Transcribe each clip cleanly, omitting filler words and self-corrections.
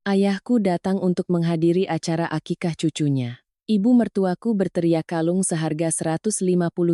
Ayahku datang untuk menghadiri acara akikah cucunya. Ibu mertuaku berteriak kalung seharga 150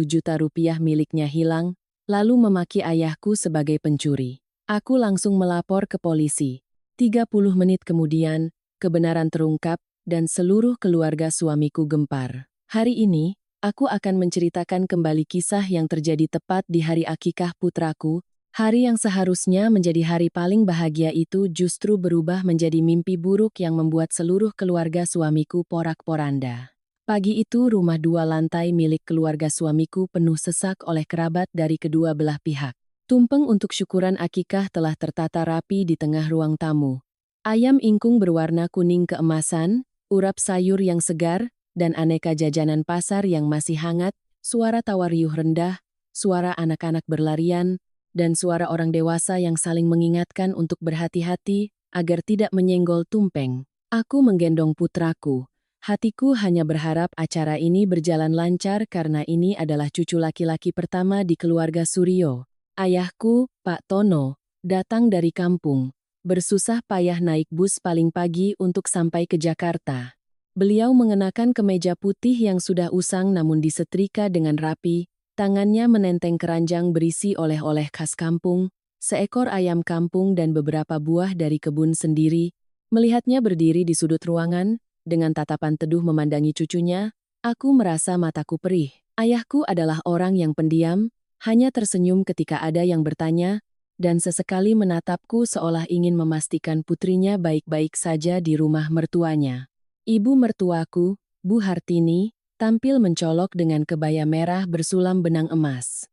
juta rupiah miliknya hilang, lalu memaki ayahku sebagai pencuri. Aku langsung melapor ke polisi. 30 menit kemudian, kebenaran terungkap, dan seluruh keluarga suamiku gempar. Hari ini, aku akan menceritakan kembali kisah yang terjadi tepat di hari akikah putraku. Hari yang seharusnya menjadi hari paling bahagia itu justru berubah menjadi mimpi buruk yang membuat seluruh keluarga suamiku porak-poranda. Pagi itu rumah 2 lantai milik keluarga suamiku penuh sesak oleh kerabat dari kedua belah pihak. Tumpeng untuk syukuran akikah telah tertata rapi di tengah ruang tamu. Ayam ingkung berwarna kuning keemasan, urap sayur yang segar, dan aneka jajanan pasar yang masih hangat, suara tawa riuh rendah, suara anak-anak berlarian, dan suara orang dewasa yang saling mengingatkan untuk berhati-hati agar tidak menyenggol tumpeng. Aku menggendong putraku. Hatiku hanya berharap acara ini berjalan lancar karena ini adalah cucu laki-laki pertama di keluarga Suryo. Ayahku, Pak Tono, datang dari kampung. Bersusah payah naik bus paling pagi untuk sampai ke Jakarta. Beliau mengenakan kemeja putih yang sudah usang namun disetrika dengan rapi. Tangannya menenteng keranjang berisi oleh-oleh khas kampung, seekor ayam kampung dan beberapa buah dari kebun sendiri. Melihatnya berdiri di sudut ruangan, dengan tatapan teduh memandangi cucunya, aku merasa mataku perih. Ayahku adalah orang yang pendiam, hanya tersenyum ketika ada yang bertanya, dan sesekali menatapku seolah ingin memastikan putrinya baik-baik saja di rumah mertuanya. Ibu mertuaku, Bu Hartini, tampil mencolok dengan kebaya merah bersulam benang emas.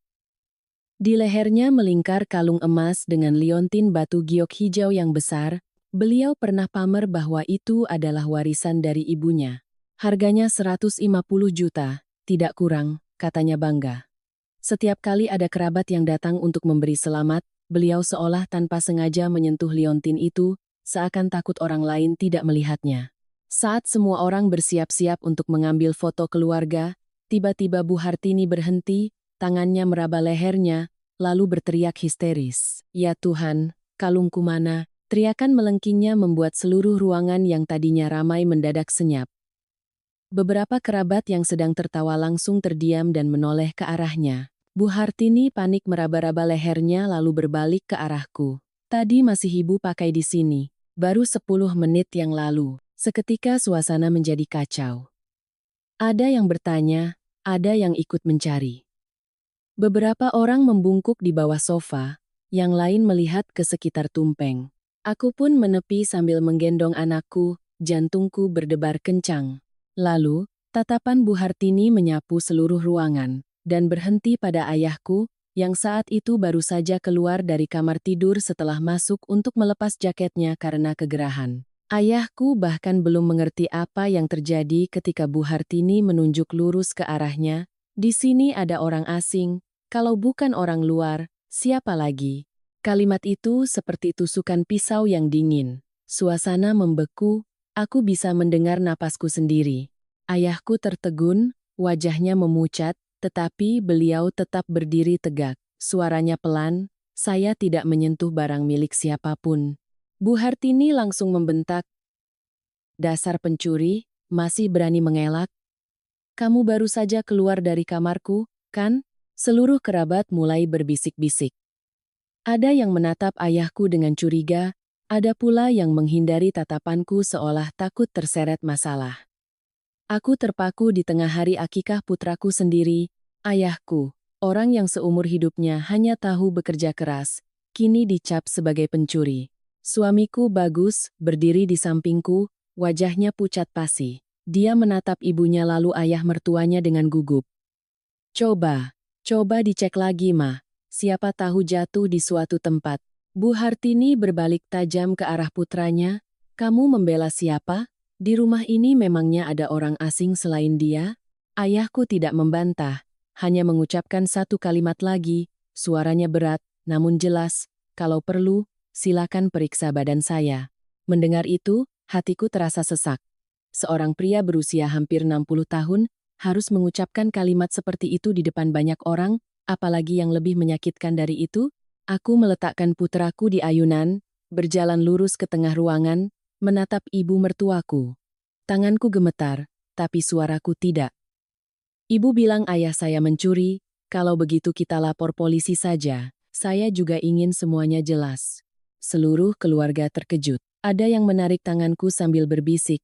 Di lehernya melingkar kalung emas dengan liontin batu giok hijau yang besar. Beliau pernah pamer bahwa itu adalah warisan dari ibunya. Harganya 150 juta, tidak kurang, katanya bangga. Setiap kali ada kerabat yang datang untuk memberi selamat, beliau seolah tanpa sengaja menyentuh liontin itu, seakan takut orang lain tidak melihatnya. Saat semua orang bersiap-siap untuk mengambil foto keluarga, tiba-tiba Bu Hartini berhenti, tangannya meraba lehernya, lalu berteriak histeris. "Ya Tuhan, kalungku mana?" Teriakan melengkingnya membuat seluruh ruangan yang tadinya ramai mendadak senyap. Beberapa kerabat yang sedang tertawa langsung terdiam dan menoleh ke arahnya. Bu Hartini panik meraba-raba lehernya lalu berbalik ke arahku. "Tadi masih ibu pakai di sini. Baru 10 menit yang lalu." Seketika suasana menjadi kacau. Ada yang bertanya, ada yang ikut mencari. Beberapa orang membungkuk di bawah sofa, yang lain melihat ke sekitar tumpeng. Aku pun menepi sambil menggendong anakku, jantungku berdebar kencang. Lalu, tatapan Bu Hartini menyapu seluruh ruangan, dan berhenti pada ayahku, yang saat itu baru saja keluar dari kamar tidur setelah masuk untuk melepas jaketnya karena kegerahan. Ayahku bahkan belum mengerti apa yang terjadi ketika Bu Hartini menunjuk lurus ke arahnya. "Di sini ada orang asing, kalau bukan orang luar, siapa lagi?" Kalimat itu seperti tusukan pisau yang dingin. Suasana membeku, aku bisa mendengar napasku sendiri. Ayahku tertegun, wajahnya memucat, tetapi beliau tetap berdiri tegak. Suaranya pelan, "Saya tidak menyentuh barang milik siapapun." Bu Hartini langsung membentak, "Dasar pencuri, masih berani mengelak? Kamu baru saja keluar dari kamarku, kan?" Seluruh kerabat mulai berbisik-bisik. Ada yang menatap ayahku dengan curiga, ada pula yang menghindari tatapanku seolah takut terseret masalah. Aku terpaku di tengah hari akikah putraku sendiri, ayahku, orang yang seumur hidupnya hanya tahu bekerja keras, kini dicap sebagai pencuri. Suamiku Bagus, berdiri di sampingku, wajahnya pucat pasi. Dia menatap ibunya lalu ayah mertuanya dengan gugup. Coba dicek lagi, Ma. Siapa tahu jatuh di suatu tempat." Bu Hartini berbalik tajam ke arah putranya. "Kamu membela siapa? Di rumah ini memangnya ada orang asing selain dia?" Ayahku tidak membantah, hanya mengucapkan satu kalimat lagi, suaranya berat, namun jelas, "Kalau perlu, silakan periksa badan saya." Mendengar itu, hatiku terasa sesak. Seorang pria berusia hampir 60 tahun, harus mengucapkan kalimat seperti itu di depan banyak orang, apalagi yang lebih menyakitkan dari itu. Aku meletakkan putraku di ayunan, berjalan lurus ke tengah ruangan, menatap ibu mertuaku. Tanganku gemetar, tapi suaraku tidak. Ibu bilang ayah saya mencuri, kalau begitu kita lapor polisi saja. Saya juga ingin semuanya jelas. Seluruh keluarga terkejut. Ada yang menarik tanganku sambil berbisik.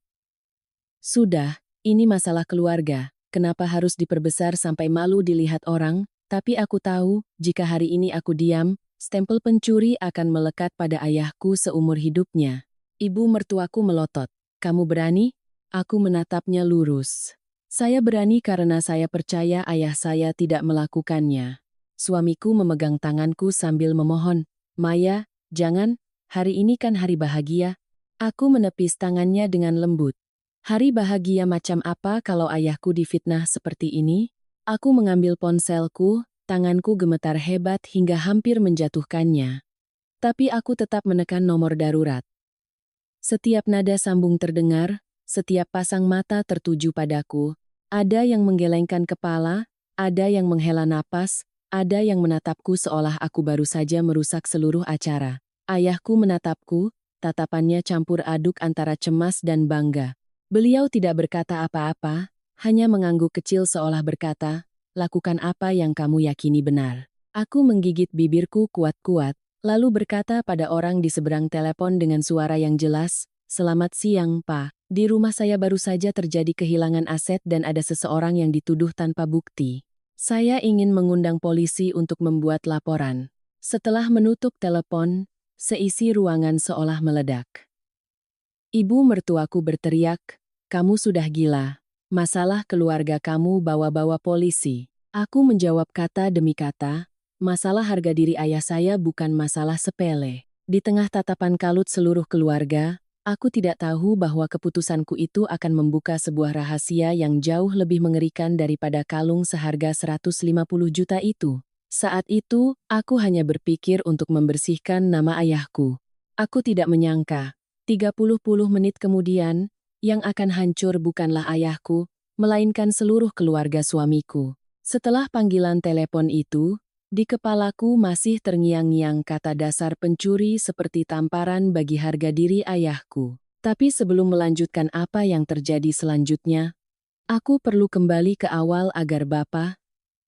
Sudah, ini masalah keluarga. Kenapa harus diperbesar sampai malu dilihat orang? Tapi aku tahu, jika hari ini aku diam, stempel pencuri akan melekat pada ayahku seumur hidupnya. Ibu mertuaku melotot. Kamu berani? Aku menatapnya lurus. Saya berani karena saya percaya ayah saya tidak melakukannya. Suamiku memegang tanganku sambil memohon. Maya, jangan, hari ini kan hari bahagia. Aku menepis tangannya dengan lembut. Hari bahagia macam apa kalau ayahku difitnah seperti ini? Aku mengambil ponselku, tanganku gemetar hebat hingga hampir menjatuhkannya. Tapi aku tetap menekan nomor darurat. Setiap nada sambung terdengar, setiap pasang mata tertuju padaku. Ada yang menggelengkan kepala, ada yang menghela napas, ada yang menatapku seolah aku baru saja merusak seluruh acara. Ayahku menatapku, tatapannya campur aduk antara cemas dan bangga. Beliau tidak berkata apa-apa, hanya mengangguk kecil seolah berkata, lakukan apa yang kamu yakini benar. Aku menggigit bibirku kuat-kuat, lalu berkata pada orang di seberang telepon dengan suara yang jelas, "Selamat siang, Pak. Di rumah saya baru saja terjadi kehilangan aset dan ada seseorang yang dituduh tanpa bukti. Saya ingin mengundang polisi untuk membuat laporan." Setelah menutup telepon, seisi ruangan seolah meledak. Ibu mertuaku berteriak, "Kamu sudah gila. Masalah keluarga kamu bawa-bawa polisi." Aku menjawab kata demi kata, masalah harga diri ayah saya bukan masalah sepele. Di tengah tatapan kalut seluruh keluarga, aku tidak tahu bahwa keputusanku itu akan membuka sebuah rahasia yang jauh lebih mengerikan daripada kalung seharga 150 juta itu. Saat itu, aku hanya berpikir untuk membersihkan nama ayahku. Aku tidak menyangka, 30 menit kemudian, yang akan hancur bukanlah ayahku, melainkan seluruh keluarga suamiku. Setelah panggilan telepon itu, di kepalaku masih terngiang-ngiang kata dasar pencuri seperti tamparan bagi harga diri ayahku. Tapi sebelum melanjutkan apa yang terjadi selanjutnya, aku perlu kembali ke awal agar Bapak,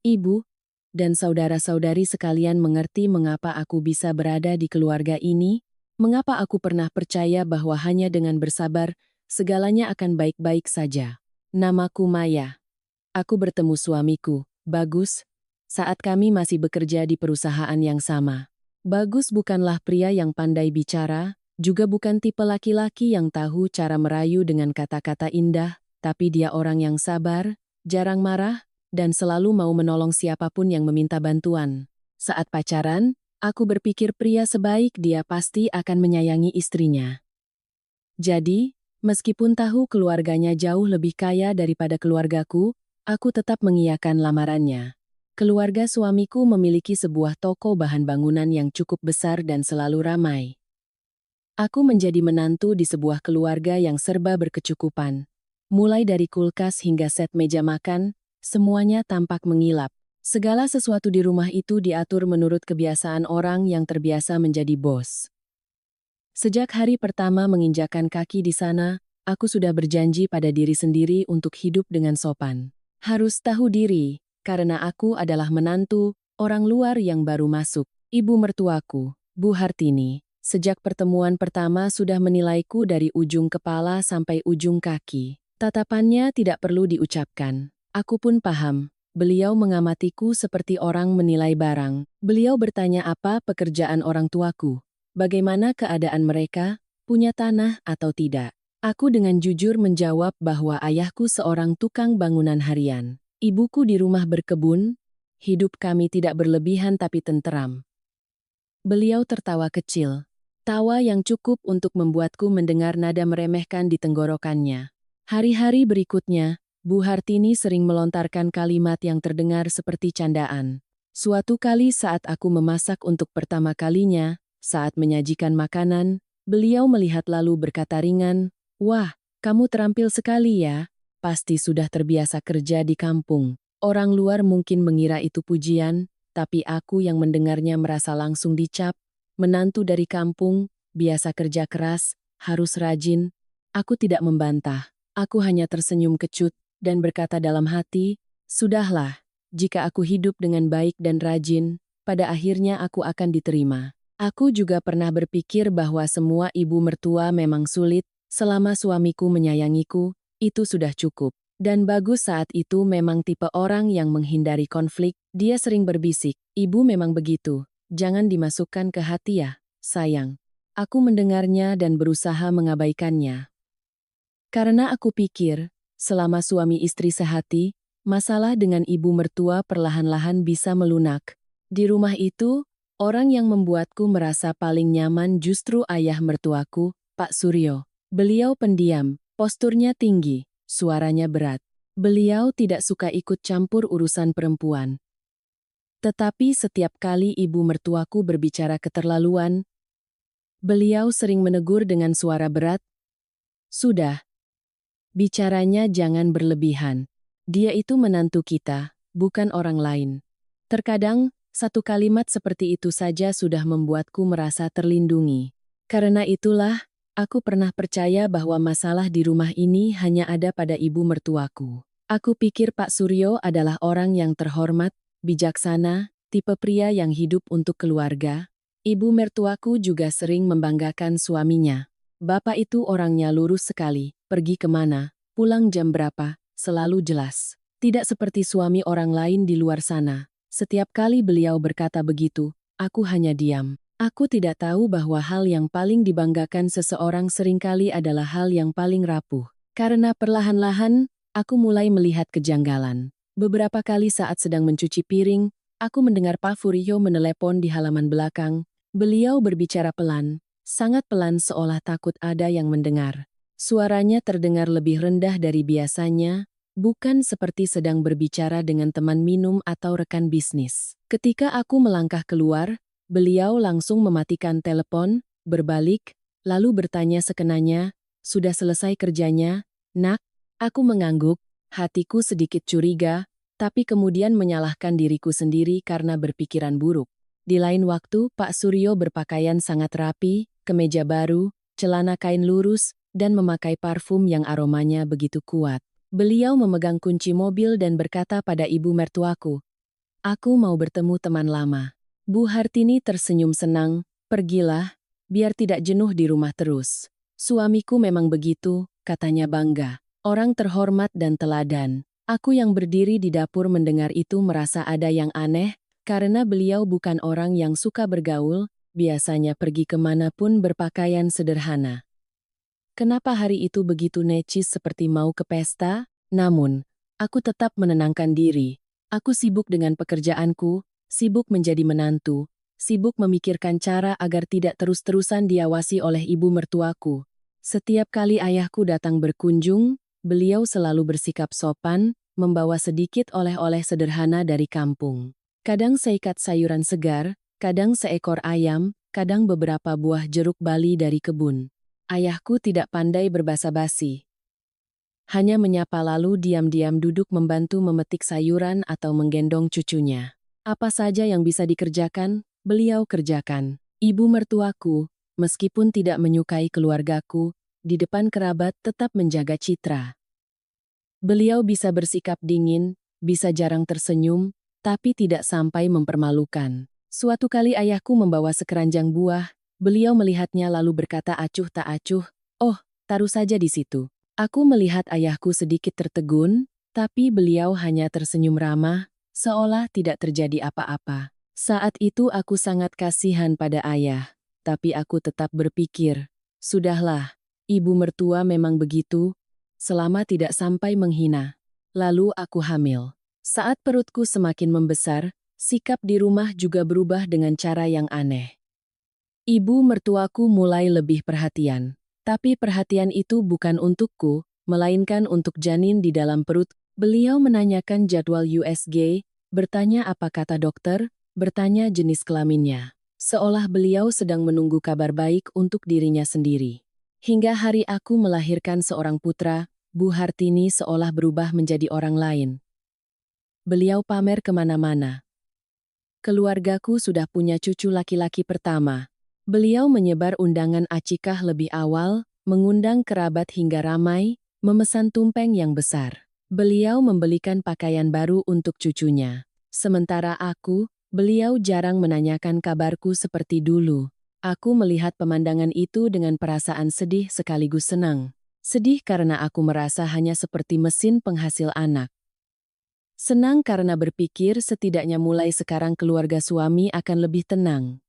Ibu, dan saudara-saudari sekalian mengerti mengapa aku bisa berada di keluarga ini, mengapa aku pernah percaya bahwa hanya dengan bersabar, segalanya akan baik-baik saja. Namaku Maya. Aku bertemu suamiku, Bagus, saat kami masih bekerja di perusahaan yang sama. Bagus bukanlah pria yang pandai bicara, juga bukan tipe laki-laki yang tahu cara merayu dengan kata-kata indah, tapi dia orang yang sabar, jarang marah, dan selalu mau menolong siapapun yang meminta bantuan. Saat pacaran, aku berpikir pria sebaik dia pasti akan menyayangi istrinya. Jadi, meskipun tahu keluarganya jauh lebih kaya daripada keluargaku, aku tetap mengiyakan lamarannya. Keluarga suamiku memiliki sebuah toko bahan bangunan yang cukup besar dan selalu ramai. Aku menjadi menantu di sebuah keluarga yang serba berkecukupan. Mulai dari kulkas hingga set meja makan, semuanya tampak mengilap. Segala sesuatu di rumah itu diatur menurut kebiasaan orang yang terbiasa menjadi bos. Sejak hari pertama menginjakan kaki di sana, aku sudah berjanji pada diri sendiri untuk hidup dengan sopan. Harus tahu diri, karena aku adalah menantu, orang luar yang baru masuk. Ibu mertuaku, Bu Hartini, sejak pertemuan pertama sudah menilaiku dari ujung kepala sampai ujung kaki. Tatapannya tidak perlu diucapkan. Aku pun paham. Beliau mengamatiku seperti orang menilai barang. Beliau bertanya apa pekerjaan orang tuaku. Bagaimana keadaan mereka, punya tanah atau tidak. Aku dengan jujur menjawab bahwa ayahku seorang tukang bangunan harian. Ibuku di rumah berkebun, hidup kami tidak berlebihan tapi tenteram. Beliau tertawa kecil, tawa yang cukup untuk membuatku mendengar nada meremehkan di tenggorokannya. Hari-hari berikutnya, Bu Hartini sering melontarkan kalimat yang terdengar seperti candaan. Suatu kali saat aku memasak untuk pertama kalinya, saat menyajikan makanan, beliau melihat lalu berkata ringan, "Wah, kamu terampil sekali ya. Pasti sudah terbiasa kerja di kampung." Orang luar mungkin mengira itu pujian, tapi aku yang mendengarnya merasa langsung dicap, menantu dari kampung, biasa kerja keras, harus rajin. Aku tidak membantah. Aku hanya tersenyum kecut dan berkata dalam hati, "Sudahlah, jika aku hidup dengan baik dan rajin, pada akhirnya aku akan diterima." Aku juga pernah berpikir bahwa semua ibu mertua memang sulit, selama suamiku menyayangiku, itu sudah cukup. Dan Bagus saat itu memang tipe orang yang menghindari konflik. Dia sering berbisik, "Ibu memang begitu, jangan dimasukkan ke hati ya, sayang." Aku mendengarnya dan berusaha mengabaikannya. Karena aku pikir, selama suami istri sehati, masalah dengan ibu mertua perlahan-lahan bisa melunak. Di rumah itu, orang yang membuatku merasa paling nyaman justru ayah mertuaku, Pak Suryo. Beliau pendiam, posturnya tinggi, suaranya berat. Beliau tidak suka ikut campur urusan perempuan. Tetapi setiap kali ibu mertuaku berbicara keterlaluan, beliau sering menegur dengan suara berat, "Sudah, bicaranya jangan berlebihan. Dia itu menantu kita, bukan orang lain." Terkadang, satu kalimat seperti itu saja sudah membuatku merasa terlindungi. Karena itulah, aku pernah percaya bahwa masalah di rumah ini hanya ada pada ibu mertuaku. Aku pikir Pak Suryo adalah orang yang terhormat, bijaksana, tipe pria yang hidup untuk keluarga. Ibu mertuaku juga sering membanggakan suaminya. Bapak itu orangnya lurus sekali, pergi kemana, pulang jam berapa, selalu jelas. Tidak seperti suami orang lain di luar sana. Setiap kali beliau berkata begitu, aku hanya diam. Aku tidak tahu bahwa hal yang paling dibanggakan seseorang seringkali adalah hal yang paling rapuh. Karena perlahan-lahan, aku mulai melihat kejanggalan. Beberapa kali saat sedang mencuci piring, aku mendengar Pak Suryo menelepon di halaman belakang. Beliau berbicara pelan, sangat pelan seolah takut ada yang mendengar. Suaranya terdengar lebih rendah dari biasanya, bukan seperti sedang berbicara dengan teman minum atau rekan bisnis. Ketika aku melangkah keluar, beliau langsung mematikan telepon, berbalik, lalu bertanya sekenanya, "Sudah selesai kerjanya, Nak?" Aku mengangguk, hatiku sedikit curiga, tapi kemudian menyalahkan diriku sendiri karena berpikiran buruk. Di lain waktu, Pak Suryo berpakaian sangat rapi, kemeja baru, celana kain lurus, dan memakai parfum yang aromanya begitu kuat. Beliau memegang kunci mobil dan berkata pada ibu mertuaku, "Aku mau bertemu teman lama." Bu Hartini tersenyum senang, "Pergilah, biar tidak jenuh di rumah terus." "Suamiku memang begitu," katanya bangga. Orang terhormat dan teladan. Aku yang berdiri di dapur mendengar itu merasa ada yang aneh, karena beliau bukan orang yang suka bergaul, biasanya pergi kemanapun berpakaian sederhana. Kenapa hari itu begitu necis seperti mau ke pesta? Namun, aku tetap menenangkan diri. Aku sibuk dengan pekerjaanku, sibuk menjadi menantu, sibuk memikirkan cara agar tidak terus-terusan diawasi oleh ibu mertuaku. Setiap kali ayahku datang berkunjung, beliau selalu bersikap sopan, membawa sedikit oleh-oleh sederhana dari kampung. Kadang seikat sayuran segar, kadang seekor ayam, kadang beberapa buah jeruk bali dari kebun. Ayahku tidak pandai berbasa-basi. Hanya menyapa lalu diam-diam duduk membantu memetik sayuran atau menggendong cucunya. Apa saja yang bisa dikerjakan, beliau kerjakan. Ibu mertuaku, meskipun tidak menyukai keluargaku, di depan kerabat tetap menjaga citra. Beliau bisa bersikap dingin, bisa jarang tersenyum, tapi tidak sampai mempermalukan. Suatu kali ayahku membawa sekeranjang buah, beliau melihatnya lalu berkata acuh tak acuh, "Oh, taruh saja di situ." Aku melihat ayahku sedikit tertegun, tapi beliau hanya tersenyum ramah, seolah tidak terjadi apa-apa. Saat itu aku sangat kasihan pada ayah, tapi aku tetap berpikir, sudahlah, ibu mertua memang begitu, selama tidak sampai menghina. Lalu aku hamil. Saat perutku semakin membesar, sikap di rumah juga berubah dengan cara yang aneh. Ibu mertuaku mulai lebih perhatian. Tapi perhatian itu bukan untukku, melainkan untuk janin di dalam perut. Beliau menanyakan jadwal USG, bertanya apa kata dokter, bertanya jenis kelaminnya. Seolah beliau sedang menunggu kabar baik untuk dirinya sendiri. Hingga hari aku melahirkan seorang putra, Bu Hartini seolah berubah menjadi orang lain. Beliau pamer kemana-mana. Keluargaku sudah punya cucu laki-laki pertama. Beliau menyebar undangan akikah lebih awal, mengundang kerabat hingga ramai, memesan tumpeng yang besar. Beliau membelikan pakaian baru untuk cucunya. Sementara aku, beliau jarang menanyakan kabarku seperti dulu. Aku melihat pemandangan itu dengan perasaan sedih sekaligus senang. Sedih karena aku merasa hanya seperti mesin penghasil anak. Senang karena berpikir setidaknya mulai sekarang keluarga suami akan lebih tenang.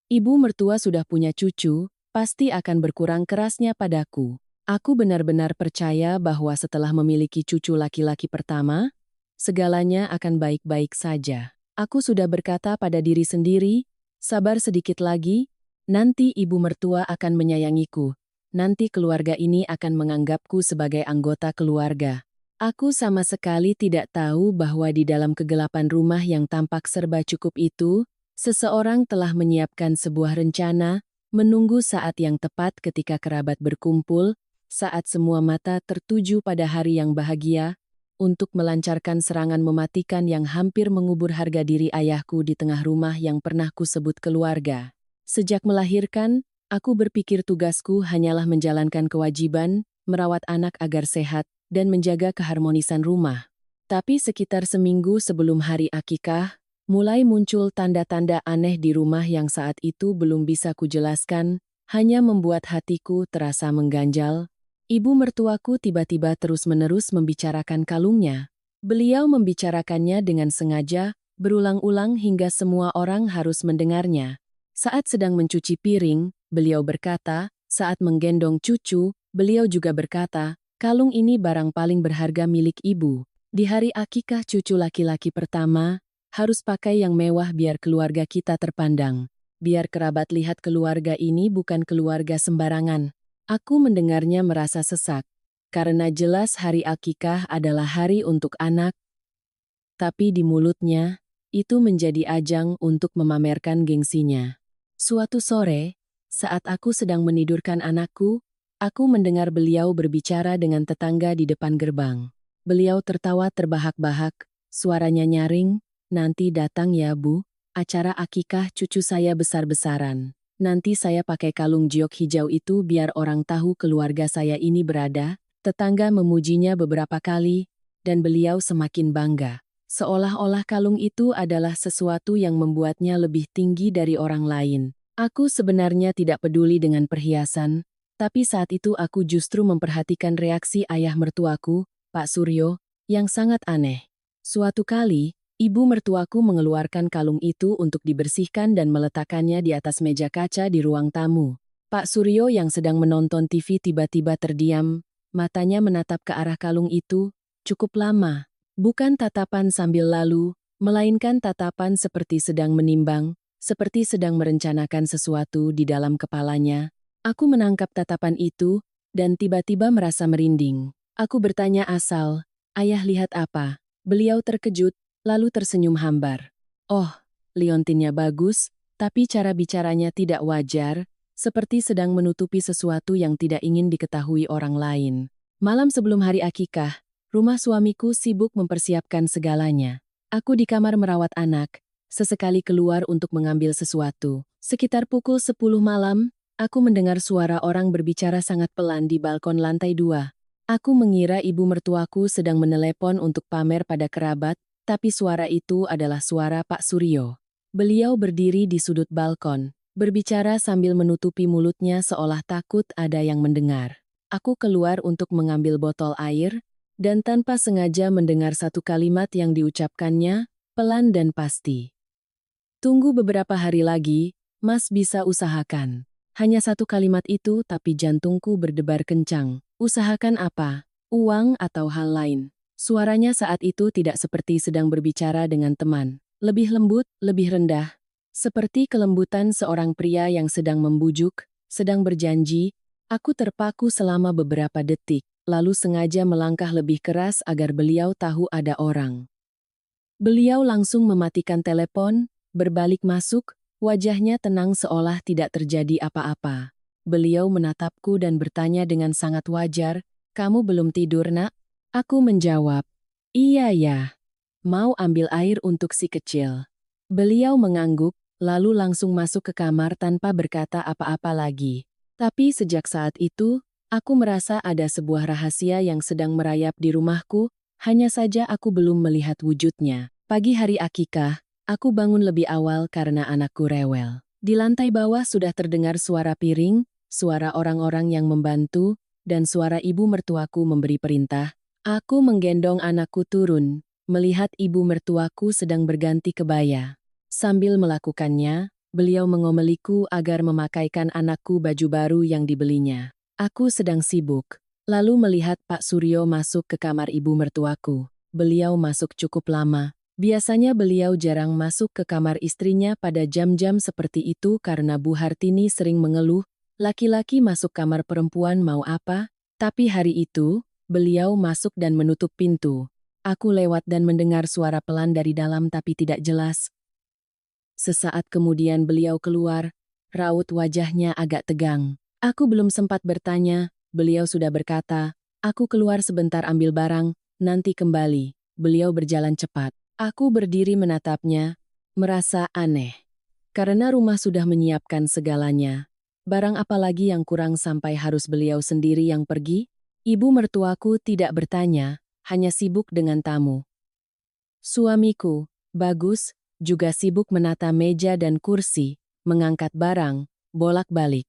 Ibu mertua sudah punya cucu, pasti akan berkurang kerasnya padaku. Aku benar-benar percaya bahwa setelah memiliki cucu laki-laki pertama, segalanya akan baik-baik saja. Aku sudah berkata pada diri sendiri, sabar sedikit lagi, nanti ibu mertua akan menyayangiku. Nanti keluarga ini akan menganggapku sebagai anggota keluarga. Aku sama sekali tidak tahu bahwa di dalam kegelapan rumah yang tampak serba cukup itu, seseorang telah menyiapkan sebuah rencana, menunggu saat yang tepat ketika kerabat berkumpul, saat semua mata tertuju pada hari yang bahagia, untuk melancarkan serangan mematikan yang hampir mengubur harga diri ayahku di tengah rumah yang pernah kusebut keluarga. Sejak melahirkan, aku berpikir tugasku hanyalah menjalankan kewajiban, merawat anak agar sehat, dan menjaga keharmonisan rumah. Tapi sekitar seminggu sebelum hari akikah, mulai muncul tanda-tanda aneh di rumah yang saat itu belum bisa kujelaskan, hanya membuat hatiku terasa mengganjal. Ibu mertuaku tiba-tiba terus-menerus membicarakan kalungnya. Beliau membicarakannya dengan sengaja, berulang-ulang hingga semua orang harus mendengarnya. Saat sedang mencuci piring, beliau berkata, saat menggendong cucu, beliau juga berkata, kalung ini barang paling berharga milik ibu. Di hari akikah cucu laki-laki pertama, harus pakai yang mewah biar keluarga kita terpandang. Biar kerabat lihat keluarga ini bukan keluarga sembarangan. Aku mendengarnya merasa sesak. Karena jelas hari akikah adalah hari untuk anak. Tapi di mulutnya, itu menjadi ajang untuk memamerkan gengsinya. Suatu sore, saat aku sedang menidurkan anakku, aku mendengar beliau berbicara dengan tetangga di depan gerbang. Beliau tertawa terbahak-bahak, suaranya nyaring, nanti datang ya Bu, acara akikah cucu saya besar-besaran. Nanti saya pakai kalung jiok hijau itu biar orang tahu keluarga saya ini berada. Tetangga memujinya beberapa kali, dan beliau semakin bangga. Seolah-olah kalung itu adalah sesuatu yang membuatnya lebih tinggi dari orang lain. Aku sebenarnya tidak peduli dengan perhiasan, tapi saat itu aku justru memperhatikan reaksi ayah mertuaku, Pak Suryo, yang sangat aneh. Suatu kali, ibu mertuaku mengeluarkan kalung itu untuk dibersihkan dan meletakkannya di atas meja kaca di ruang tamu. Pak Suryo yang sedang menonton TV tiba-tiba terdiam, matanya menatap ke arah kalung itu, cukup lama. Bukan tatapan sambil lalu, melainkan tatapan seperti sedang menimbang, seperti sedang merencanakan sesuatu di dalam kepalanya. Aku menangkap tatapan itu, dan tiba-tiba merasa merinding. Aku bertanya asal, ayah lihat apa? Beliau terkejut, lalu tersenyum hambar. Oh, liontinnya bagus, tapi cara bicaranya tidak wajar, seperti sedang menutupi sesuatu yang tidak ingin diketahui orang lain. Malam sebelum hari akikah, rumah suamiku sibuk mempersiapkan segalanya. Aku di kamar merawat anak, sesekali keluar untuk mengambil sesuatu. Sekitar pukul 10 malam, aku mendengar suara orang berbicara sangat pelan di balkon lantai 2. Aku mengira ibu mertuaku sedang menelepon untuk pamer pada kerabat, tapi suara itu adalah suara Pak Suryo. Beliau berdiri di sudut balkon, berbicara sambil menutupi mulutnya seolah takut ada yang mendengar. Aku keluar untuk mengambil botol air, dan tanpa sengaja mendengar satu kalimat yang diucapkannya, pelan dan pasti. Tunggu beberapa hari lagi, Mas bisa usahakan. Hanya satu kalimat itu tapi jantungku berdebar kencang. Usahakan apa? Uang atau hal lain? Suaranya saat itu tidak seperti sedang berbicara dengan teman. Lebih lembut, lebih rendah. Seperti kelembutan seorang pria yang sedang membujuk, sedang berjanji. Aku terpaku selama beberapa detik, lalu sengaja melangkah lebih keras agar beliau tahu ada orang. Beliau langsung mematikan telepon, berbalik masuk, wajahnya tenang seolah tidak terjadi apa-apa. Beliau menatapku dan bertanya dengan sangat wajar, "Kamu belum tidur, Nak?" Aku menjawab, "Iya ya. Mau ambil air untuk si kecil." Beliau mengangguk, lalu langsung masuk ke kamar tanpa berkata apa-apa lagi. Tapi sejak saat itu, aku merasa ada sebuah rahasia yang sedang merayap di rumahku, hanya saja aku belum melihat wujudnya. Pagi hari akikah, aku bangun lebih awal karena anakku rewel. Di lantai bawah sudah terdengar suara piring, suara orang-orang yang membantu, dan suara ibu mertuaku memberi perintah. Aku menggendong anakku turun, melihat ibu mertuaku sedang berganti kebaya. Sambil melakukannya, beliau mengomeliku agar memakaikan anakku baju baru yang dibelinya. Aku sedang sibuk, lalu melihat Pak Suryo masuk ke kamar ibu mertuaku. Beliau masuk cukup lama. Biasanya beliau jarang masuk ke kamar istrinya pada jam-jam seperti itu karena Bu Hartini sering mengeluh, laki-laki masuk kamar perempuan mau apa? Tapi hari itu, beliau masuk dan menutup pintu. Aku lewat dan mendengar suara pelan dari dalam tapi tidak jelas. Sesaat kemudian beliau keluar, raut wajahnya agak tegang. Aku belum sempat bertanya, beliau sudah berkata, "Aku keluar sebentar ambil barang, nanti kembali." Beliau berjalan cepat. Aku berdiri menatapnya, merasa aneh. Karena rumah sudah menyiapkan segalanya. Barang apa lagi yang kurang sampai harus beliau sendiri yang pergi? Ibu mertuaku tidak bertanya, hanya sibuk dengan tamu. Suamiku, bagus, juga sibuk menata meja dan kursi, mengangkat barang, bolak-balik.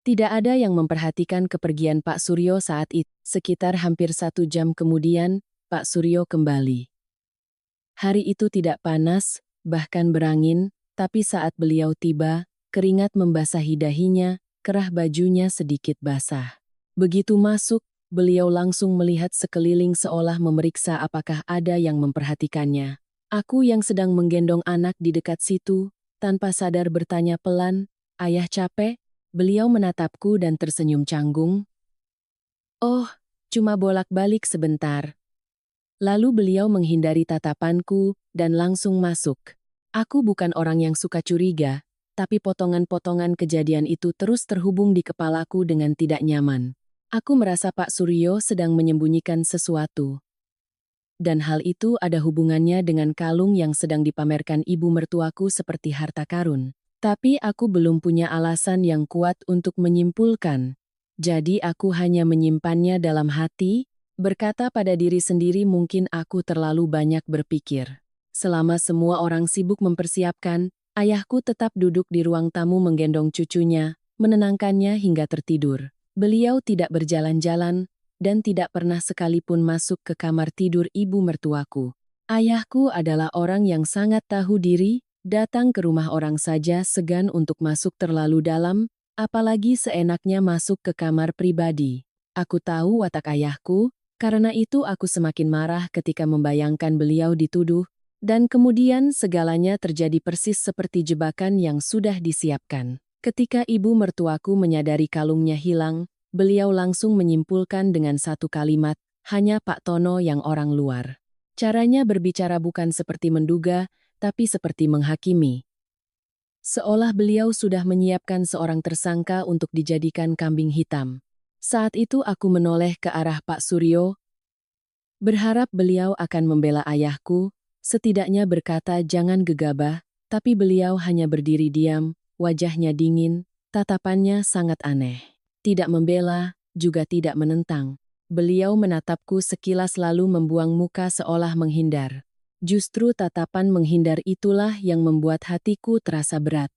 Tidak ada yang memperhatikan kepergian Pak Suryo saat itu. Sekitar hampir 1 jam kemudian, Pak Suryo kembali. Hari itu tidak panas, bahkan berangin, tapi saat beliau tiba, keringat membasahi dahinya, kerah bajunya sedikit basah. Begitu masuk, beliau langsung melihat sekeliling seolah memeriksa apakah ada yang memperhatikannya. Aku yang sedang menggendong anak di dekat situ, tanpa sadar bertanya pelan, "Ayah capek?" Beliau menatapku dan tersenyum canggung. "Oh, cuma bolak-balik sebentar." Lalu beliau menghindari tatapanku dan langsung masuk. Aku bukan orang yang suka curiga, tapi potongan-potongan kejadian itu terus terhubung di kepalaku dengan tidak nyaman. Aku merasa Pak Suryo sedang menyembunyikan sesuatu. Dan hal itu ada hubungannya dengan kalung yang sedang dipamerkan ibu mertuaku seperti harta karun. Tapi aku belum punya alasan yang kuat untuk menyimpulkan. Jadi aku hanya menyimpannya dalam hati, berkata pada diri sendiri mungkin aku terlalu banyak berpikir. Selama semua orang sibuk mempersiapkan, ayahku tetap duduk di ruang tamu menggendong cucunya, menenangkannya hingga tertidur. Beliau tidak berjalan-jalan, dan tidak pernah sekalipun masuk ke kamar tidur ibu mertuaku. Ayahku adalah orang yang sangat tahu diri, datang ke rumah orang saja segan untuk masuk terlalu dalam, apalagi seenaknya masuk ke kamar pribadi. Aku tahu watak ayahku, karena itu aku semakin marah ketika membayangkan beliau dituduh, dan kemudian segalanya terjadi persis seperti jebakan yang sudah disiapkan. Ketika ibu mertuaku menyadari kalungnya hilang, beliau langsung menyimpulkan dengan satu kalimat, "Hanya Pak Tono yang orang luar." Caranya berbicara bukan seperti menduga, tapi seperti menghakimi. Seolah beliau sudah menyiapkan seorang tersangka untuk dijadikan kambing hitam. Saat itu aku menoleh ke arah Pak Suryo, berharap beliau akan membela ayahku, setidaknya berkata jangan gegabah, tapi beliau hanya berdiri diam, wajahnya dingin, tatapannya sangat aneh. Tidak membela, juga tidak menentang. Beliau menatapku sekilas lalu membuang muka seolah menghindar. Justru tatapan menghindar itulah yang membuat hatiku terasa berat.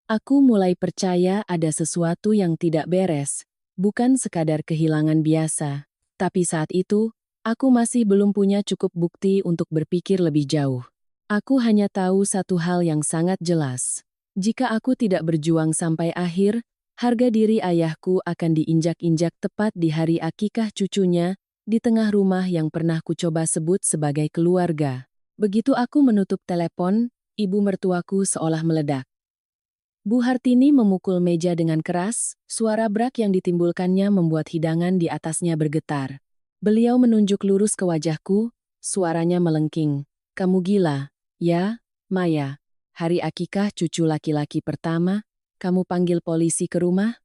Aku mulai percaya ada sesuatu yang tidak beres, bukan sekadar kehilangan biasa. Tapi saat itu, aku masih belum punya cukup bukti untuk berpikir lebih jauh. Aku hanya tahu satu hal yang sangat jelas. Jika aku tidak berjuang sampai akhir, harga diri ayahku akan diinjak-injak tepat di hari akikah cucunya, di tengah rumah yang pernah kucoba sebut sebagai keluarga. Begitu aku menutup telepon, ibu mertuaku seolah meledak. Bu Hartini memukul meja dengan keras, suara brak yang ditimbulkannya membuat hidangan di atasnya bergetar. Beliau menunjuk lurus ke wajahku, suaranya melengking. "Kamu gila, ya, Maya? Hari akikah cucu laki-laki pertama, kamu panggil polisi ke rumah?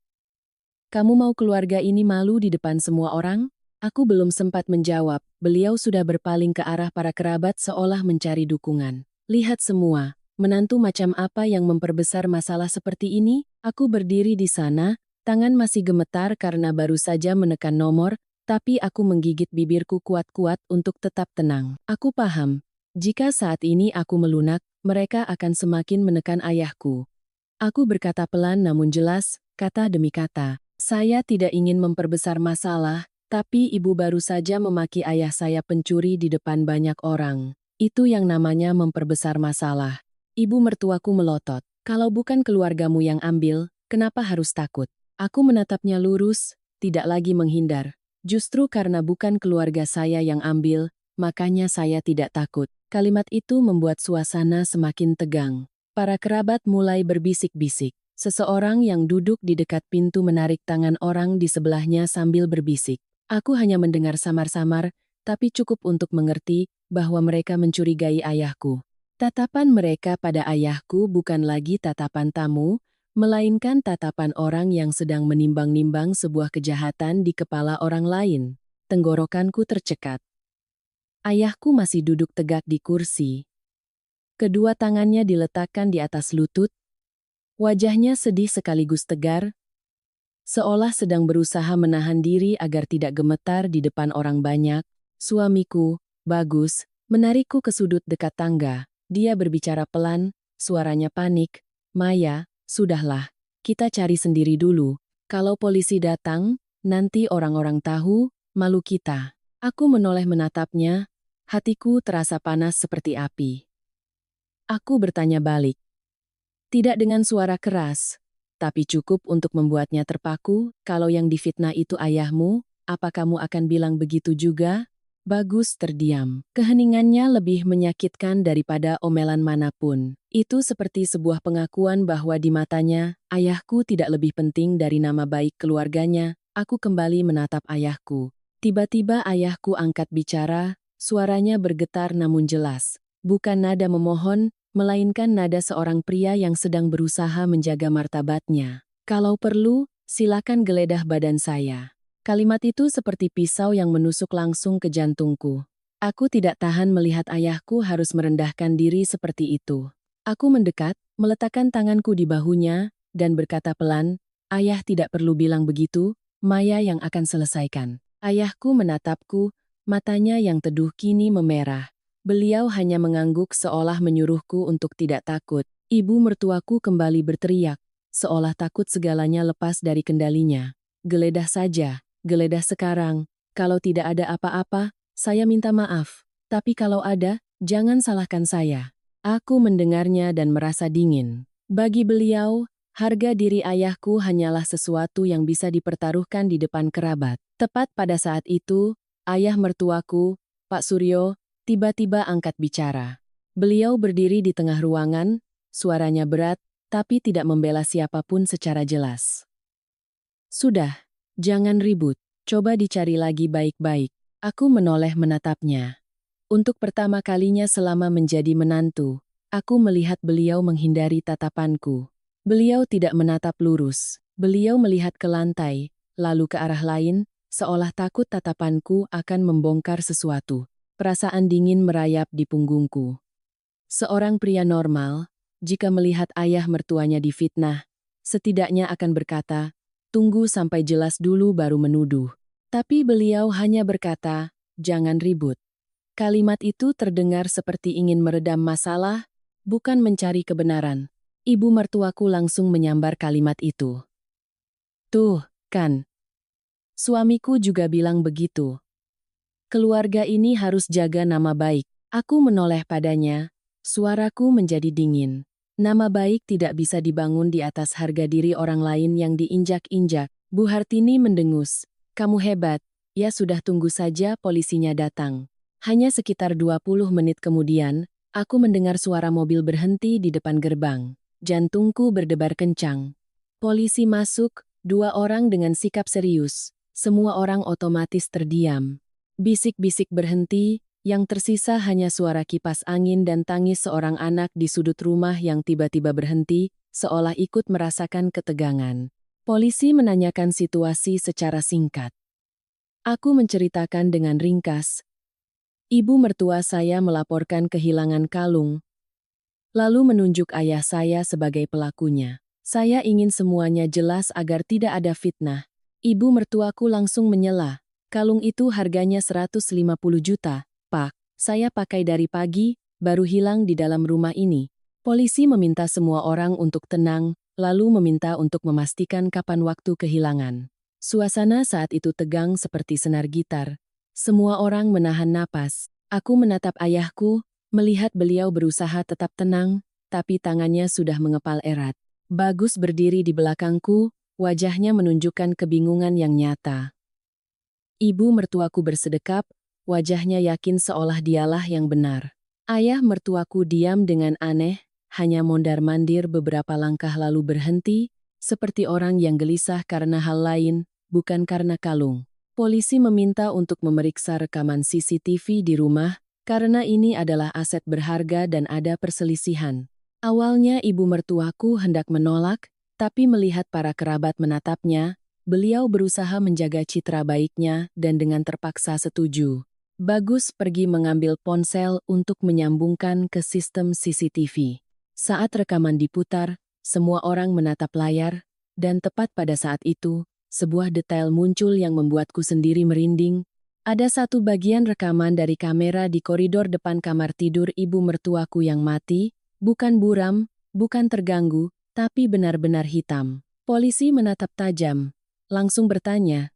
Kamu mau keluarga ini malu di depan semua orang?" Aku belum sempat menjawab, beliau sudah berpaling ke arah para kerabat seolah mencari dukungan. "Lihat semua, Menantu macam apa yang memperbesar masalah seperti ini? Aku berdiri di sana, tangan masih gemetar karena baru saja menekan nomor, tapi aku menggigit bibirku kuat-kuat untuk tetap tenang. Aku paham, jika saat ini aku melunak, mereka akan semakin menekan ayahku. Aku berkata pelan namun jelas, kata demi kata. Saya tidak ingin memperbesar masalah, tapi ibu baru saja memaki ayah saya pencuri di depan banyak orang. Itu yang namanya memperbesar masalah. Ibu mertuaku melotot. Kalau bukan keluargamu yang ambil, kenapa harus takut? Aku menatapnya lurus, tidak lagi menghindar. Justru karena bukan keluarga saya yang ambil, makanya saya tidak takut. Kalimat itu membuat suasana semakin tegang. Para kerabat mulai berbisik-bisik. Seseorang yang duduk di dekat pintu menarik tangan orang di sebelahnya sambil berbisik. Aku hanya mendengar samar-samar, tapi cukup untuk mengerti bahwa mereka mencurigai ayahku. Tatapan mereka pada ayahku bukan lagi tatapan tamu, melainkan tatapan orang yang sedang menimbang-nimbang sebuah kejahatan di kepala orang lain. Tenggorokanku tercekat. Ayahku masih duduk tegak di kursi. Kedua tangannya diletakkan di atas lutut. Wajahnya sedih sekaligus tegar, seolah sedang berusaha menahan diri agar tidak gemetar di depan orang banyak. Suamiku, Bagus, menarikku ke sudut dekat tangga. Dia berbicara pelan, suaranya panik. Maya, sudahlah, kita cari sendiri dulu. Kalau polisi datang, nanti orang-orang tahu, malu kita. Aku menoleh menatapnya, hatiku terasa panas seperti api. Aku bertanya balik. Tidak dengan suara keras, tapi cukup untuk membuatnya terpaku. Kalau yang difitnah itu ayahmu, apa kamu akan bilang begitu juga? Bagus terdiam. Keheningannya lebih menyakitkan daripada omelan manapun. Itu seperti sebuah pengakuan bahwa di matanya, ayahku tidak lebih penting dari nama baik keluarganya. Aku kembali menatap ayahku. Tiba-tiba ayahku angkat bicara, suaranya bergetar namun jelas. Bukan nada memohon, melainkan nada seorang pria yang sedang berusaha menjaga martabatnya. Kalau perlu, silakan geledah badan saya. Kalimat itu seperti pisau yang menusuk langsung ke jantungku. Aku tidak tahan melihat ayahku harus merendahkan diri seperti itu. Aku mendekat, meletakkan tanganku di bahunya, dan berkata pelan, "Ayah tidak perlu bilang begitu, Maya yang akan selesaikan." Ayahku menatapku, matanya yang teduh kini memerah. Beliau hanya mengangguk seolah menyuruhku untuk tidak takut. Ibu mertuaku kembali berteriak, seolah takut segalanya lepas dari kendalinya. Geledah saja, geledah sekarang. Kalau tidak ada apa-apa, saya minta maaf. Tapi kalau ada, jangan salahkan saya. Aku mendengarnya dan merasa dingin. Bagi beliau, harga diri ayahku hanyalah sesuatu yang bisa dipertaruhkan di depan kerabat. Tepat pada saat itu, ayah mertuaku, Pak Suryo, tiba-tiba angkat bicara. Beliau berdiri di tengah ruangan, suaranya berat, tapi tidak membela siapapun secara jelas. Sudah, jangan ribut, coba dicari lagi baik-baik. Aku menoleh menatapnya. Untuk pertama kalinya selama menjadi menantu, aku melihat beliau menghindari tatapanku. Beliau tidak menatap lurus, beliau melihat ke lantai, lalu ke arah lain, seolah takut tatapanku akan membongkar sesuatu. Perasaan dingin merayap di punggungku. Seorang pria normal, jika melihat ayah mertuanya difitnah, setidaknya akan berkata, tunggu sampai jelas dulu baru menuduh. Tapi beliau hanya berkata, jangan ribut. Kalimat itu terdengar seperti ingin meredam masalah, bukan mencari kebenaran. Ibu mertuaku langsung menyambar kalimat itu. Tuh, kan. Suamiku juga bilang begitu. Keluarga ini harus jaga nama baik. Aku menoleh padanya, suaraku menjadi dingin. Nama baik tidak bisa dibangun di atas harga diri orang lain yang diinjak-injak. Bu Hartini mendengus. Kamu hebat, ya sudah tunggu saja polisinya datang. Hanya sekitar 20 menit kemudian, aku mendengar suara mobil berhenti di depan gerbang. Jantungku berdebar kencang. Polisi masuk, 2 orang dengan sikap serius. Semua orang otomatis terdiam. Bisik-bisik berhenti, yang tersisa hanya suara kipas angin dan tangis seorang anak di sudut rumah yang tiba-tiba berhenti, seolah ikut merasakan ketegangan. Polisi menanyakan situasi secara singkat. Aku menceritakan dengan ringkas. Ibu mertua saya melaporkan kehilangan kalung. lalu menunjuk ayah saya sebagai pelakunya. Saya ingin semuanya jelas agar tidak ada fitnah. Ibu mertuaku langsung menyela. Kalung itu harganya 150 juta, Pak. Saya pakai dari pagi, baru hilang di dalam rumah ini. Polisi meminta semua orang untuk tenang, lalu meminta untuk memastikan kapan waktu kehilangan. Suasana saat itu tegang seperti senar gitar. Semua orang menahan napas. Aku menatap ayahku, melihat beliau berusaha tetap tenang, tapi tangannya sudah mengepal erat. Bagus berdiri di belakangku, wajahnya menunjukkan kebingungan yang nyata. Ibu mertuaku bersedekap, wajahnya yakin seolah dialah yang benar. Ayah mertuaku diam dengan aneh, hanya mondar-mandir beberapa langkah lalu berhenti, seperti orang yang gelisah karena hal lain, bukan karena kalung. Polisi meminta untuk memeriksa rekaman CCTV di rumah, karena ini adalah aset berharga dan ada perselisihan. Awalnya ibu mertuaku hendak menolak, tapi melihat para kerabat menatapnya, beliau berusaha menjaga citra baiknya dan dengan terpaksa setuju. Bagus pergi mengambil ponsel untuk menyambungkan ke sistem CCTV. Saat rekaman diputar, semua orang menatap layar, dan tepat pada saat itu, sebuah detail muncul yang membuatku sendiri merinding. Ada satu bagian rekaman dari kamera di koridor depan kamar tidur ibu mertuaku yang mati, bukan buram, bukan terganggu, tapi benar-benar hitam. Polisi menatap tajam, langsung bertanya,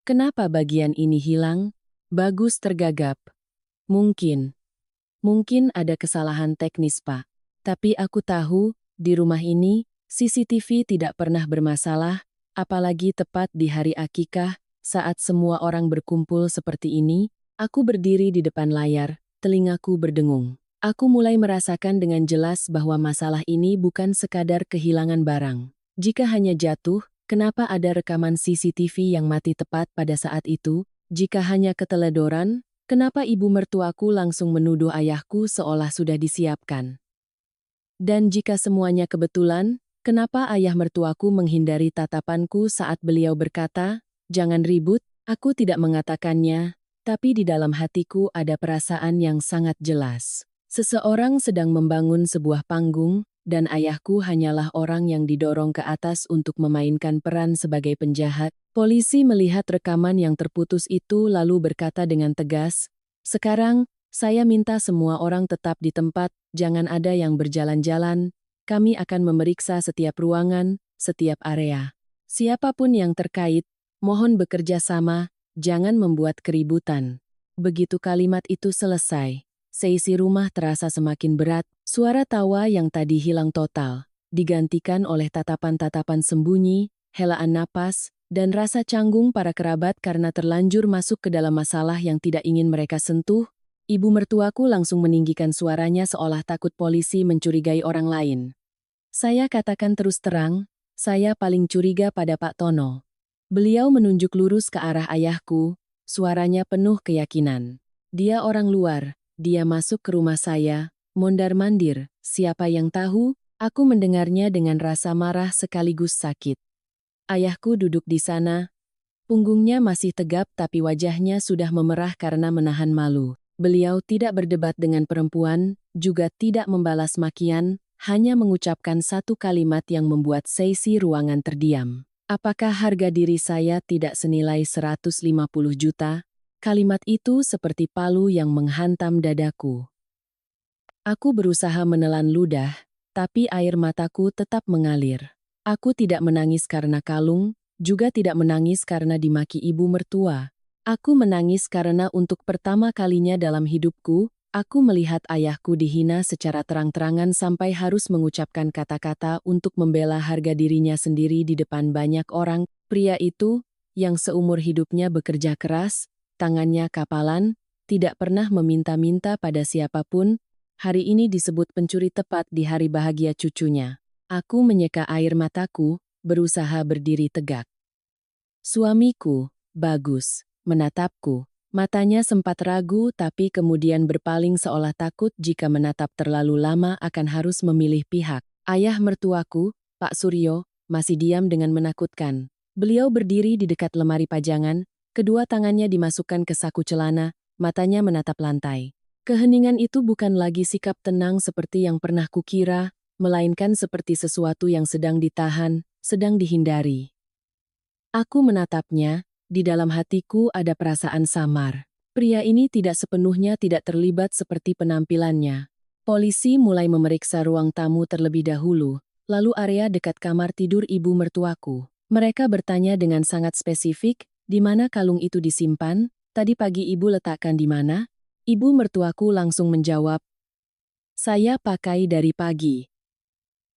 "Kenapa bagian ini hilang?" Bagus tergagap. Mungkin ada kesalahan teknis, Pak. Tapi aku tahu, di rumah ini, CCTV tidak pernah bermasalah, apalagi tepat di hari akikah, saat semua orang berkumpul seperti ini, aku berdiri di depan layar, telingaku berdengung. Aku mulai merasakan dengan jelas bahwa masalah ini bukan sekadar kehilangan barang. Jika hanya jatuh, kenapa ada rekaman CCTV yang mati tepat pada saat itu? Jika hanya keteledoran, kenapa ibu mertuaku langsung menuduh ayahku seolah sudah disiapkan? Dan jika semuanya kebetulan, kenapa ayah mertuaku menghindari tatapanku saat beliau berkata, "Jangan ribut"? Aku tidak mengatakannya, tapi di dalam hatiku ada perasaan yang sangat jelas. Seseorang sedang membangun sebuah panggung, dan ayahku hanyalah orang yang didorong ke atas untuk memainkan peran sebagai penjahat. Polisi melihat rekaman yang terputus itu lalu berkata dengan tegas, "Sekarang, saya minta semua orang tetap di tempat, jangan ada yang berjalan-jalan. Kami akan memeriksa setiap ruangan, setiap area. Siapapun yang terkait, mohon bekerja sama, jangan membuat keributan." Begitu kalimat itu selesai, seisi rumah terasa semakin berat, suara tawa yang tadi hilang total, digantikan oleh tatapan-tatapan sembunyi, helaan napas, dan rasa canggung para kerabat karena terlanjur masuk ke dalam masalah yang tidak ingin mereka sentuh. Ibu mertuaku langsung meninggikan suaranya seolah takut polisi mencurigai orang lain. Saya katakan terus terang, saya paling curiga pada Pak Tono. Beliau menunjuk lurus ke arah ayahku, suaranya penuh keyakinan. Dia orang luar, dia masuk ke rumah saya, mondar-mandir, siapa yang tahu? Aku mendengarnya dengan rasa marah sekaligus sakit. Ayahku duduk di sana, punggungnya masih tegap tapi wajahnya sudah memerah karena menahan malu. Beliau tidak berdebat dengan perempuan, juga tidak membalas makian, hanya mengucapkan satu kalimat yang membuat seisi ruangan terdiam. "Apakah harga diri saya tidak senilai 150 juta? Kalimat itu seperti palu yang menghantam dadaku. Aku berusaha menelan ludah, tapi air mataku tetap mengalir. Aku tidak menangis karena kalung, juga tidak menangis karena dimaki ibu mertua. Aku menangis karena untuk pertama kalinya dalam hidupku, aku melihat ayahku dihina secara terang-terangan sampai harus mengucapkan kata-kata untuk membela harga dirinya sendiri di depan banyak orang. Pria itu, yang seumur hidupnya bekerja keras, tangannya kapalan, tidak pernah meminta-minta pada siapapun, hari ini disebut pencuri tepat di hari bahagia cucunya. Aku menyeka air mataku, berusaha berdiri tegak. Suamiku, Bagus, menatapku. Matanya sempat ragu tapi kemudian berpaling seolah takut jika menatap terlalu lama akan harus memilih pihak. Ayah mertuaku, Pak Suryo, masih diam dengan menakutkan. Beliau berdiri di dekat lemari pajangan, kedua tangannya dimasukkan ke saku celana, matanya menatap lantai. Keheningan itu bukan lagi sikap tenang seperti yang pernah kukira, melainkan seperti sesuatu yang sedang ditahan, sedang dihindari. Aku menatapnya, di dalam hatiku ada perasaan samar. Pria ini tidak sepenuhnya tidak terlibat seperti penampilannya. Polisi mulai memeriksa ruang tamu terlebih dahulu, lalu area dekat kamar tidur ibu mertuaku. Mereka bertanya dengan sangat spesifik, di mana kalung itu disimpan, tadi pagi ibu letakkan di mana? Ibu mertuaku langsung menjawab, saya pakai dari pagi.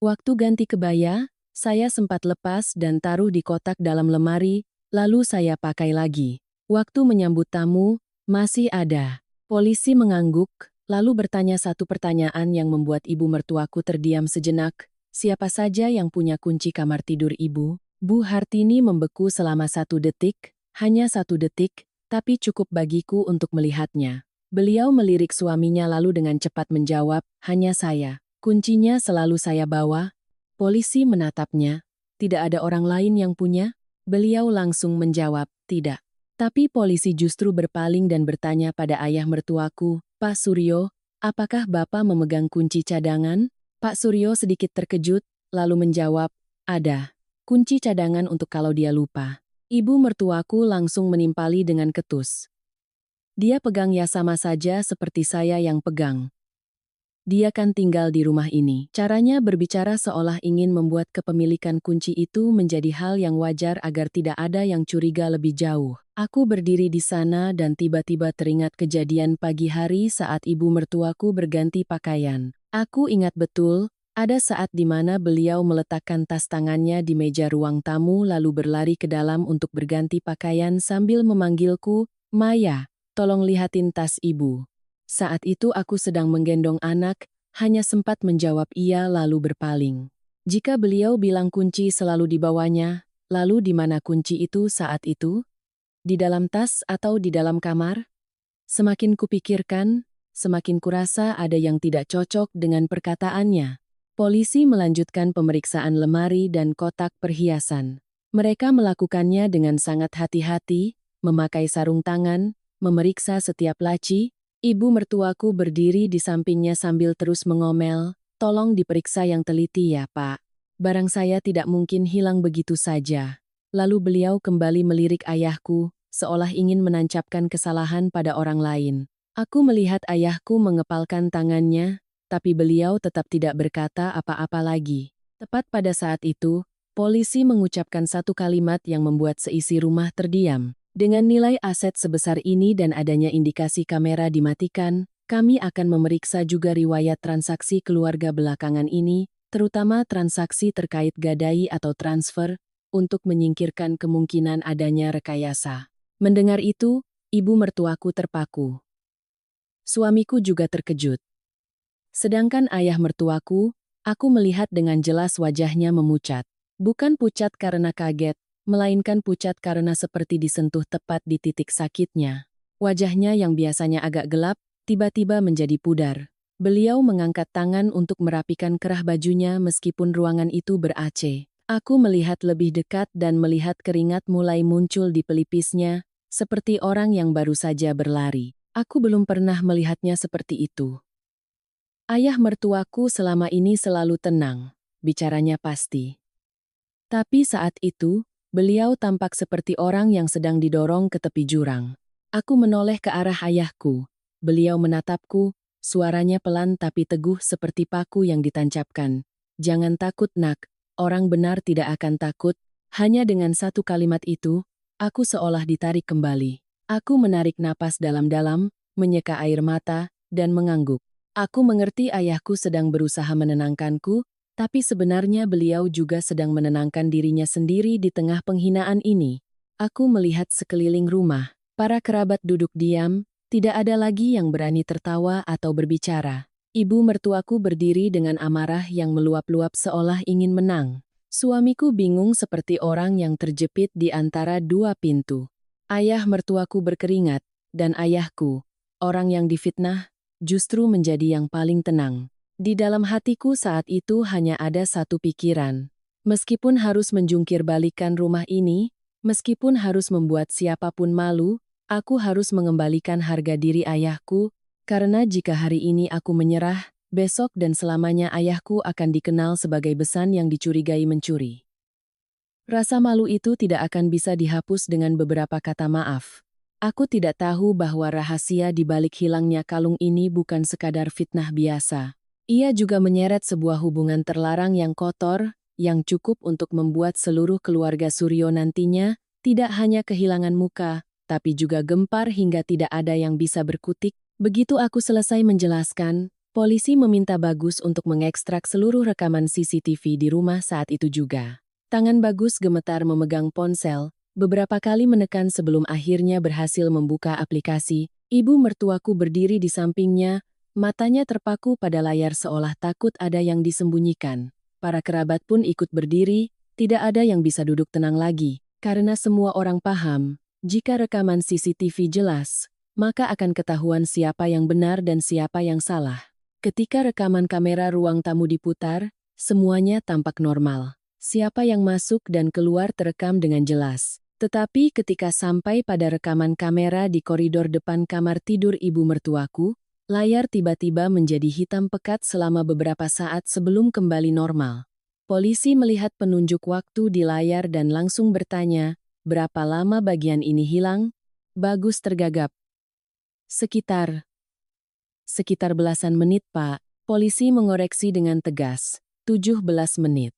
Waktu ganti kebaya, saya sempat lepas dan taruh di kotak dalam lemari, lalu saya pakai lagi. Waktu menyambut tamu, masih ada. Polisi mengangguk, lalu bertanya satu pertanyaan yang membuat ibu mertuaku terdiam sejenak. Siapa saja yang punya kunci kamar tidur ibu? Bu Hartini membeku selama 1 detik, hanya 1 detik, tapi cukup bagiku untuk melihatnya. Beliau melirik suaminya lalu dengan cepat menjawab, hanya saya. Kuncinya selalu saya bawa. Polisi menatapnya. Tidak ada orang lain yang punya? Beliau langsung menjawab, tidak. Tapi polisi justru berpaling dan bertanya pada ayah mertuaku, Pak Suryo, apakah Bapak memegang kunci cadangan? Pak Suryo sedikit terkejut, lalu menjawab, ada. Kunci cadangan untuk kalau dia lupa. Ibu mertuaku langsung menimpali dengan ketus. Dia pegang ya sama saja seperti saya yang pegang. Dia kan tinggal di rumah ini. Caranya berbicara seolah ingin membuat kepemilikan kunci itu menjadi hal yang wajar agar tidak ada yang curiga lebih jauh. Aku berdiri di sana dan tiba-tiba teringat kejadian pagi hari saat ibu mertuaku berganti pakaian. Aku ingat betul, ada saat di mana beliau meletakkan tas tangannya di meja ruang tamu lalu berlari ke dalam untuk berganti pakaian sambil memanggilku, Maya, tolong lihatin tas ibu. Saat itu aku sedang menggendong anak, hanya sempat menjawab iya lalu berpaling. Jika beliau bilang kunci selalu dibawanya, lalu di mana kunci itu saat itu? Di dalam tas atau di dalam kamar? Semakin kupikirkan, semakin kurasa ada yang tidak cocok dengan perkataannya. Polisi melanjutkan pemeriksaan lemari dan kotak perhiasan. Mereka melakukannya dengan sangat hati-hati, memakai sarung tangan, memeriksa setiap laci. Ibu mertuaku berdiri di sampingnya sambil terus mengomel, tolong diperiksa yang teliti ya Pak. Barang saya tidak mungkin hilang begitu saja. Lalu beliau kembali melirik ayahku, seolah ingin menancapkan kesalahan pada orang lain. Aku melihat ayahku mengepalkan tangannya, tapi beliau tetap tidak berkata apa-apa lagi. Tepat pada saat itu, polisi mengucapkan satu kalimat yang membuat seisi rumah terdiam. Dengan nilai aset sebesar ini dan adanya indikasi kamera dimatikan, kami akan memeriksa juga riwayat transaksi keluarga belakangan ini, terutama transaksi terkait gadai atau transfer, untuk menyingkirkan kemungkinan adanya rekayasa. Mendengar itu, ibu mertuaku terpaku. Suamiku juga terkejut. Sedangkan ayah mertuaku, aku melihat dengan jelas wajahnya memucat. Bukan pucat karena kaget, melainkan pucat karena seperti disentuh tepat di titik sakitnya. Wajahnya yang biasanya agak gelap, tiba-tiba menjadi pudar. Beliau mengangkat tangan untuk merapikan kerah bajunya meskipun ruangan itu ber-AC. Aku melihat lebih dekat dan melihat keringat mulai muncul di pelipisnya, seperti orang yang baru saja berlari. Aku belum pernah melihatnya seperti itu. Ayah mertuaku selama ini selalu tenang, bicaranya pasti. Tapi saat itu, beliau tampak seperti orang yang sedang didorong ke tepi jurang. Aku menoleh ke arah ayahku. Beliau menatapku, suaranya pelan tapi teguh seperti paku yang ditancapkan. Jangan takut nak, orang benar tidak akan takut. Hanya dengan satu kalimat itu, aku seolah ditarik kembali. Aku menarik napas dalam-dalam, menyeka air mata, dan mengangguk. Aku mengerti ayahku sedang berusaha menenangkanku, tapi sebenarnya beliau juga sedang menenangkan dirinya sendiri di tengah penghinaan ini. Aku melihat sekeliling rumah. Para kerabat duduk diam, tidak ada lagi yang berani tertawa atau berbicara. Ibu mertuaku berdiri dengan amarah yang meluap-luap seolah ingin menang. Suamiku bingung seperti orang yang terjepit di antara dua pintu. Ayah mertuaku berkeringat, dan ayahku, orang yang difitnah, justru menjadi yang paling tenang. Di dalam hatiku saat itu hanya ada satu pikiran. Meskipun harus menjungkir balikan rumah ini, meskipun harus membuat siapapun malu, aku harus mengembalikan harga diri ayahku, Karena jika hari ini aku menyerah, besok dan selamanya ayahku akan dikenal sebagai besan yang dicurigai mencuri. Rasa malu itu tidak akan bisa dihapus dengan beberapa kata maaf. Aku tidak tahu bahwa rahasia di balik hilangnya kalung ini bukan sekadar fitnah biasa. Ia juga menyeret sebuah hubungan terlarang yang kotor, yang cukup untuk membuat seluruh keluarga Suryo nantinya tidak hanya kehilangan muka, tapi juga gempar hingga tidak ada yang bisa berkutik. Begitu aku selesai menjelaskan, polisi meminta Bagus untuk mengekstrak seluruh rekaman CCTV di rumah saat itu juga. Tangan Bagus gemetar memegang ponsel, beberapa kali menekan sebelum akhirnya berhasil membuka aplikasi. Ibu mertuaku berdiri di sampingnya, matanya terpaku pada layar seolah takut ada yang disembunyikan. Para kerabat pun ikut berdiri, tidak ada yang bisa duduk tenang lagi, karena semua orang paham, jika rekaman CCTV jelas, maka akan ketahuan siapa yang benar dan siapa yang salah. Ketika rekaman kamera ruang tamu diputar, semuanya tampak normal. Siapa yang masuk dan keluar terekam dengan jelas. Tetapi ketika sampai pada rekaman kamera di koridor depan kamar tidur ibu mertuaku, layar tiba-tiba menjadi hitam pekat selama beberapa saat sebelum kembali normal. Polisi melihat penunjuk waktu di layar dan langsung bertanya, berapa lama bagian ini hilang? Bagus tergagap. Sekitar belasan menit, Pak. Polisi mengoreksi dengan tegas. 17 menit.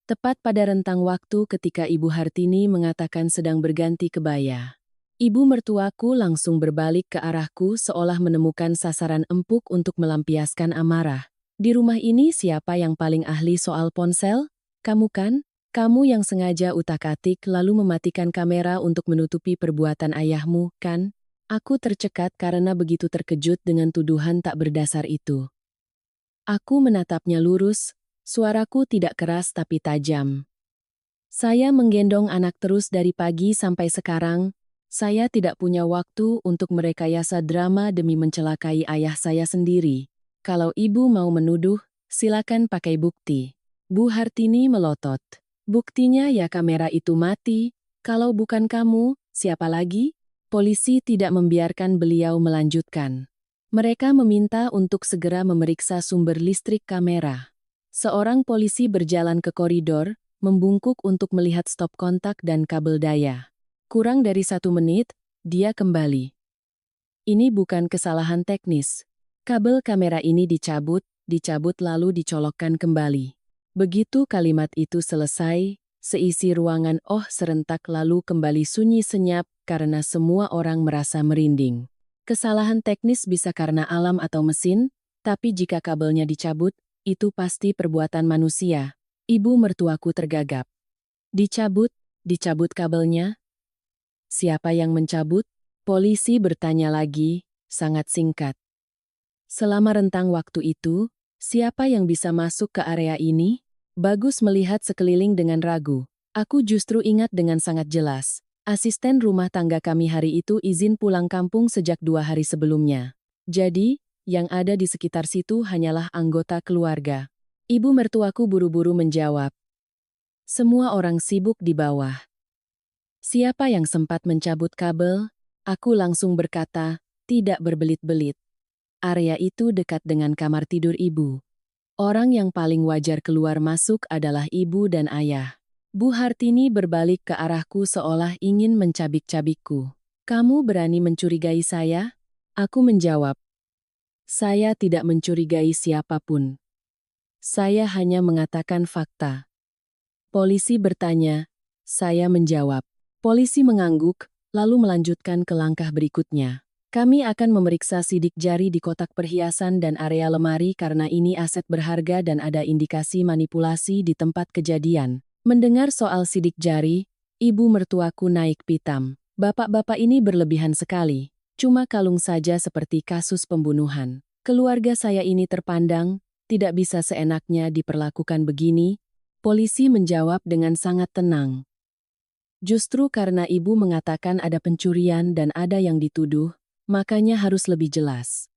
Tepat pada rentang waktu ketika Ibu Hartini mengatakan sedang berganti kebaya. Ibu mertuaku langsung berbalik ke arahku seolah menemukan sasaran empuk untuk melampiaskan amarah. Di rumah ini siapa yang paling ahli soal ponsel? Kamu kan? Kamu yang sengaja utak-atik lalu mematikan kamera untuk menutupi perbuatan ayahmu, kan? Aku tercekat karena begitu terkejut dengan tuduhan tak berdasar itu. Aku menatapnya lurus, suaraku tidak keras tapi tajam. Saya menggendong anak terus dari pagi sampai sekarang. Saya tidak punya waktu untuk merekayasa drama demi mencelakai ayah saya sendiri. Kalau ibu mau menuduh, silakan pakai bukti. Bu Hartini melotot. Buktinya ya kamera itu mati. Kalau bukan kamu, siapa lagi? Polisi tidak membiarkan beliau melanjutkan. Mereka meminta untuk segera memeriksa sumber listrik kamera. Seorang polisi berjalan ke koridor, membungkuk untuk melihat stop kontak dan kabel daya. Kurang dari 1 menit, dia kembali. Ini bukan kesalahan teknis. Kabel kamera ini dicabut lalu dicolokkan kembali. Begitu kalimat itu selesai, seisi ruangan serentak lalu kembali sunyi senyap karena semua orang merasa merinding. Kesalahan teknis bisa karena alam atau mesin, tapi jika kabelnya dicabut, itu pasti perbuatan manusia. Ibu mertuaku tergagap. Dicabut kabelnya? Siapa yang mencabut? Polisi bertanya lagi, sangat singkat. Selama rentang waktu itu, siapa yang bisa masuk ke area ini? Bagus melihat sekeliling dengan ragu. Aku justru ingat dengan sangat jelas. Asisten rumah tangga kami hari itu izin pulang kampung sejak 2 hari sebelumnya. Jadi, yang ada di sekitar situ hanyalah anggota keluarga. Ibu mertuaku buru-buru menjawab. Semua orang sibuk di bawah. Siapa yang sempat mencabut kabel? Aku langsung berkata, tidak berbelit-belit. Area itu dekat dengan kamar tidur ibu. Orang yang paling wajar keluar masuk adalah ibu dan ayah. Bu Hartini berbalik ke arahku seolah ingin mencabik-cabikku. Kamu berani mencurigai saya? Aku menjawab. Saya tidak mencurigai siapapun. Saya hanya mengatakan fakta. Polisi bertanya. Saya menjawab. Polisi mengangguk, lalu melanjutkan ke langkah berikutnya. Kami akan memeriksa sidik jari di kotak perhiasan dan area lemari karena ini aset berharga dan ada indikasi manipulasi di tempat kejadian. Mendengar soal sidik jari, ibu mertuaku naik pitam. Bapak-bapak ini berlebihan sekali. Cuma kalung saja seperti kasus pembunuhan. Keluarga saya ini terpandang, tidak bisa seenaknya diperlakukan begini. Polisi menjawab dengan sangat tenang. Justru karena ibu mengatakan ada pencurian dan ada yang dituduh, makanya harus lebih jelas.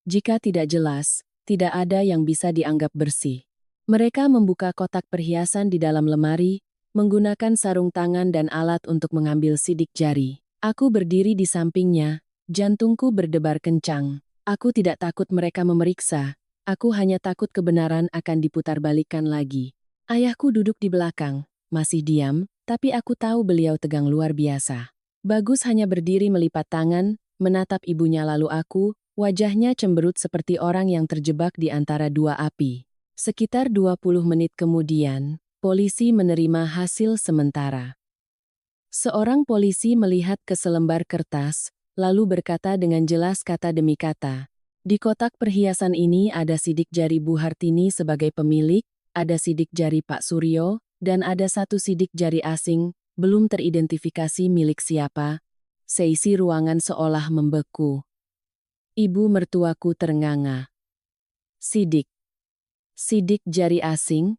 Jika tidak jelas, tidak ada yang bisa dianggap bersih. Mereka membuka kotak perhiasan di dalam lemari, menggunakan sarung tangan dan alat untuk mengambil sidik jari. Aku berdiri di sampingnya, jantungku berdebar kencang. Aku tidak takut mereka memeriksa. Aku hanya takut kebenaran akan diputarbalikkan lagi. Ayahku duduk di belakang, masih diam, tapi aku tahu beliau tegang luar biasa. Bagus hanya berdiri melipat tangan, menatap ibunya lalu aku, wajahnya cemberut seperti orang yang terjebak di antara dua api. Sekitar 20 menit kemudian, polisi menerima hasil sementara. Seorang polisi melihat ke selembar kertas, lalu berkata dengan jelas kata demi kata, "Di kotak perhiasan ini ada sidik jari Bu Hartini sebagai pemilik, ada sidik jari Pak Suryo, dan ada satu sidik jari asing, belum teridentifikasi milik siapa." Seisi ruangan seolah membeku. Ibu mertuaku ternganga. Sidik. Sidik jari asing?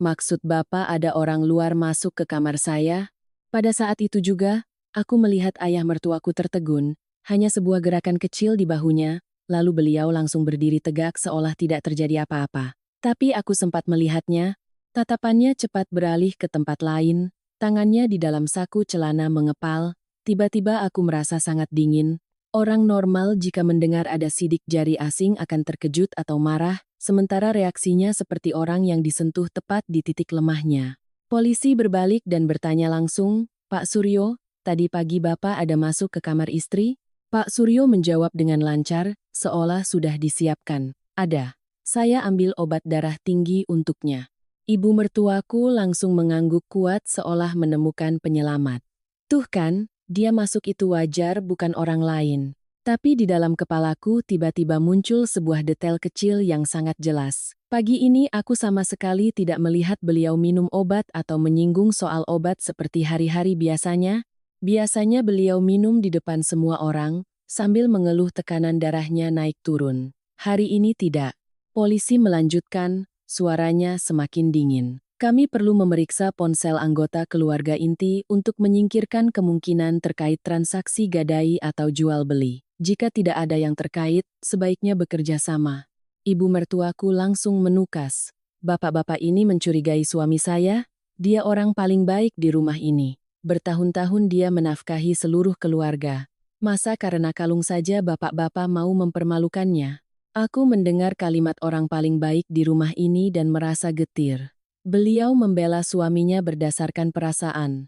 Maksud Bapak ada orang luar masuk ke kamar saya? Pada saat itu juga, aku melihat ayah mertuaku tertegun, hanya sebuah gerakan kecil di bahunya, lalu beliau langsung berdiri tegak seolah tidak terjadi apa-apa. Tapi aku sempat melihatnya, tatapannya cepat beralih ke tempat lain, tangannya di dalam saku celana mengepal, tiba-tiba aku merasa sangat dingin. Orang normal jika mendengar ada sidik jari asing akan terkejut atau marah, sementara reaksinya seperti orang yang disentuh tepat di titik lemahnya. Polisi berbalik dan bertanya langsung, "Pak Suryo, tadi pagi Bapak ada masuk ke kamar istri?" Pak Suryo menjawab dengan lancar, seolah sudah disiapkan. "Ada. Saya ambil obat darah tinggi untuknya." Ibu mertuaku langsung mengangguk kuat seolah menemukan penyelamat. Tuh kan, dia masuk itu wajar bukan orang lain. Tapi di dalam kepalaku tiba-tiba muncul sebuah detail kecil yang sangat jelas. Pagi ini aku sama sekali tidak melihat beliau minum obat atau menyinggung soal obat seperti hari-hari biasanya. Biasanya beliau minum di depan semua orang, sambil mengeluh tekanan darahnya naik turun. Hari ini tidak. Polisi melanjutkan, suaranya semakin dingin. Kami perlu memeriksa ponsel anggota keluarga inti untuk menyingkirkan kemungkinan terkait transaksi gadai atau jual beli. Jika tidak ada yang terkait, sebaiknya bekerja sama. Ibu mertuaku langsung menukas. "Bapak-bapak ini mencurigai suami saya? Dia orang paling baik di rumah ini. Bertahun-tahun dia menafkahi seluruh keluarga. Masa karena kalung saja bapak-bapak mau mempermalukannya?" Aku mendengar kalimat orang paling baik di rumah ini dan merasa getir. Beliau membela suaminya berdasarkan perasaan.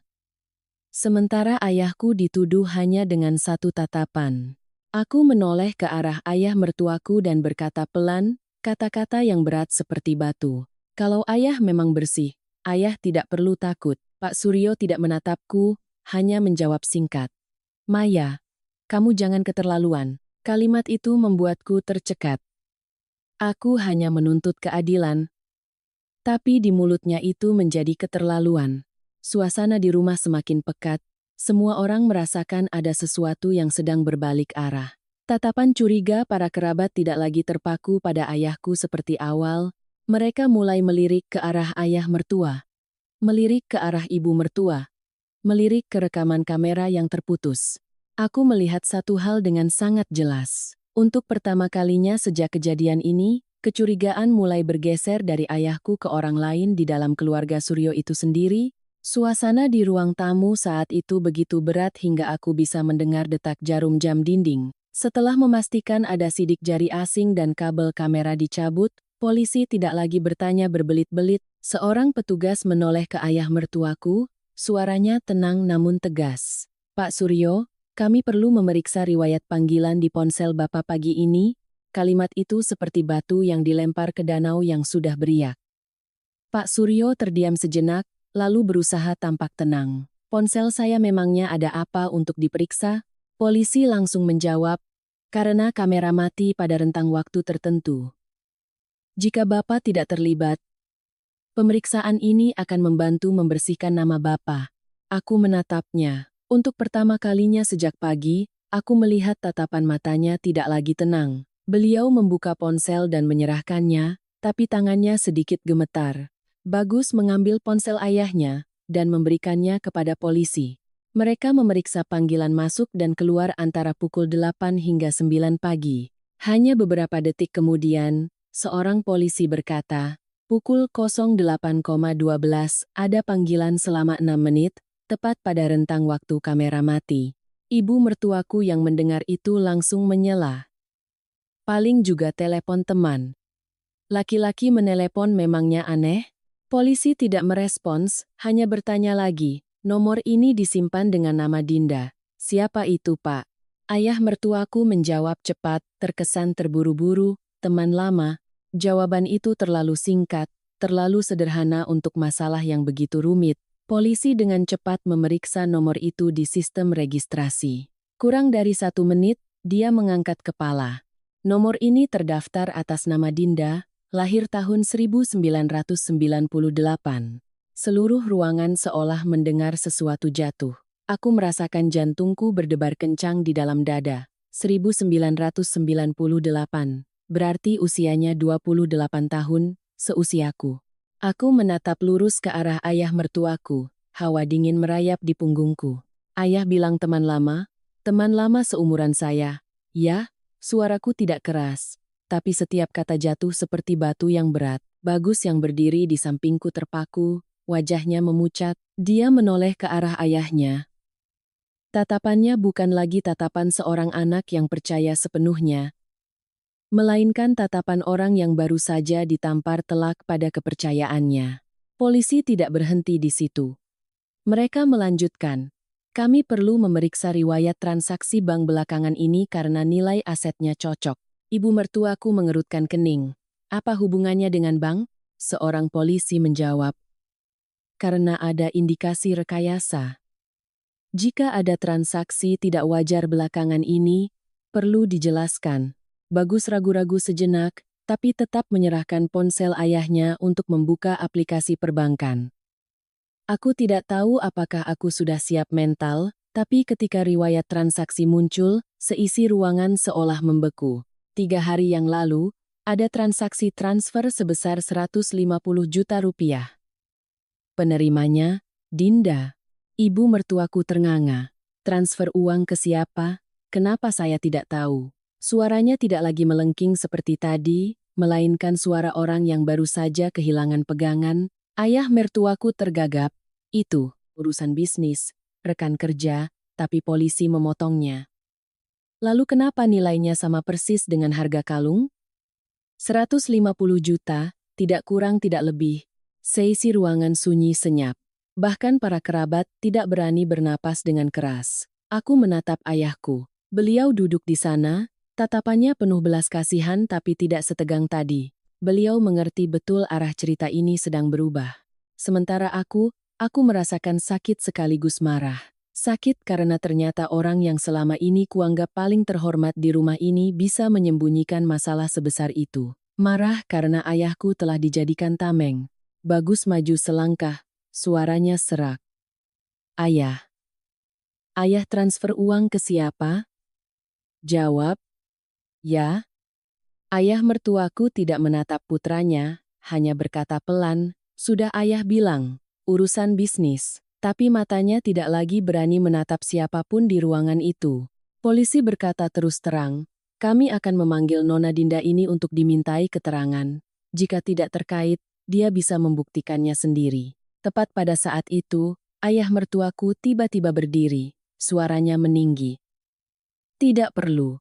Sementara ayahku dituduh hanya dengan satu tatapan. Aku menoleh ke arah ayah mertuaku dan berkata pelan, kata-kata yang berat seperti batu. "Kalau ayah memang bersih, ayah tidak perlu takut." Pak Suryo tidak menatapku, hanya menjawab singkat. "Maya, kamu jangan keterlaluan." Kalimat itu membuatku tercekat. Aku hanya menuntut keadilan, tapi di mulutnya itu menjadi keterlaluan. Suasana di rumah semakin pekat, semua orang merasakan ada sesuatu yang sedang berbalik arah. Tatapan curiga para kerabat tidak lagi terpaku pada ayahku seperti awal, mereka mulai melirik ke arah ayah mertua, melirik ke arah ibu mertua, melirik ke rekaman kamera yang terputus. Aku melihat satu hal dengan sangat jelas. Untuk pertama kalinya sejak kejadian ini, kecurigaan mulai bergeser dari ayahku ke orang lain di dalam keluarga Suryo itu sendiri. Suasana di ruang tamu saat itu begitu berat hingga aku bisa mendengar detak jarum jam dinding. Setelah memastikan ada sidik jari asing dan kabel kamera dicabut, polisi tidak lagi bertanya berbelit-belit. Seorang petugas menoleh ke ayah mertuaku, suaranya tenang namun tegas. "Pak Suryo, kami perlu memeriksa riwayat panggilan di ponsel Bapak pagi ini." Kalimat itu seperti batu yang dilempar ke danau yang sudah beriak. Pak Suryo terdiam sejenak, lalu berusaha tampak tenang. "Ponsel saya memangnya ada apa untuk diperiksa?" Polisi langsung menjawab, "Karena kamera mati pada rentang waktu tertentu. Jika Bapak tidak terlibat, pemeriksaan ini akan membantu membersihkan nama Bapak." Aku menatapnya. Untuk pertama kalinya sejak pagi, aku melihat tatapan matanya tidak lagi tenang. Beliau membuka ponsel dan menyerahkannya, tapi tangannya sedikit gemetar. Bagus mengambil ponsel ayahnya dan memberikannya kepada polisi. Mereka memeriksa panggilan masuk dan keluar antara pukul 8 hingga 9 pagi. Hanya beberapa detik kemudian, seorang polisi berkata, "Pukul 08,12 ada panggilan selama 6 menit, tepat pada rentang waktu kamera mati." Ibu mertuaku yang mendengar itu langsung menyela. Paling juga telepon teman. Laki-laki menelepon memangnya aneh? Polisi tidak merespons, hanya bertanya lagi. Nomor ini disimpan dengan nama Dinda. Siapa itu, Pak? Ayah mertuaku menjawab cepat, terkesan terburu-buru. Teman lama. Jawaban itu terlalu singkat, terlalu sederhana untuk masalah yang begitu rumit. Polisi dengan cepat memeriksa nomor itu di sistem registrasi. Kurang dari 1 menit, dia mengangkat kepala. Nomor ini terdaftar atas nama Dinda, lahir tahun 1998. Seluruh ruangan seolah mendengar sesuatu jatuh. Aku merasakan jantungku berdebar kencang di dalam dada. 1998. Berarti usianya 28 tahun, seusiaku. Aku menatap lurus ke arah ayah mertuaku. Hawa dingin merayap di punggungku. Ayah bilang teman lama seumuran saya. Ya, suaraku tidak keras. Tapi setiap kata jatuh seperti batu yang berat. Bagus yang berdiri di sampingku terpaku, wajahnya memucat. Dia menoleh ke arah ayahnya. Tatapannya bukan lagi tatapan seorang anak yang percaya sepenuhnya, melainkan tatapan orang yang baru saja ditampar telak pada kepercayaannya. Polisi tidak berhenti di situ. Mereka melanjutkan. Kami perlu memeriksa riwayat transaksi bank belakangan ini karena nilai asetnya cocok. Ibu mertuaku mengerutkan kening. Apa hubungannya dengan bank? Seorang polisi menjawab. Karena ada indikasi rekayasa. Jika ada transaksi tidak wajar belakangan ini, perlu dijelaskan. Bagus ragu-ragu sejenak, tapi tetap menyerahkan ponsel ayahnya untuk membuka aplikasi perbankan. Aku tidak tahu apakah aku sudah siap mental, tapi ketika riwayat transaksi muncul, seisi ruangan seolah membeku. 3 hari yang lalu, ada transaksi transfer sebesar 150 juta rupiah. Penerimanya, Dinda. Ibu mertuaku ternganga. Transfer uang ke siapa? Kenapa saya tidak tahu? Suaranya tidak lagi melengking seperti tadi, melainkan suara orang yang baru saja kehilangan pegangan. Ayah mertuaku tergagap. Itu, urusan bisnis, rekan kerja, tapi polisi memotongnya. Lalu kenapa nilainya sama persis dengan harga kalung? 150 juta, tidak kurang tidak lebih. Seisi ruangan sunyi senyap. Bahkan para kerabat tidak berani bernapas dengan keras. Aku menatap ayahku. Beliau duduk di sana, tatapannya penuh belas kasihan tapi tidak setegang tadi. Beliau mengerti betul arah cerita ini sedang berubah. Sementara aku merasakan sakit sekaligus marah. Sakit karena ternyata orang yang selama ini kuanggap paling terhormat di rumah ini bisa menyembunyikan masalah sebesar itu. Marah karena ayahku telah dijadikan tameng. Bagus maju selangkah, suaranya serak. Ayah. Ayah transfer uang ke siapa? Jawab. Ya. Ayah mertuaku tidak menatap putranya, hanya berkata pelan, sudah ayah bilang, urusan bisnis. Tapi matanya tidak lagi berani menatap siapapun di ruangan itu. Polisi berkata terus terang, kami akan memanggil Nona Dinda ini untuk dimintai keterangan. Jika tidak terkait, dia bisa membuktikannya sendiri. Tepat pada saat itu, ayah mertuaku tiba-tiba berdiri, suaranya meninggi. Tidak perlu.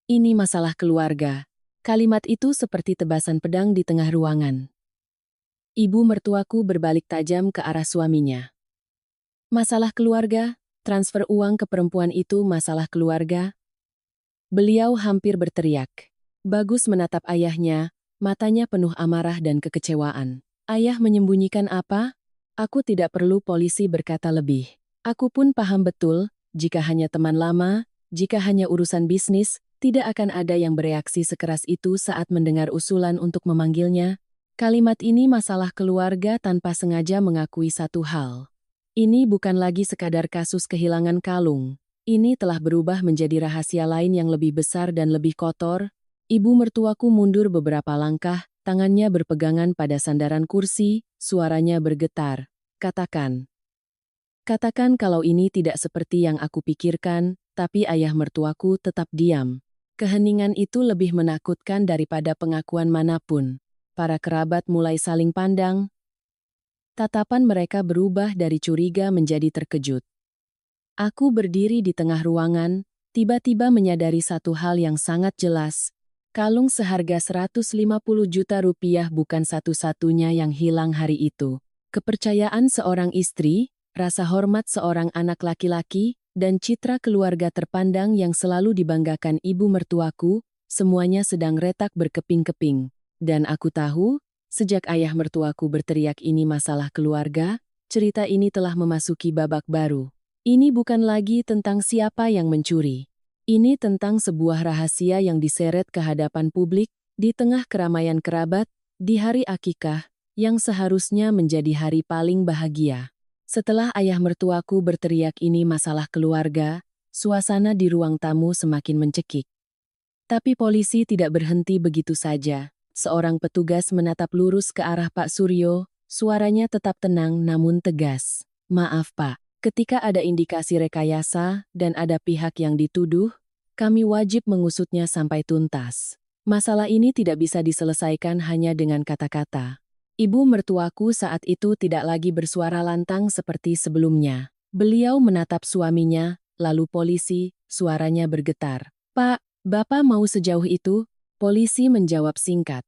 Ini masalah keluarga. Kalimat itu seperti tebasan pedang di tengah ruangan. Ibu mertuaku berbalik tajam ke arah suaminya. Masalah keluarga, transfer uang ke perempuan itu masalah keluarga. Beliau hampir berteriak. Bagus menatap ayahnya, matanya penuh amarah dan kekecewaan. Ayah menyembunyikan apa? Aku tidak perlu polisi berkata lebih. Aku pun paham betul, jika hanya teman lama, jika hanya urusan bisnis, tidak akan ada yang bereaksi sekeras itu saat mendengar usulan untuk memanggilnya. Kalimat ini masalah keluarga tanpa sengaja mengakui satu hal. Ini bukan lagi sekadar kasus kehilangan kalung. Ini telah berubah menjadi rahasia lain yang lebih besar dan lebih kotor. Ibu mertuaku mundur beberapa langkah, tangannya berpegangan pada sandaran kursi, suaranya bergetar. Katakan kalau ini tidak seperti yang aku pikirkan, tapi ayah mertuaku tetap diam. Keheningan itu lebih menakutkan daripada pengakuan manapun. Para kerabat mulai saling pandang. Tatapan mereka berubah dari curiga menjadi terkejut. Aku berdiri di tengah ruangan, tiba-tiba menyadari satu hal yang sangat jelas, Kalung seharga 150 juta rupiah bukan satu-satunya yang hilang hari itu. Kepercayaan seorang istri, rasa hormat seorang anak laki-laki, dan citra keluarga terpandang yang selalu dibanggakan ibu mertuaku, semuanya sedang retak berkeping-keping. Dan aku tahu, sejak ayah mertuaku berteriak ini masalah keluarga, cerita ini telah memasuki babak baru. Ini bukan lagi tentang siapa yang mencuri. Ini tentang sebuah rahasia yang diseret ke hadapan publik, di tengah keramaian kerabat, di hari akikah, yang seharusnya menjadi hari paling bahagia. Setelah ayah mertuaku berteriak ini masalah keluarga, suasana di ruang tamu semakin mencekik. Tapi polisi tidak berhenti begitu saja. Seorang petugas menatap lurus ke arah Pak Suryo, suaranya tetap tenang namun tegas. Maaf Pak, ketika ada indikasi rekayasa dan ada pihak yang dituduh, kami wajib mengusutnya sampai tuntas. Masalah ini tidak bisa diselesaikan hanya dengan kata-kata. Ibu mertuaku saat itu tidak lagi bersuara lantang seperti sebelumnya. Beliau menatap suaminya, lalu polisi, suaranya bergetar. Pak, Bapak mau sejauh itu? Polisi menjawab singkat.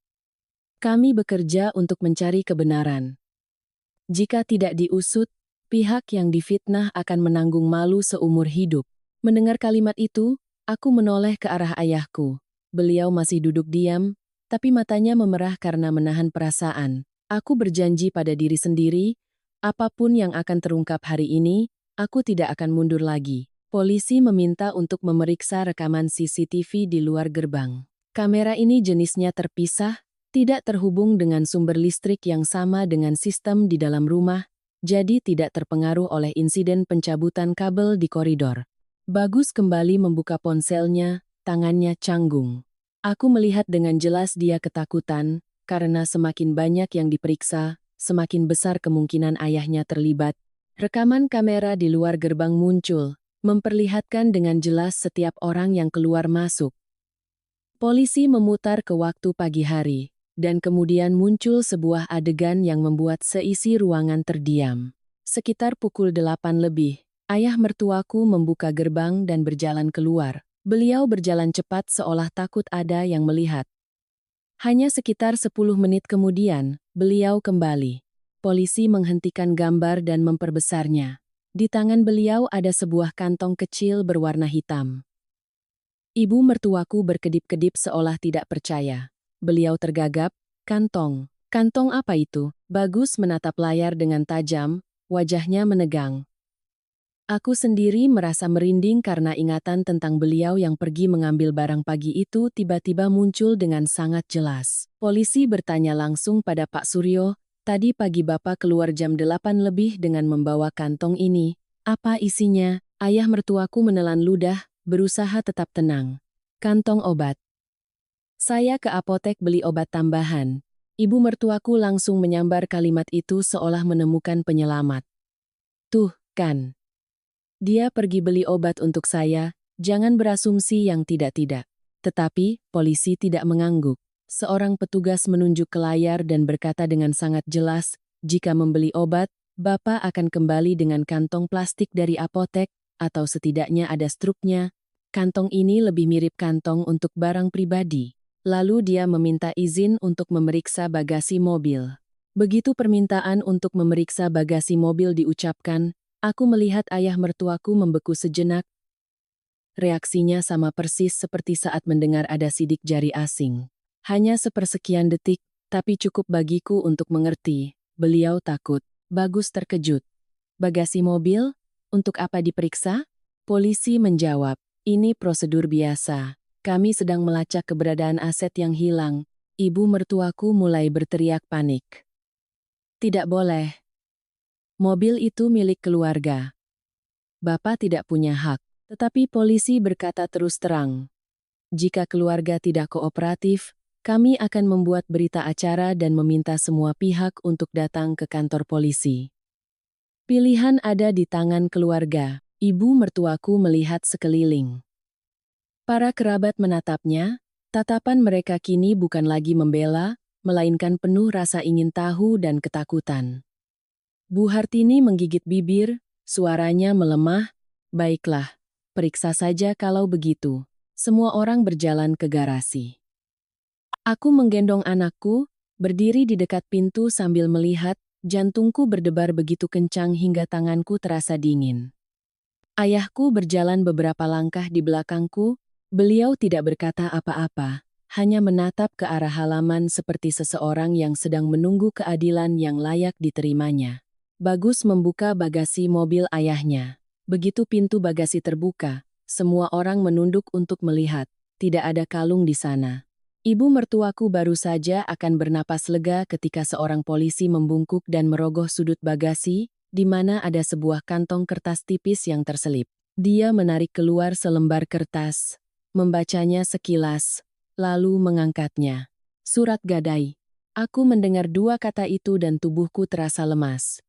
Kami bekerja untuk mencari kebenaran. Jika tidak diusut, pihak yang difitnah akan menanggung malu seumur hidup. Mendengar kalimat itu, aku menoleh ke arah ayahku. Beliau masih duduk diam, tapi matanya memerah karena menahan perasaan. Aku berjanji pada diri sendiri, apapun yang akan terungkap hari ini, aku tidak akan mundur lagi. Polisi meminta untuk memeriksa rekaman CCTV di luar gerbang. Kamera ini jenisnya terpisah, tidak terhubung dengan sumber listrik yang sama dengan sistem di dalam rumah, jadi tidak terpengaruh oleh insiden pencabutan kabel di koridor. Bagus kembali membuka ponselnya, tangannya canggung. Aku melihat dengan jelas dia ketakutan, karena semakin banyak yang diperiksa, semakin besar kemungkinan ayahnya terlibat. Rekaman kamera di luar gerbang muncul, memperlihatkan dengan jelas setiap orang yang keluar masuk. Polisi memutar ke waktu pagi hari, dan kemudian muncul sebuah adegan yang membuat seisi ruangan terdiam. Sekitar pukul 8 lebih, ayah mertuaku membuka gerbang dan berjalan keluar. Beliau berjalan cepat seolah takut ada yang melihat. Hanya sekitar 10 menit kemudian, beliau kembali. Polisi menghentikan gambar dan memperbesarnya. Di tangan beliau ada sebuah kantong kecil berwarna hitam. Ibu mertuaku berkedip-kedip seolah tidak percaya. Beliau tergagap, kantong. Kantong apa itu? Bagus menatap layar dengan tajam, wajahnya menegang. Aku sendiri merasa merinding karena ingatan tentang beliau yang pergi mengambil barang pagi itu tiba-tiba muncul dengan sangat jelas. Polisi bertanya langsung pada Pak Suryo, tadi pagi Bapak keluar jam 8 lebih dengan membawa kantong ini. Apa isinya? Ayah mertuaku menelan ludah, berusaha tetap tenang. Kantong obat. Saya ke apotek beli obat tambahan. Ibu mertuaku langsung menyambar kalimat itu seolah menemukan penyelamat. Tuh, kan. Dia pergi beli obat untuk saya, jangan berasumsi yang tidak-tidak. Tetapi, polisi tidak mengangguk. Seorang petugas menunjuk ke layar dan berkata dengan sangat jelas, jika membeli obat, Bapak akan kembali dengan kantong plastik dari apotek, atau setidaknya ada struknya. Kantong ini lebih mirip kantong untuk barang pribadi. Lalu dia meminta izin untuk memeriksa bagasi mobil. Begitu permintaan untuk memeriksa bagasi mobil diucapkan, aku melihat ayah mertuaku membeku sejenak. Reaksinya sama persis seperti saat mendengar ada sidik jari asing. Hanya sepersekian detik, tapi cukup bagiku untuk mengerti. Beliau takut. Bagus terkejut. Bagasi mobil? Untuk apa diperiksa? Polisi menjawab, ini prosedur biasa. Kami sedang melacak keberadaan aset yang hilang. Ibu mertuaku mulai berteriak panik. Tidak boleh. Mobil itu milik keluarga. Bapak tidak punya hak. Tetapi polisi berkata terus terang. Jika keluarga tidak kooperatif, kami akan membuat berita acara dan meminta semua pihak untuk datang ke kantor polisi. Pilihan ada di tangan keluarga. Ibu mertuaku melihat sekeliling. Para kerabat menatapnya, tatapan mereka kini bukan lagi membela, melainkan penuh rasa ingin tahu dan ketakutan. Bu Hartini menggigit bibir, suaranya melemah. Baiklah, periksa saja kalau begitu. Semua orang berjalan ke garasi. Aku menggendong anakku, berdiri di dekat pintu sambil melihat, jantungku berdebar begitu kencang hingga tanganku terasa dingin. Ayahku berjalan beberapa langkah di belakangku, beliau tidak berkata apa-apa, hanya menatap ke arah halaman seperti seseorang yang sedang menunggu keadilan yang layak diterimanya. Bagus membuka bagasi mobil ayahnya. Begitu pintu bagasi terbuka, semua orang menunduk untuk melihat, tidak ada kalung di sana. Ibu mertuaku baru saja akan bernapas lega ketika seorang polisi membungkuk dan merogoh sudut bagasi, di mana ada sebuah kantong kertas tipis yang terselip. Dia menarik keluar selembar kertas, membacanya sekilas, lalu mengangkatnya. Surat gadai. Aku mendengar dua kata itu dan tubuhku terasa lemas.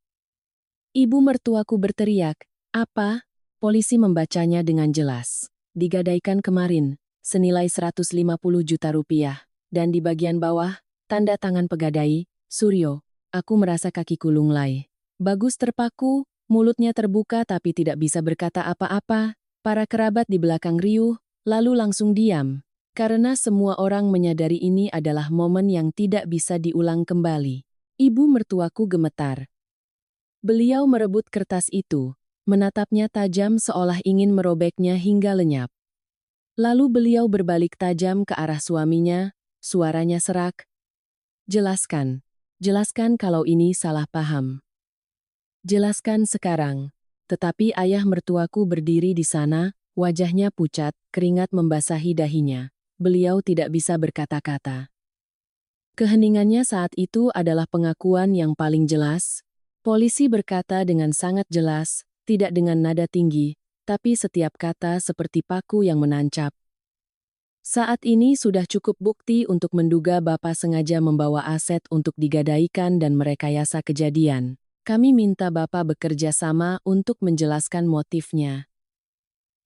Ibu mertuaku berteriak, "Apa?" Polisi membacanya dengan jelas. Digadaikan kemarin, senilai 150 juta rupiah, dan di bagian bawah, tanda tangan pegadai, Suryo. Aku merasa kakiku lunglai. Bagus terpaku, mulutnya terbuka tapi tidak bisa berkata apa-apa. Para kerabat di belakang riuh, lalu langsung diam. Karena semua orang menyadari ini adalah momen yang tidak bisa diulang kembali. Ibu mertuaku gemetar. Beliau merebut kertas itu, menatapnya tajam seolah ingin merobeknya hingga lenyap. Lalu beliau berbalik tajam ke arah suaminya, suaranya serak. "Jelaskan, jelaskan kalau ini salah paham. Jelaskan sekarang." Tetapi ayah mertuaku berdiri di sana, wajahnya pucat, keringat membasahi dahinya. Beliau tidak bisa berkata-kata. Keheningannya saat itu adalah pengakuan yang paling jelas. Polisi berkata dengan sangat jelas, tidak dengan nada tinggi, tapi setiap kata seperti paku yang menancap. "Saat ini sudah cukup bukti untuk menduga Bapak sengaja membawa aset untuk digadaikan dan merekayasa kejadian. Kami minta Bapak bekerja sama untuk menjelaskan motifnya.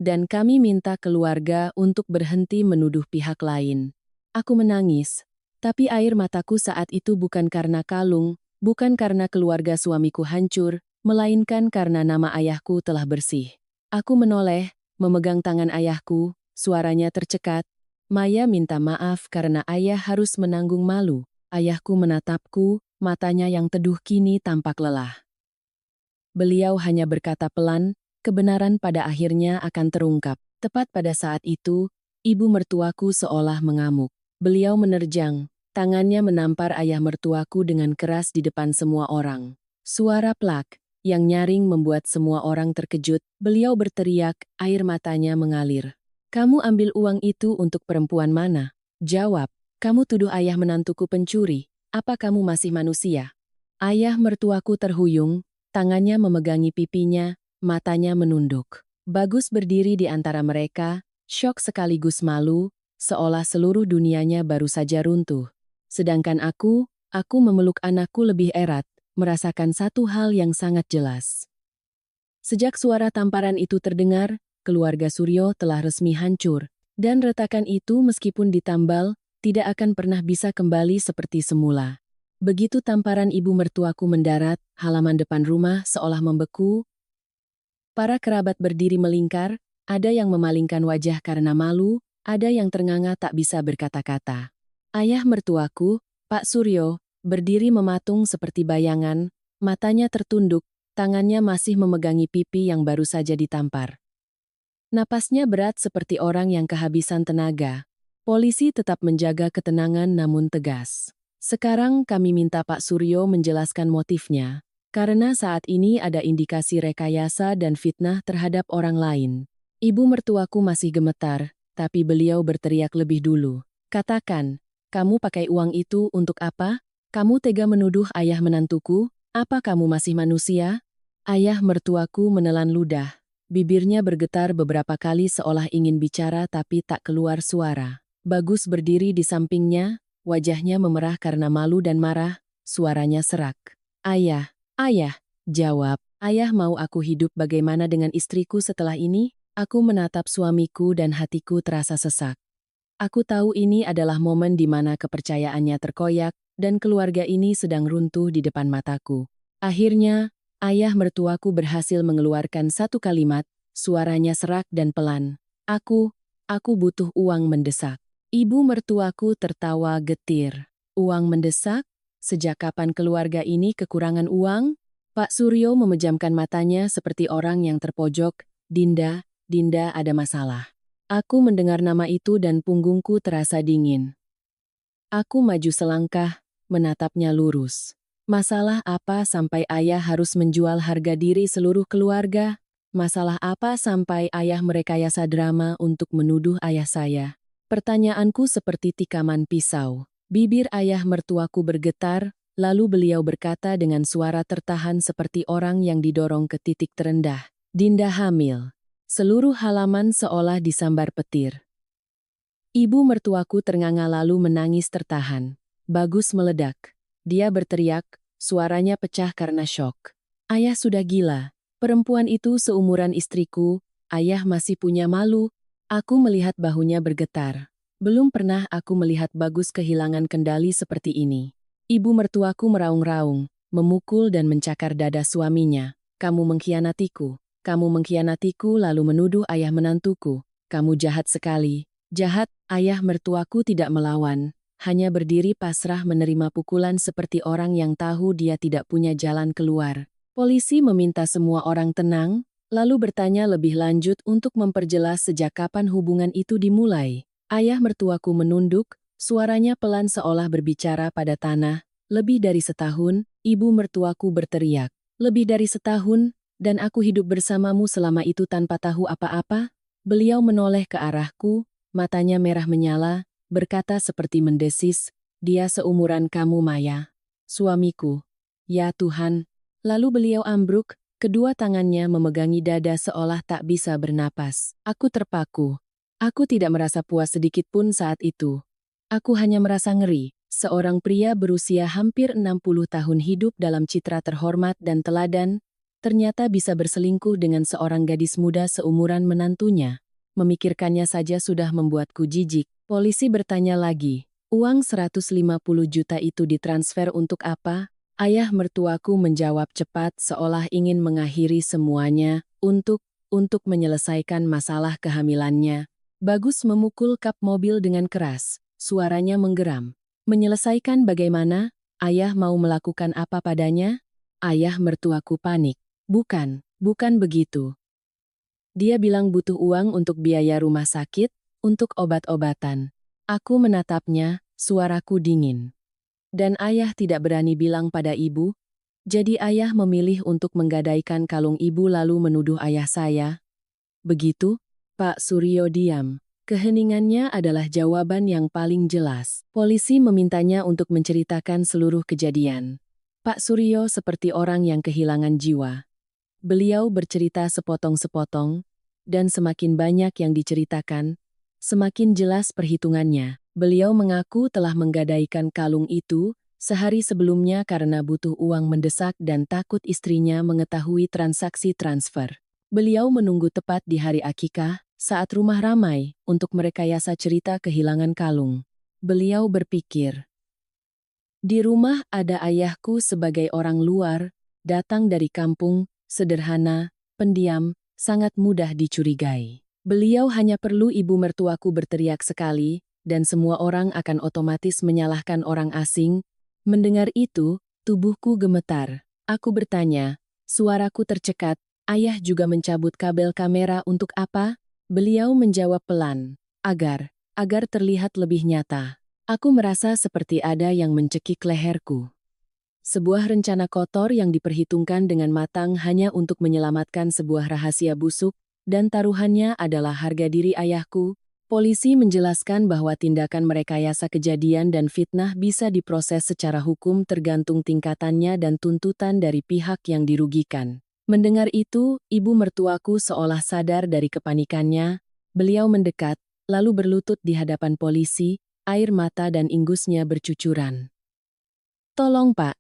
Dan kami minta keluarga untuk berhenti menuduh pihak lain." Aku menangis, tapi air mataku saat itu bukan karena kalung, bukan karena keluarga suamiku hancur, melainkan karena nama ayahku telah bersih. Aku menoleh, memegang tangan ayahku, suaranya tercekat. "Maya minta maaf karena ayah harus menanggung malu." Ayahku menatapku, matanya yang teduh kini tampak lelah. Beliau hanya berkata pelan, kebenaran pada akhirnya akan terungkap. Tepat pada saat itu, ibu mertuaku seolah mengamuk. Beliau menerjang, tangannya menampar ayah mertuaku dengan keras di depan semua orang. Suara plak yang nyaring membuat semua orang terkejut. Beliau berteriak, air matanya mengalir. "Kamu ambil uang itu untuk perempuan mana? Jawab, kamu tuduh ayah menantuku pencuri. Apa kamu masih manusia?" Ayah mertuaku terhuyung, tangannya memegangi pipinya, matanya menunduk. Bagus berdiri di antara mereka, syok sekaligus malu, seolah seluruh dunianya baru saja runtuh. Sedangkan aku memeluk anakku lebih erat, merasakan satu hal yang sangat jelas. Sejak suara tamparan itu terdengar, keluarga Suryo telah resmi hancur, dan retakan itu meskipun ditambal, tidak akan pernah bisa kembali seperti semula. Begitu tamparan ibu mertuaku mendarat, halaman depan rumah seolah membeku. Para kerabat berdiri melingkar, ada yang memalingkan wajah karena malu, ada yang ternganga tak bisa berkata-kata. Ayah mertuaku, Pak Suryo, berdiri mematung seperti bayangan, matanya tertunduk, tangannya masih memegangi pipi yang baru saja ditampar. Napasnya berat seperti orang yang kehabisan tenaga. Polisi tetap menjaga ketenangan namun tegas. "Sekarang kami minta Pak Suryo menjelaskan motifnya, karena saat ini ada indikasi rekayasa dan fitnah terhadap orang lain." Ibu mertuaku masih gemetar, tapi beliau berteriak lebih dulu. "Katakan, kamu pakai uang itu untuk apa? Kamu tega menuduh ayah menantuku? Apa kamu masih manusia?" Ayah mertuaku menelan ludah. Bibirnya bergetar beberapa kali seolah ingin bicara tapi tak keluar suara. Bagus berdiri di sampingnya, wajahnya memerah karena malu dan marah, suaranya serak. "Ayah, ayah," jawab, "ayah mau aku hidup bagaimana dengan istriku setelah ini?" Aku menatap suamiku dan hatiku terasa sesak. Aku tahu ini adalah momen di mana kepercayaannya terkoyak, dan keluarga ini sedang runtuh di depan mataku. Akhirnya, ayah mertuaku berhasil mengeluarkan satu kalimat, suaranya serak dan pelan. Aku butuh uang," mendesak. Ibu mertuaku tertawa getir. Uang mendesak? Sejak kapan keluarga ini kekurangan uang? Pak Suryo memejamkan matanya seperti orang yang terpojok. Dinda, Dinda ada masalah. Aku mendengar nama itu dan punggungku terasa dingin. Aku maju selangkah, menatapnya lurus. Masalah apa sampai ayah harus menjual harga diri seluruh keluarga? Masalah apa sampai ayah merekayasa drama untuk menuduh ayah saya? Pertanyaanku seperti tikaman pisau. Bibir ayah mertuaku bergetar, lalu beliau berkata dengan suara tertahan seperti orang yang didorong ke titik terendah. Dinda hamil. Seluruh halaman seolah disambar petir. Ibu mertuaku ternganga lalu menangis tertahan. Bagus meledak. Dia berteriak, suaranya pecah karena syok. Ayah sudah gila. Perempuan itu seumuran istriku, ayah masih punya malu. Aku melihat bahunya bergetar. Belum pernah aku melihat Bagus kehilangan kendali seperti ini. Ibu mertuaku meraung-raung, memukul dan mencakar dada suaminya. Kamu mengkhianatiku. Kamu mengkhianatiku lalu menuduh ayah menantuku. Kamu jahat sekali. Jahat, ayah mertuaku tidak melawan, hanya berdiri pasrah menerima pukulan seperti orang yang tahu dia tidak punya jalan keluar. Polisi meminta semua orang tenang, lalu bertanya lebih lanjut untuk memperjelas sejak kapan hubungan itu dimulai. Ayah mertuaku menunduk, suaranya pelan seolah berbicara pada tanah. Lebih dari setahun, ibu mertuaku berteriak. Lebih dari setahun, dan aku hidup bersamamu selama itu tanpa tahu apa-apa? Beliau menoleh ke arahku. Matanya merah menyala, berkata seperti mendesis, dia seumuran kamu Maya. Suamiku. Ya Tuhan. Lalu beliau ambruk, kedua tangannya memegangi dada seolah tak bisa bernapas. Aku terpaku. Aku tidak merasa puas sedikit pun saat itu. Aku hanya merasa ngeri. Seorang pria berusia hampir 60 tahun hidup dalam citra terhormat dan teladan, ternyata bisa berselingkuh dengan seorang gadis muda seumuran menantunya. Memikirkannya saja sudah membuatku jijik. Polisi bertanya lagi, uang 150 juta itu ditransfer untuk apa? Ayah mertuaku menjawab cepat seolah ingin mengakhiri semuanya, untuk menyelesaikan masalah kehamilannya. Bagus memukul kap mobil dengan keras, suaranya menggeram. Menyelesaikan bagaimana? Ayah mau melakukan apa padanya? Ayah mertuaku panik. Bukan begitu. Dia bilang butuh uang untuk biaya rumah sakit, untuk obat-obatan. Aku menatapnya, suaraku dingin. Dan ayah tidak berani bilang pada ibu, jadi ayah memilih untuk menggadaikan kalung ibu lalu menuduh ayah saya. Begitu, Pak Suryo diam. Keheningannya adalah jawaban yang paling jelas. Polisi memintanya untuk menceritakan seluruh kejadian. Pak Suryo seperti orang yang kehilangan jiwa. Beliau bercerita sepotong-sepotong, dan semakin banyak yang diceritakan, semakin jelas perhitungannya. Beliau mengaku telah menggadaikan kalung itu sehari sebelumnya karena butuh uang mendesak dan takut istrinya mengetahui transaksi transfer. Beliau menunggu tepat di hari akikah, saat rumah ramai, untuk merekayasa cerita kehilangan kalung. Beliau berpikir, di rumah ada ayahku sebagai orang luar, datang dari kampung, sederhana, pendiam, sangat mudah dicurigai. Beliau hanya perlu ibu mertuaku berteriak sekali, dan semua orang akan otomatis menyalahkan orang asing. Mendengar itu, tubuhku gemetar. Aku bertanya, suaraku tercekat, ayah juga mencabut kabel kamera untuk apa? Beliau menjawab pelan, agar terlihat lebih nyata. Aku merasa seperti ada yang mencekik leherku. Sebuah rencana kotor yang diperhitungkan dengan matang hanya untuk menyelamatkan sebuah rahasia busuk, dan taruhannya adalah harga diri ayahku. Polisi menjelaskan bahwa tindakan merekayasa kejadian dan fitnah bisa diproses secara hukum tergantung tingkatannya dan tuntutan dari pihak yang dirugikan. Mendengar itu, ibu mertuaku seolah sadar dari kepanikannya. Beliau mendekat, lalu berlutut di hadapan polisi, air mata dan ingusnya bercucuran. Tolong Pak.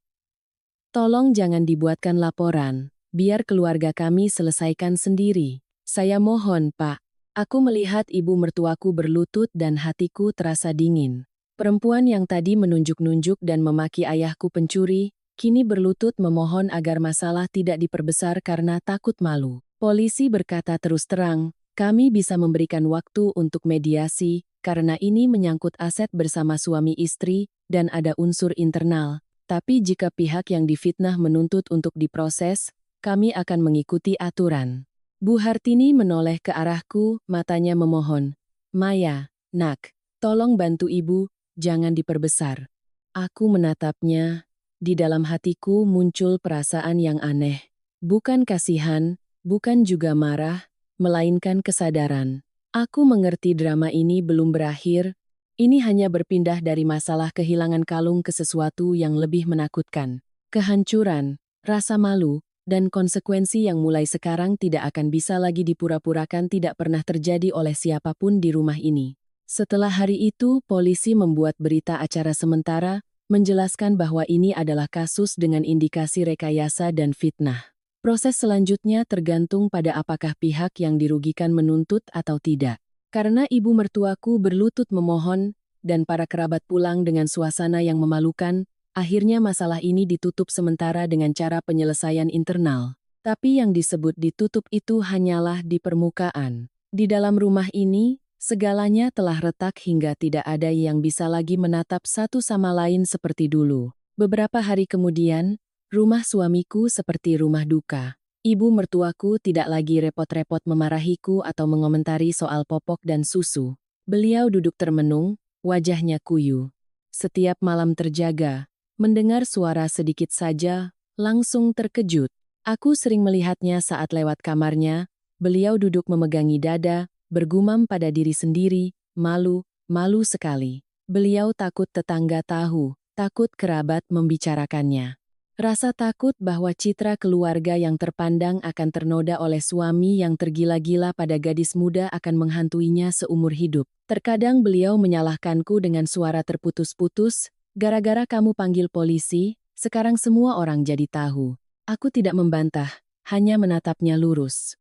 Tolong jangan dibuatkan laporan, biar keluarga kami selesaikan sendiri. Saya mohon, Pak. Aku melihat ibu mertuaku berlutut dan hatiku terasa dingin. Perempuan yang tadi menunjuk-nunjuk dan memaki ayahku pencuri, kini berlutut memohon agar masalah tidak diperbesar karena takut malu. Polisi berkata terus terang, Kami bisa memberikan waktu untuk mediasi, karena ini menyangkut aset bersama suami istri dan ada unsur internal. Tapi jika pihak yang difitnah menuntut untuk diproses, kami akan mengikuti aturan. Bu Hartini menoleh ke arahku, matanya memohon. Maya, nak, tolong bantu ibu, jangan diperbesar. Aku menatapnya. Di dalam hatiku muncul perasaan yang aneh. Bukan kasihan, bukan juga marah, melainkan kesadaran. Aku mengerti drama ini belum berakhir, ini hanya berpindah dari masalah kehilangan kalung ke sesuatu yang lebih menakutkan. Kehancuran, rasa malu, dan konsekuensi yang mulai sekarang tidak akan bisa lagi dipura-purakan tidak pernah terjadi oleh siapapun di rumah ini. Setelah hari itu, polisi membuat berita acara sementara, menjelaskan bahwa ini adalah kasus dengan indikasi rekayasa dan fitnah. Proses selanjutnya tergantung pada apakah pihak yang dirugikan menuntut atau tidak. Karena ibu mertuaku berlutut memohon, dan para kerabat pulang dengan suasana yang memalukan, akhirnya masalah ini ditutup sementara dengan cara penyelesaian internal. Tapi yang disebut ditutup itu hanyalah di permukaan. Di dalam rumah ini, segalanya telah retak hingga tidak ada yang bisa lagi menatap satu sama lain seperti dulu. Beberapa hari kemudian, rumah suamiku seperti rumah duka. Ibu mertuaku tidak lagi repot-repot memarahiku atau mengomentari soal popok dan susu. Beliau duduk termenung, wajahnya kuyu. Setiap malam terjaga, mendengar suara sedikit saja, langsung terkejut. Aku sering melihatnya saat lewat kamarnya, beliau duduk memegangi dada, bergumam pada diri sendiri, malu, malu sekali. Beliau takut tetangga tahu, takut kerabat membicarakannya. Rasa takut bahwa citra keluarga yang terpandang akan ternoda oleh suami yang tergila-gila pada gadis muda akan menghantuinya seumur hidup. Terkadang beliau menyalahkanku dengan suara terputus-putus, gara-gara kamu panggil polisi, sekarang semua orang jadi tahu. Aku tidak membantah, hanya menatapnya lurus.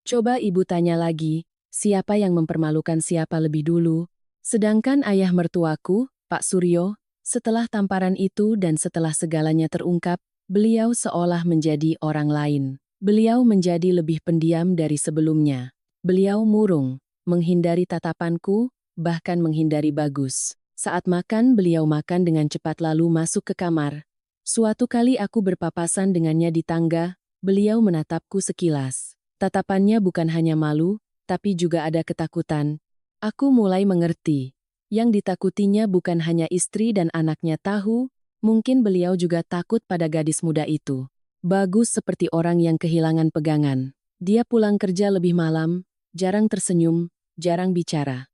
Coba ibu tanya lagi, siapa yang mempermalukan siapa lebih dulu? Sedangkan ayah mertuaku, Pak Suryo, setelah tamparan itu dan setelah segalanya terungkap, beliau seolah menjadi orang lain. Beliau menjadi lebih pendiam dari sebelumnya. Beliau murung, menghindari tatapanku, bahkan menghindari Bagus. Saat makan, beliau makan dengan cepat lalu masuk ke kamar. Suatu kali aku berpapasan dengannya di tangga, beliau menatapku sekilas. Tatapannya bukan hanya malu, tapi juga ada ketakutan. Aku mulai mengerti. Yang ditakutinya bukan hanya istri dan anaknya tahu, mungkin beliau juga takut pada gadis muda itu. Bagus seperti orang yang kehilangan pegangan. Dia pulang kerja lebih malam, jarang tersenyum, jarang bicara.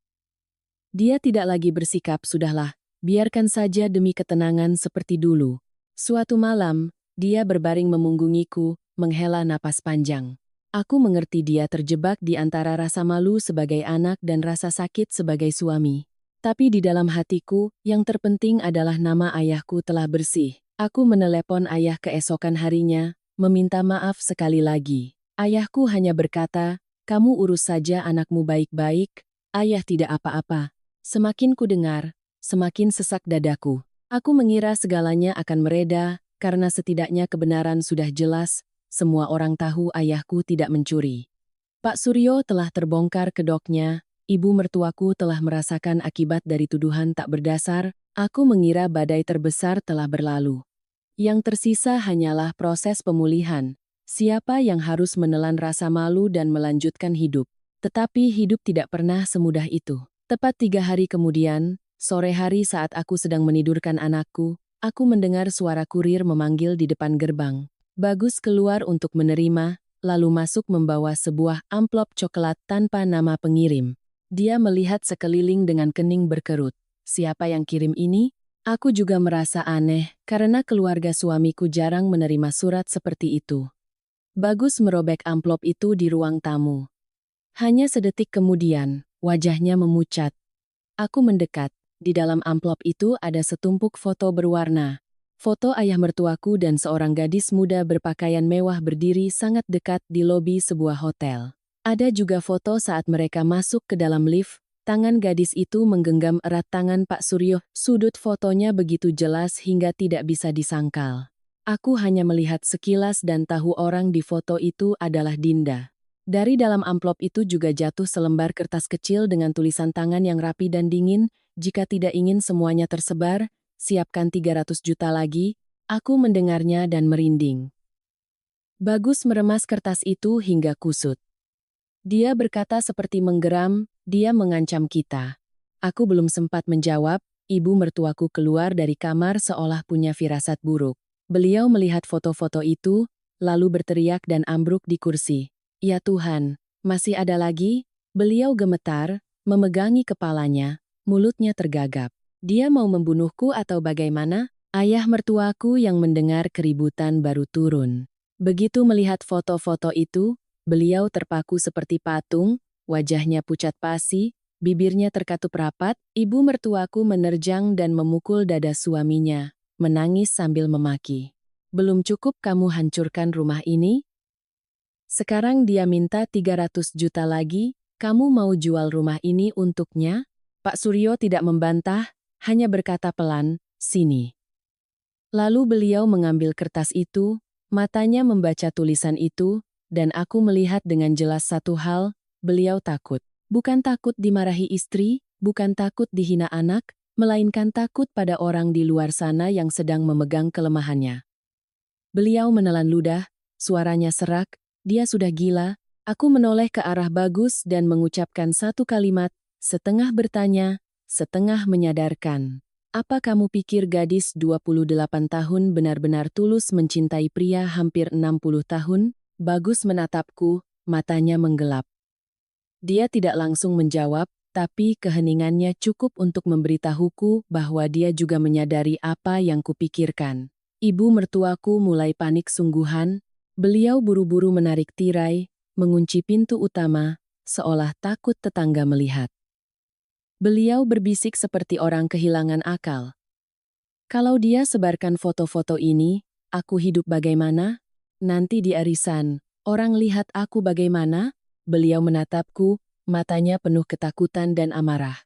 Dia tidak lagi bersikap sudahlah, biarkan saja demi ketenangan seperti dulu. Suatu malam, dia berbaring memunggungiku, menghela napas panjang. Aku mengerti dia terjebak di antara rasa malu sebagai anak dan rasa sakit sebagai suami. Tapi di dalam hatiku, yang terpenting adalah nama ayahku telah bersih. Aku menelepon ayah keesokan harinya, meminta maaf sekali lagi. Ayahku hanya berkata, kamu urus saja anakmu baik-baik, ayah tidak apa-apa. Semakin ku dengar, semakin sesak dadaku. Aku mengira segalanya akan mereda, karena setidaknya kebenaran sudah jelas, semua orang tahu ayahku tidak mencuri. Pak Suryo telah terbongkar kedoknya, ibu mertuaku telah merasakan akibat dari tuduhan tak berdasar, aku mengira badai terbesar telah berlalu. Yang tersisa hanyalah proses pemulihan. Siapa yang harus menelan rasa malu dan melanjutkan hidup. Tetapi hidup tidak pernah semudah itu. Tepat 3 hari kemudian, sore hari saat aku sedang menidurkan anakku, aku mendengar suara kurir memanggil di depan gerbang. Bagus keluar untuk menerima, lalu masuk membawa sebuah amplop coklat tanpa nama pengirim. Dia melihat sekeliling dengan kening berkerut. Siapa yang kirim ini? Aku juga merasa aneh, karena keluarga suamiku jarang menerima surat seperti itu. Bagus merobek amplop itu di ruang tamu. Hanya sedetik kemudian, wajahnya memucat. Aku mendekat. Di dalam amplop itu ada setumpuk foto berwarna. Foto ayah mertuaku dan seorang gadis muda berpakaian mewah berdiri sangat dekat di lobi sebuah hotel. Ada juga foto saat mereka masuk ke dalam lift, tangan gadis itu menggenggam erat tangan Pak Suryo. Sudut fotonya begitu jelas hingga tidak bisa disangkal. Aku hanya melihat sekilas dan tahu orang di foto itu adalah Dinda. Dari dalam amplop itu juga jatuh selembar kertas kecil dengan tulisan tangan yang rapi dan dingin. Jika tidak ingin semuanya tersebar, siapkan 300 juta lagi. Aku mendengarnya dan merinding. Bagus meremas kertas itu hingga kusut. Dia berkata seperti menggeram, dia mengancam kita. Aku belum sempat menjawab, ibu mertuaku keluar dari kamar seolah punya firasat buruk. Beliau melihat foto-foto itu, lalu berteriak dan ambruk di kursi. Ya Tuhan, masih ada lagi? Beliau gemetar, memegangi kepalanya, mulutnya tergagap. Dia mau membunuhku atau bagaimana? Ayah mertuaku yang mendengar keributan baru turun. Begitu melihat foto-foto itu, beliau terpaku seperti patung, wajahnya pucat pasi, bibirnya terkatup rapat. Ibu mertuaku menerjang dan memukul dada suaminya, menangis sambil memaki. Belum cukup kamu hancurkan rumah ini? Sekarang dia minta 300 juta lagi, kamu mau jual rumah ini untuknya? Pak Suryo tidak membantah, hanya berkata pelan, sini. Lalu beliau mengambil kertas itu, matanya membaca tulisan itu, dan aku melihat dengan jelas satu hal, beliau takut. Bukan takut dimarahi istri, bukan takut dihina anak, melainkan takut pada orang di luar sana yang sedang memegang kelemahannya. Beliau menelan ludah, suaranya serak, dia sudah gila. Aku menoleh ke arah Bagus dan mengucapkan satu kalimat, setengah bertanya, setengah menyadarkan. Apa kamu pikir gadis 28 tahun benar-benar tulus mencintai pria hampir 60 tahun? Bagus menatapku, matanya menggelap. Dia tidak langsung menjawab, tapi keheningannya cukup untuk memberitahuku bahwa dia juga menyadari apa yang kupikirkan. Ibu mertuaku mulai panik sungguhan, beliau buru-buru menarik tirai, mengunci pintu utama, seolah takut tetangga melihat. Beliau berbisik seperti orang kehilangan akal. Kalau dia sebarkan foto-foto ini, aku hidup bagaimana? Nanti di arisan, orang lihat aku bagaimana? Beliau menatapku, matanya penuh ketakutan dan amarah.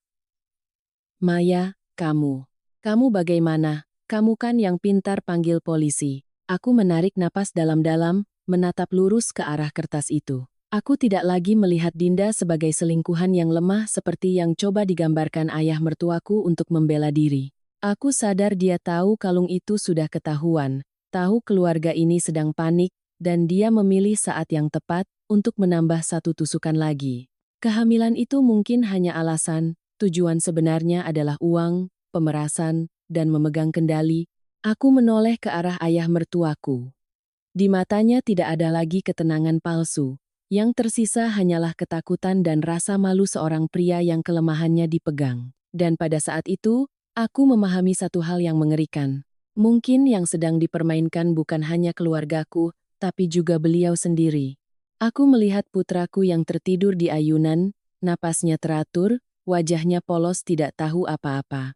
Maya, kamu bagaimana? Kamu kan yang pintar panggil polisi. Aku menarik napas dalam-dalam, menatap lurus ke arah kertas itu. Aku tidak lagi melihat Dinda sebagai selingkuhan yang lemah seperti yang coba digambarkan ayah mertuaku untuk membela diri. Aku sadar dia tahu kalung itu sudah ketahuan, tahu keluarga ini sedang panik, dan dia memilih saat yang tepat untuk menambah satu tusukan lagi. Kehamilan itu mungkin hanya alasan, tujuan sebenarnya adalah uang, pemerasan, dan memegang kendali. Aku menoleh ke arah ayah mertuaku. Di matanya tidak ada lagi ketenangan palsu. Yang tersisa hanyalah ketakutan dan rasa malu seorang pria yang kelemahannya dipegang. Dan pada saat itu, aku memahami satu hal yang mengerikan. Mungkin yang sedang dipermainkan bukan hanya keluargaku, tapi juga beliau sendiri. Aku melihat putraku yang tertidur di ayunan, napasnya teratur, wajahnya polos tidak tahu apa-apa.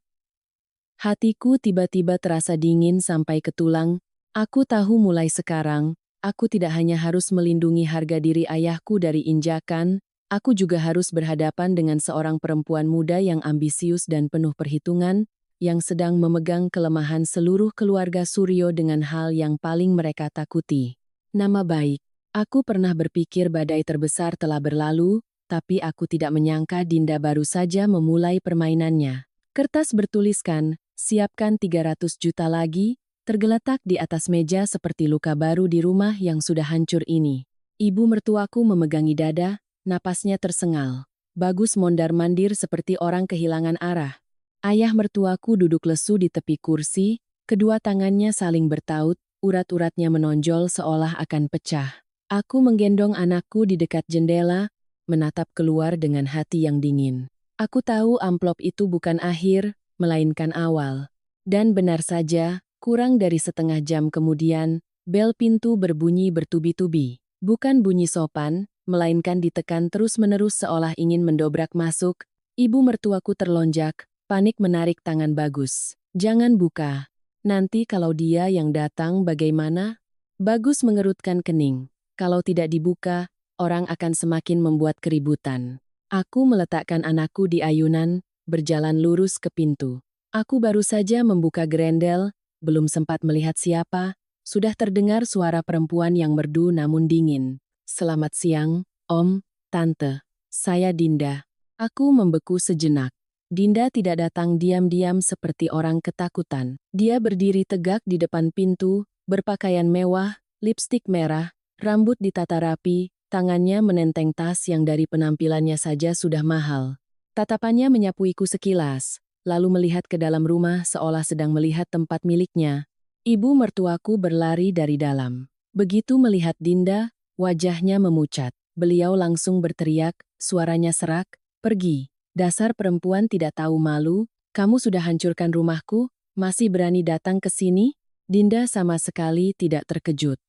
Hatiku tiba-tiba terasa dingin sampai ke tulang. Aku tahu mulai sekarang, aku tidak hanya harus melindungi harga diri ayahku dari injakan, aku juga harus berhadapan dengan seorang perempuan muda yang ambisius dan penuh perhitungan, yang sedang memegang kelemahan seluruh keluarga Suryo dengan hal yang paling mereka takuti. Nama baik. Aku pernah berpikir badai terbesar telah berlalu, tapi aku tidak menyangka Dinda baru saja memulai permainannya. Kertas bertuliskan, siapkan 300 juta lagi, tergeletak di atas meja seperti luka baru di rumah yang sudah hancur ini. Ibu mertuaku memegangi dada, napasnya tersengal. Bagus mondar-mandir seperti orang kehilangan arah. Ayah mertuaku duduk lesu di tepi kursi, kedua tangannya saling bertaut, urat-uratnya menonjol seolah akan pecah. Aku menggendong anakku di dekat jendela, menatap keluar dengan hati yang dingin. Aku tahu amplop itu bukan akhir, melainkan awal. Dan benar saja, kurang dari setengah jam kemudian, bel pintu berbunyi bertubi-tubi. Bukan bunyi sopan, melainkan ditekan terus-menerus seolah ingin mendobrak masuk. Ibu mertuaku terlonjak, panik menarik tangan Bagus. Jangan buka. Nanti kalau dia yang datang bagaimana? Bagus mengerutkan kening. Kalau tidak dibuka, orang akan semakin membuat keributan. Aku meletakkan anakku di ayunan, berjalan lurus ke pintu. Aku baru saja membuka grendel, belum sempat melihat siapa, sudah terdengar suara perempuan yang merdu namun dingin. Selamat siang, Om, Tante, saya Dinda. Aku membeku sejenak. Dinda tidak datang diam-diam seperti orang ketakutan. Dia berdiri tegak di depan pintu, berpakaian mewah, lipstik merah, rambut ditata rapi, tangannya menenteng tas yang dari penampilannya saja sudah mahal. Tatapannya menyapuiku sekilas, lalu melihat ke dalam rumah seolah sedang melihat tempat miliknya. Ibu mertuaku berlari dari dalam. Begitu melihat Dinda, wajahnya memucat. Beliau langsung berteriak, suaranya serak, "Pergi. Dasar perempuan tidak tahu malu, kamu sudah hancurkan rumahku, masih berani datang ke sini?" Dinda sama sekali tidak terkejut.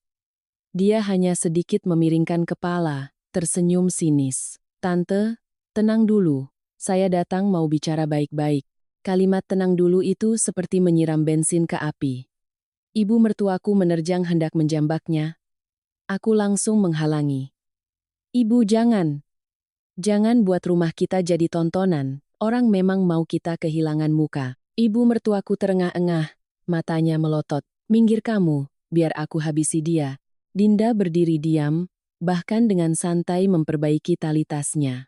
Dia hanya sedikit memiringkan kepala, tersenyum sinis. "Tante, tenang dulu. Saya datang mau bicara baik-baik." Kalimat "tenang dulu" itu seperti menyiram bensin ke api. Ibu mertuaku menerjang hendak menjambaknya. Aku langsung menghalangi. "Ibu jangan. Jangan buat rumah kita jadi tontonan. Orang memang mau kita kehilangan muka." Ibu mertuaku terengah-engah, matanya melotot. "Minggir kamu, biar aku habisi dia." Dinda berdiri diam, bahkan dengan santai memperbaiki tali tasnya.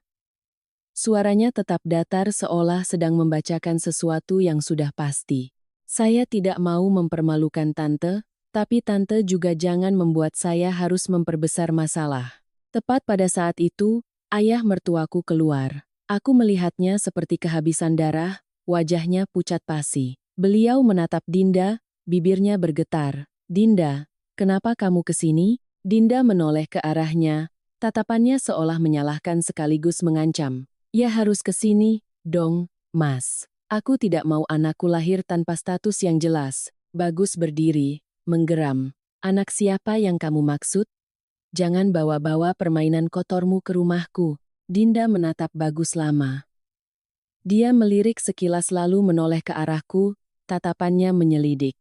Suaranya tetap datar seolah sedang membacakan sesuatu yang sudah pasti. "Saya tidak mau mempermalukan Tante, tapi Tante juga jangan membuat saya harus memperbesar masalah." Tepat pada saat itu, ayah mertuaku keluar. Aku melihatnya seperti kehabisan darah, wajahnya pucat pasi. Beliau menatap Dinda, bibirnya bergetar. "Dinda, kenapa kamu kesini?" Dinda menoleh ke arahnya, tatapannya seolah menyalahkan sekaligus mengancam. "Ya harus kesini, dong, Mas. Aku tidak mau anakku lahir tanpa status yang jelas." Bagus berdiri, menggeram. "Anak siapa yang kamu maksud? Jangan bawa-bawa permainan kotormu ke rumahku." Dinda menatap Bagus lama. Dia melirik sekilas lalu menoleh ke arahku, tatapannya menyelidik.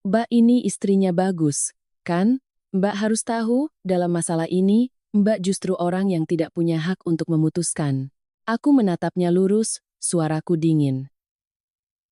"Mbak ini istrinya Bagus, kan? Mbak harus tahu, dalam masalah ini, Mbak justru orang yang tidak punya hak untuk memutuskan." Aku menatapnya lurus, suaraku dingin.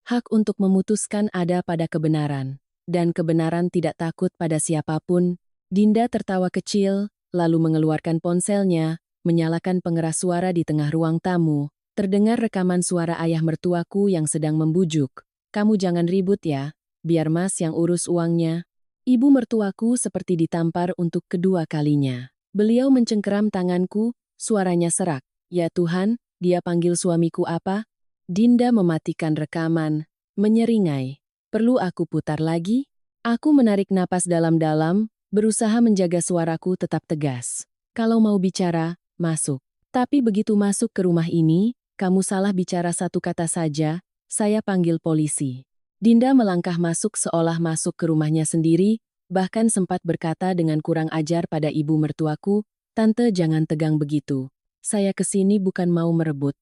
"Hak untuk memutuskan ada pada kebenaran, dan kebenaran tidak takut pada siapapun." Dinda tertawa kecil, lalu mengeluarkan ponselnya, menyalakan pengeras suara di tengah ruang tamu. Terdengar rekaman suara ayah mertuaku yang sedang membujuk. "Kamu jangan ribut ya, biar Mas yang urus uangnya." Ibu mertuaku seperti ditampar untuk kedua kalinya. Beliau mencengkeram tanganku, suaranya serak. "Ya Tuhan, dia panggil suamiku apa?" Dinda mematikan rekaman, menyeringai. "Perlu aku putar lagi?" Aku menarik napas dalam-dalam, berusaha menjaga suaraku tetap tegas. "Kalau mau bicara, masuk. Tapi begitu masuk ke rumah ini, kamu salah bicara satu kata saja, saya panggil polisi." Dinda melangkah masuk seolah masuk ke rumahnya sendiri, bahkan sempat berkata dengan kurang ajar pada ibu mertuaku, "Tante jangan tegang begitu. Saya kesini bukan mau merebut.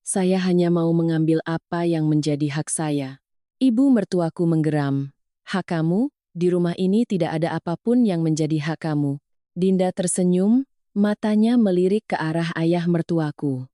Saya hanya mau mengambil apa yang menjadi hak saya." Ibu mertuaku menggeram. "Hak kamu? Di rumah ini tidak ada apapun yang menjadi hak kamu." Dinda tersenyum, matanya melirik ke arah ayah mertuaku.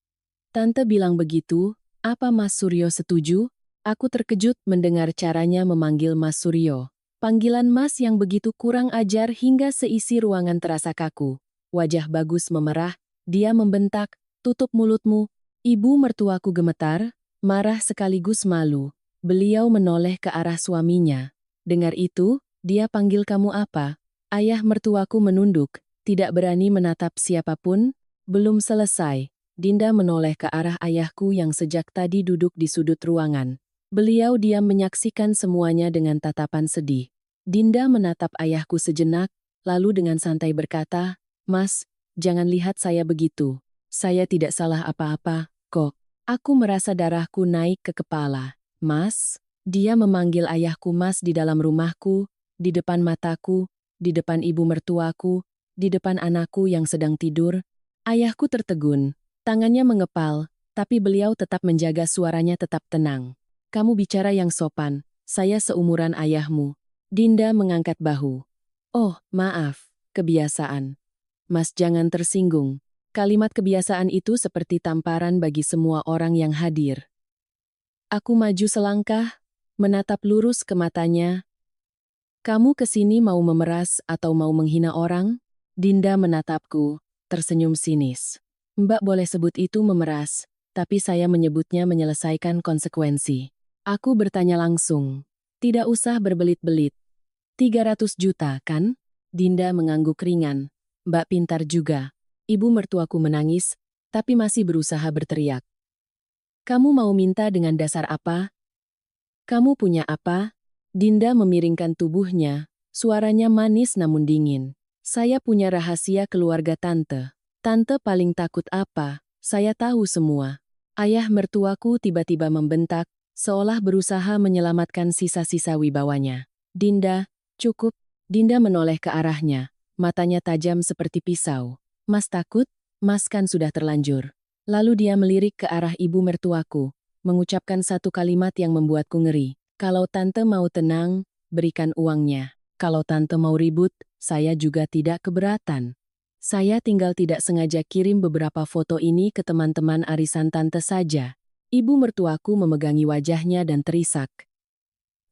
"Tante bilang begitu, apa Mas Suryo setuju?" Aku terkejut mendengar caranya memanggil Mas Suryo. Panggilan Mas yang begitu kurang ajar hingga seisi ruangan terasa kaku. Wajah Bagus memerah, dia membentak, "Tutup mulutmu." Ibu mertuaku gemetar, marah sekaligus malu. Beliau menoleh ke arah suaminya. "Dengar itu, dia panggil kamu apa?" Ayah mertuaku menunduk, tidak berani menatap siapapun. Belum selesai, Dinda menoleh ke arah ayahku yang sejak tadi duduk di sudut ruangan. Beliau diam menyaksikan semuanya dengan tatapan sedih. Dinda menatap ayahku sejenak, lalu dengan santai berkata, "Mas, jangan lihat saya begitu. Saya tidak salah apa-apa, kok." Aku merasa darahku naik ke kepala. "Mas?" Dia memanggil ayahku Mas di dalam rumahku, di depan mataku, di depan ibu mertuaku, di depan anakku yang sedang tidur. Ayahku tertegun, tangannya mengepal, tapi beliau tetap menjaga suaranya tetap tenang. "Kamu bicara yang sopan, saya seumuran ayahmu." Dinda mengangkat bahu. "Oh, maaf, kebiasaan." "Mas jangan tersinggung." Kalimat kebiasaan itu seperti tamparan bagi semua orang yang hadir. Aku maju selangkah, menatap lurus ke matanya. "Kamu kesini mau memeras atau mau menghina orang?" Dinda menatapku. tersenyum sinis. Mbak boleh sebut itu memeras, tapi saya menyebutnya menyelesaikan konsekuensi. Aku bertanya langsung. Tidak usah berbelit-belit. 300 juta, kan? Dinda mengangguk ringan. Mbak pintar juga. Ibu mertuaku menangis, tapi masih berusaha berteriak. Kamu mau minta dengan dasar apa? Kamu punya apa? Dinda memiringkan tubuhnya, suaranya manis namun dingin. Saya punya rahasia keluarga tante. Tante paling takut apa? Saya tahu semua. Ayah mertuaku tiba-tiba membentak, seolah berusaha menyelamatkan sisa-sisa wibawanya. Dinda, cukup. Dinda menoleh ke arahnya, matanya tajam seperti pisau. Mas takut? Mas kan sudah terlanjur. Lalu dia melirik ke arah ibu mertuaku, mengucapkan satu kalimat yang membuatku ngeri. Kalau tante mau tenang, berikan uangnya. Kalau tante mau ribut, saya juga tidak keberatan. Saya tinggal tidak sengaja kirim beberapa foto ini ke teman-teman arisan tante saja. Ibu mertuaku memegangi wajahnya dan terisak.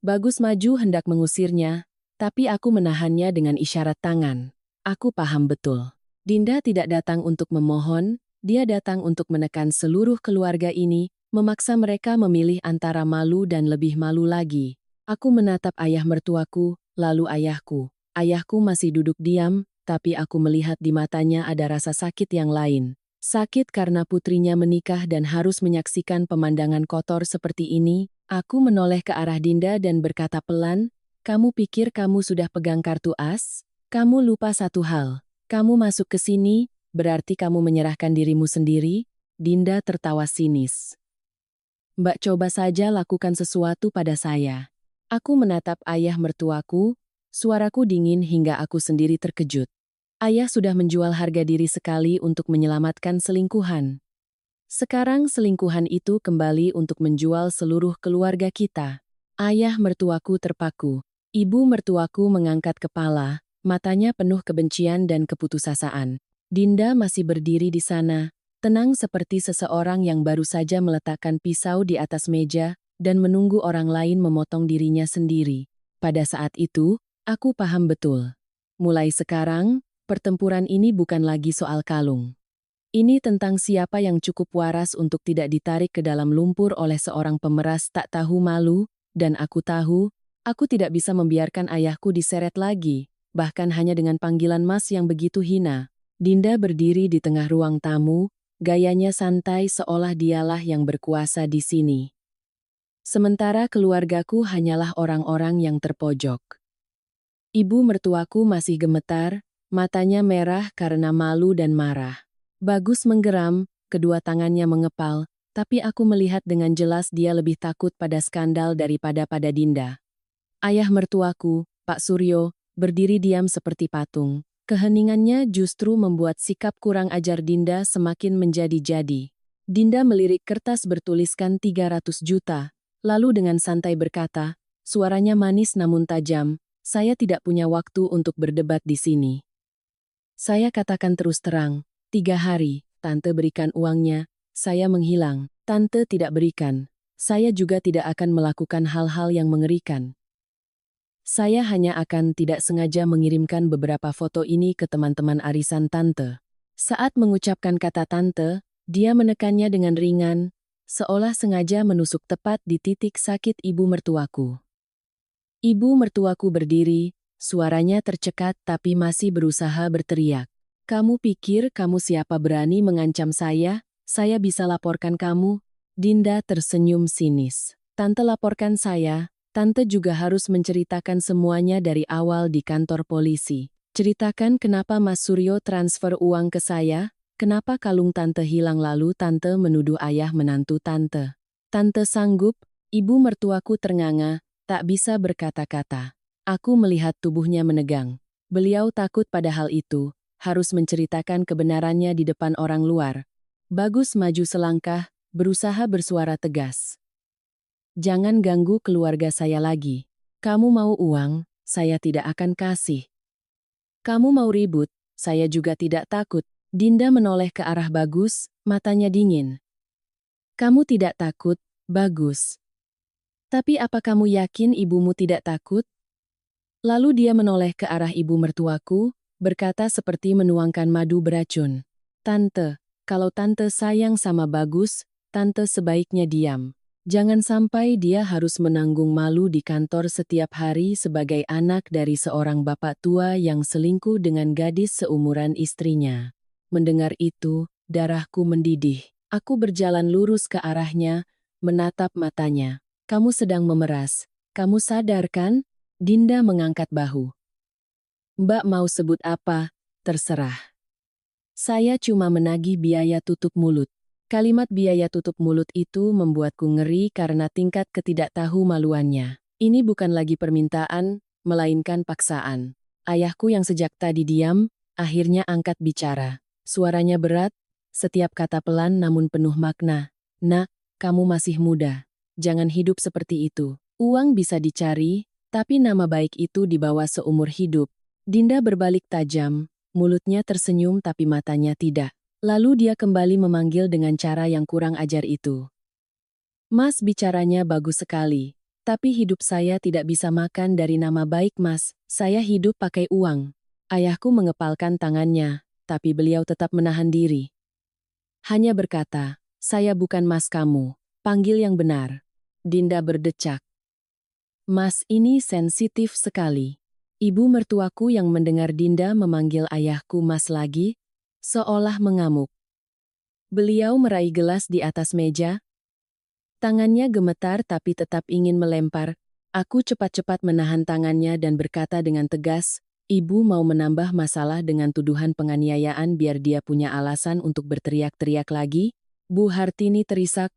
Bagus maju hendak mengusirnya, tapi aku menahannya dengan isyarat tangan. Aku paham betul. Dinda tidak datang untuk memohon, dia datang untuk menekan seluruh keluarga ini, memaksa mereka memilih antara malu dan lebih malu lagi. Aku menatap ayah mertuaku, lalu ayahku. Ayahku masih duduk diam, tapi aku melihat di matanya ada rasa sakit yang lain. Sakit karena putrinya menikah dan harus menyaksikan pemandangan kotor seperti ini. Aku menoleh ke arah Dinda dan berkata pelan, "Kamu pikir kamu sudah pegang kartu as? Kamu lupa satu hal. Kamu masuk ke sini, berarti kamu menyerahkan dirimu sendiri." Dinda tertawa sinis. Mbak coba saja lakukan sesuatu pada saya. Aku menatap ayah mertuaku, suaraku dingin hingga aku sendiri terkejut. Ayah sudah menjual harga diri sekali untuk menyelamatkan selingkuhan. Sekarang selingkuhan itu kembali untuk menjual seluruh keluarga kita. Ayah mertuaku terpaku. Ibu mertuaku mengangkat kepala, matanya penuh kebencian dan keputusasaan. Dinda masih berdiri di sana, tenang seperti seseorang yang baru saja meletakkan pisau di atas meja dan menunggu orang lain memotong dirinya sendiri. Pada saat itu, aku paham betul. Mulai sekarang, pertempuran ini bukan lagi soal kalung. Ini tentang siapa yang cukup waras untuk tidak ditarik ke dalam lumpur oleh seorang pemeras tak tahu malu, dan aku tahu, aku tidak bisa membiarkan ayahku diseret lagi, bahkan hanya dengan panggilan Mas yang begitu hina. Dinda berdiri di tengah ruang tamu, gayanya santai seolah dialah yang berkuasa di sini. Sementara keluargaku hanyalah orang-orang yang terpojok. Ibu mertuaku masih gemetar, matanya merah karena malu dan marah. Bagus menggeram, kedua tangannya mengepal, tapi aku melihat dengan jelas dia lebih takut pada skandal daripada pada Dinda. Ayah mertuaku, Pak Suryo, berdiri diam seperti patung. Keheningannya justru membuat sikap kurang ajar Dinda semakin menjadi-jadi. Dinda melirik kertas bertuliskan 300 juta, lalu dengan santai berkata, suaranya manis namun tajam, "Saya tidak punya waktu untuk berdebat di sini." Saya katakan terus terang, 3 hari, tante berikan uangnya, saya menghilang, tante tidak berikan. Saya juga tidak akan melakukan hal-hal yang mengerikan. Saya hanya akan tidak sengaja mengirimkan beberapa foto ini ke teman-teman arisan tante. Saat mengucapkan kata tante, dia menekannya dengan ringan, seolah sengaja menusuk tepat di titik sakit ibu mertuaku. Ibu mertuaku berdiri, suaranya tercekat tapi masih berusaha berteriak. "Kamu pikir kamu siapa berani mengancam saya? Saya bisa laporkan kamu." Dinda tersenyum sinis. "Tante laporkan saya, tante juga harus menceritakan semuanya dari awal di kantor polisi. Ceritakan kenapa Mas Suryo transfer uang ke saya, kenapa kalung tante hilang lalu tante menuduh ayah menantu tante. Tante sanggup?" Ibu mertuaku ternganga, tak bisa berkata-kata. Aku melihat tubuhnya menegang. Beliau takut pada hal itu, harus menceritakan kebenarannya di depan orang luar. Bagus maju selangkah, berusaha bersuara tegas. "Jangan ganggu keluarga saya lagi. Kamu mau uang, saya tidak akan kasih. Kamu mau ribut, saya juga tidak takut." Dinda menoleh ke arah Bagus, matanya dingin. "Kamu tidak takut, Bagus. Tapi apa kamu yakin ibumu tidak takut?" Lalu dia menoleh ke arah ibu mertuaku, berkata seperti menuangkan madu beracun. Tante, kalau tante sayang sama Bagus, tante sebaiknya diam. Jangan sampai dia harus menanggung malu di kantor setiap hari sebagai anak dari seorang bapak tua yang selingkuh dengan gadis seumuran istrinya. Mendengar itu, darahku mendidih. Aku berjalan lurus ke arahnya, menatap matanya. Kamu sedang memeras. Kamu sadar kan? Dinda mengangkat bahu. Mbak mau sebut apa? Terserah. Saya cuma menagih biaya tutup mulut. Kalimat biaya tutup mulut itu membuatku ngeri karena tingkat ketidaktahu-maluannya. Ini bukan lagi permintaan, melainkan paksaan. Ayahku yang sejak tadi diam, akhirnya angkat bicara. Suaranya berat, setiap kata pelan namun penuh makna. Nak, kamu masih muda. Jangan hidup seperti itu. Uang bisa dicari, tapi nama baik itu dibawa seumur hidup. Dinda berbalik tajam, mulutnya tersenyum tapi matanya tidak. Lalu dia kembali memanggil dengan cara yang kurang ajar itu. Mas bicaranya bagus sekali, tapi hidup saya tidak bisa makan dari nama baik Mas, saya hidup pakai uang. Ayahku mengepalkan tangannya, tapi beliau tetap menahan diri. Hanya berkata, saya bukan Mas kamu, panggil yang benar. Dinda berdecak. Mas ini sensitif sekali. Ibu mertuaku yang mendengar Dinda memanggil ayahku Mas lagi, seolah mengamuk. Beliau meraih gelas di atas meja. Tangannya gemetar tapi tetap ingin melempar. Aku cepat-cepat menahan tangannya dan berkata dengan tegas, Ibu mau menambah masalah dengan tuduhan penganiayaan biar dia punya alasan untuk berteriak-teriak lagi? Bu Hartini terisak.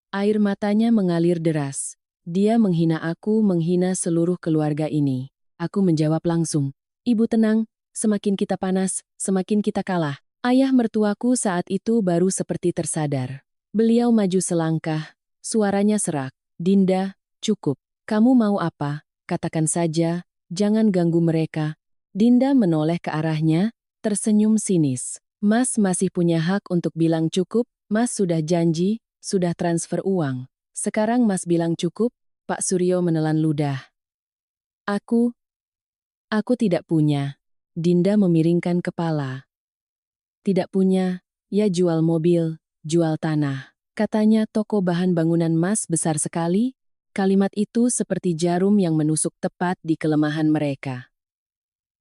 Air matanya mengalir deras. Dia menghina aku, menghina seluruh keluarga ini. Aku menjawab langsung, Ibu tenang, semakin kita panas, semakin kita kalah. Ayah mertuaku saat itu baru seperti tersadar. Beliau maju selangkah, suaranya serak. Dinda, cukup. Kamu mau apa? Katakan saja, jangan ganggu mereka. Dinda menoleh ke arahnya, tersenyum sinis. Mas masih punya hak untuk bilang cukup, Mas sudah janji, sudah transfer uang. Sekarang Mas bilang cukup, Pak Suryo menelan ludah. Aku tidak punya. Dinda memiringkan kepala. Tidak punya, ya jual mobil, jual tanah. Katanya toko bahan bangunan Mas besar sekali. Kalimat itu seperti jarum yang menusuk tepat di kelemahan mereka.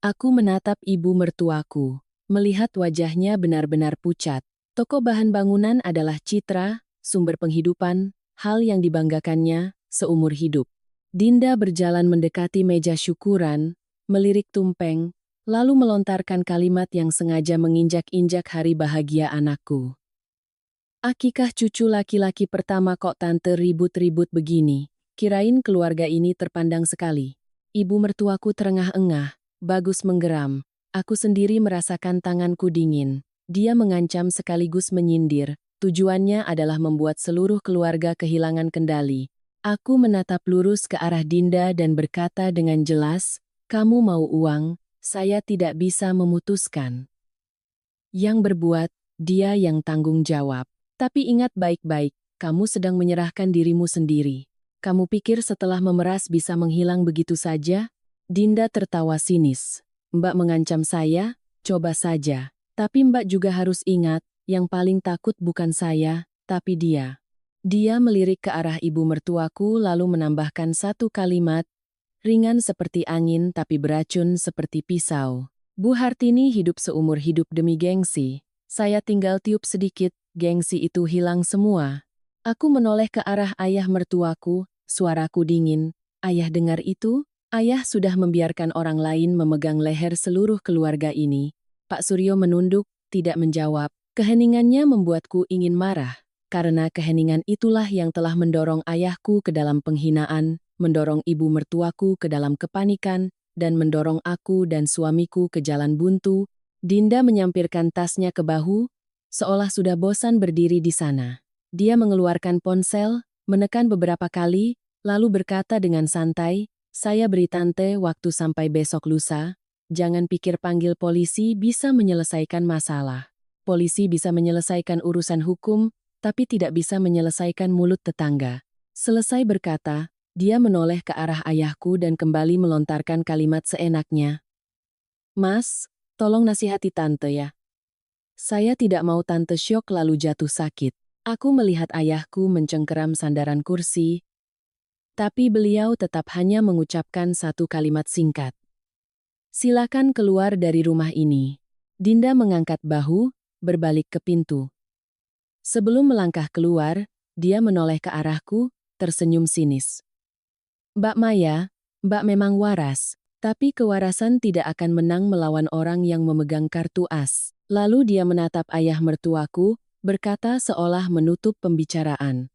Aku menatap ibu mertuaku, melihat wajahnya benar-benar pucat. Toko bahan bangunan adalah citra, sumber penghidupan, hal yang dibanggakannya seumur hidup. Dinda berjalan mendekati meja syukuran, melirik tumpeng, lalu melontarkan kalimat yang sengaja menginjak-injak hari bahagia anakku. Akikah cucu laki-laki pertama kok tante ribut-ribut begini? Kirain keluarga ini terpandang sekali. Ibu mertuaku terengah-engah, Bagus menggeram. Aku sendiri merasakan tanganku dingin. Dia mengancam sekaligus menyindir. Tujuannya adalah membuat seluruh keluarga kehilangan kendali. Aku menatap lurus ke arah Dinda dan berkata dengan jelas, kamu mau uang, saya tidak bisa memutuskan. Yang berbuat, dia yang tanggung jawab. Tapi ingat baik-baik, kamu sedang menyerahkan dirimu sendiri. Kamu pikir setelah memeras bisa menghilang begitu saja? Dinda tertawa sinis. Mbak mengancam saya, coba saja. Tapi Mbak juga harus ingat, yang paling takut bukan saya, tapi dia. Dia melirik ke arah ibu mertuaku lalu menambahkan satu kalimat, ringan seperti angin tapi beracun seperti pisau. Bu Hartini hidup seumur hidup demi gengsi. Saya tinggal tiup sedikit, gengsi itu hilang semua. Aku menoleh ke arah ayah mertuaku, suaraku dingin. Ayah dengar itu? Ayah sudah membiarkan orang lain memegang leher seluruh keluarga ini. Pak Suryo menunduk, tidak menjawab. Keheningannya membuatku ingin marah. Karena keheningan itulah yang telah mendorong ayahku ke dalam penghinaan, mendorong ibu mertuaku ke dalam kepanikan, dan mendorong aku dan suamiku ke jalan buntu. Dinda menyampirkan tasnya ke bahu, seolah sudah bosan berdiri di sana. Dia mengeluarkan ponsel, menekan beberapa kali, lalu berkata dengan santai, saya beri tante waktu sampai besok lusa, jangan pikir panggil polisi bisa menyelesaikan masalah. Polisi bisa menyelesaikan urusan hukum, tapi tidak bisa menyelesaikan mulut tetangga. Selesai berkata, dia menoleh ke arah ayahku dan kembali melontarkan kalimat seenaknya. Mas, tolong nasihati tante ya. Saya tidak mau tante syok lalu jatuh sakit. Aku melihat ayahku mencengkeram sandaran kursi, tapi beliau tetap hanya mengucapkan satu kalimat singkat. Silakan keluar dari rumah ini. Dinda mengangkat bahu, berbalik ke pintu. Sebelum melangkah keluar, dia menoleh ke arahku, tersenyum sinis. Mbak Maya, Mbak memang waras, tapi kewarasan tidak akan menang melawan orang yang memegang kartu as. Lalu dia menatap ayah mertuaku, berkata seolah menutup pembicaraan.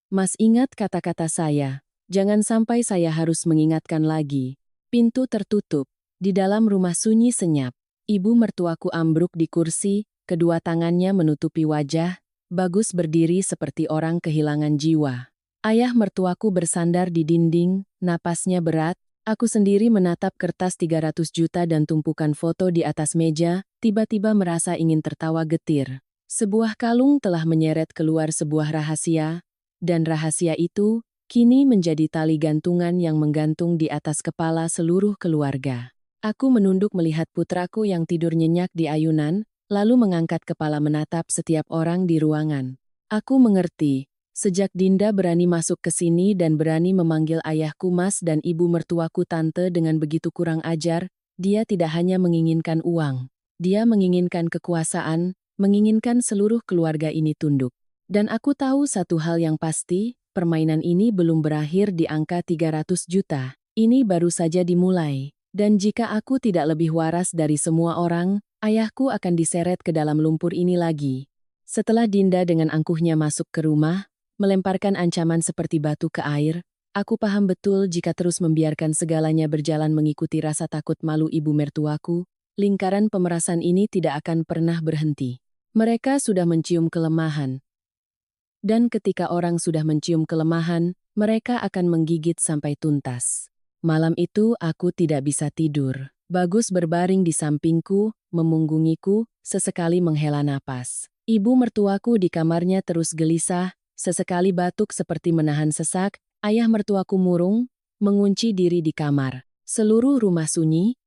Mas ingat kata-kata saya, jangan sampai saya harus mengingatkan lagi. Pintu tertutup, di dalam rumah sunyi senyap. Ibu mertuaku ambruk di kursi, kedua tangannya menutupi wajah, Bagus berdiri seperti orang kehilangan jiwa. Ayah mertuaku bersandar di dinding, napasnya berat, aku sendiri menatap kertas 300 juta dan tumpukan foto di atas meja, tiba-tiba merasa ingin tertawa getir. Sebuah kalung telah menyeret keluar sebuah rahasia, dan rahasia itu kini menjadi tali gantungan yang menggantung di atas kepala seluruh keluarga. Aku menunduk melihat putraku yang tidur nyenyak di ayunan, lalu mengangkat kepala menatap setiap orang di ruangan. Aku mengerti, sejak Dinda berani masuk ke sini dan berani memanggil ayahku Mas dan ibu mertuaku Tante dengan begitu kurang ajar, dia tidak hanya menginginkan uang. Dia menginginkan kekuasaan, menginginkan seluruh keluarga ini tunduk. Dan aku tahu satu hal yang pasti, permainan ini belum berakhir di angka 300 juta. Ini baru saja dimulai. Dan jika aku tidak lebih waras dari semua orang, ayahku akan diseret ke dalam lumpur ini lagi. Setelah Dinda dengan angkuhnya masuk ke rumah, melemparkan ancaman seperti batu ke air, aku paham betul jika terus membiarkan segalanya berjalan mengikuti rasa takut malu ibu mertuaku, lingkaran pemerasan ini tidak akan pernah berhenti. Mereka sudah mencium kelemahan. Dan ketika orang sudah mencium kelemahan, mereka akan menggigit sampai tuntas. Malam itu aku tidak bisa tidur. Bagus berbaring di sampingku, memunggungiku, sesekali menghela napas. Ibu mertuaku di kamarnya terus gelisah, sesekali batuk seperti menahan sesak, ayah mertuaku murung, mengunci diri di kamar. Seluruh rumah sunyi,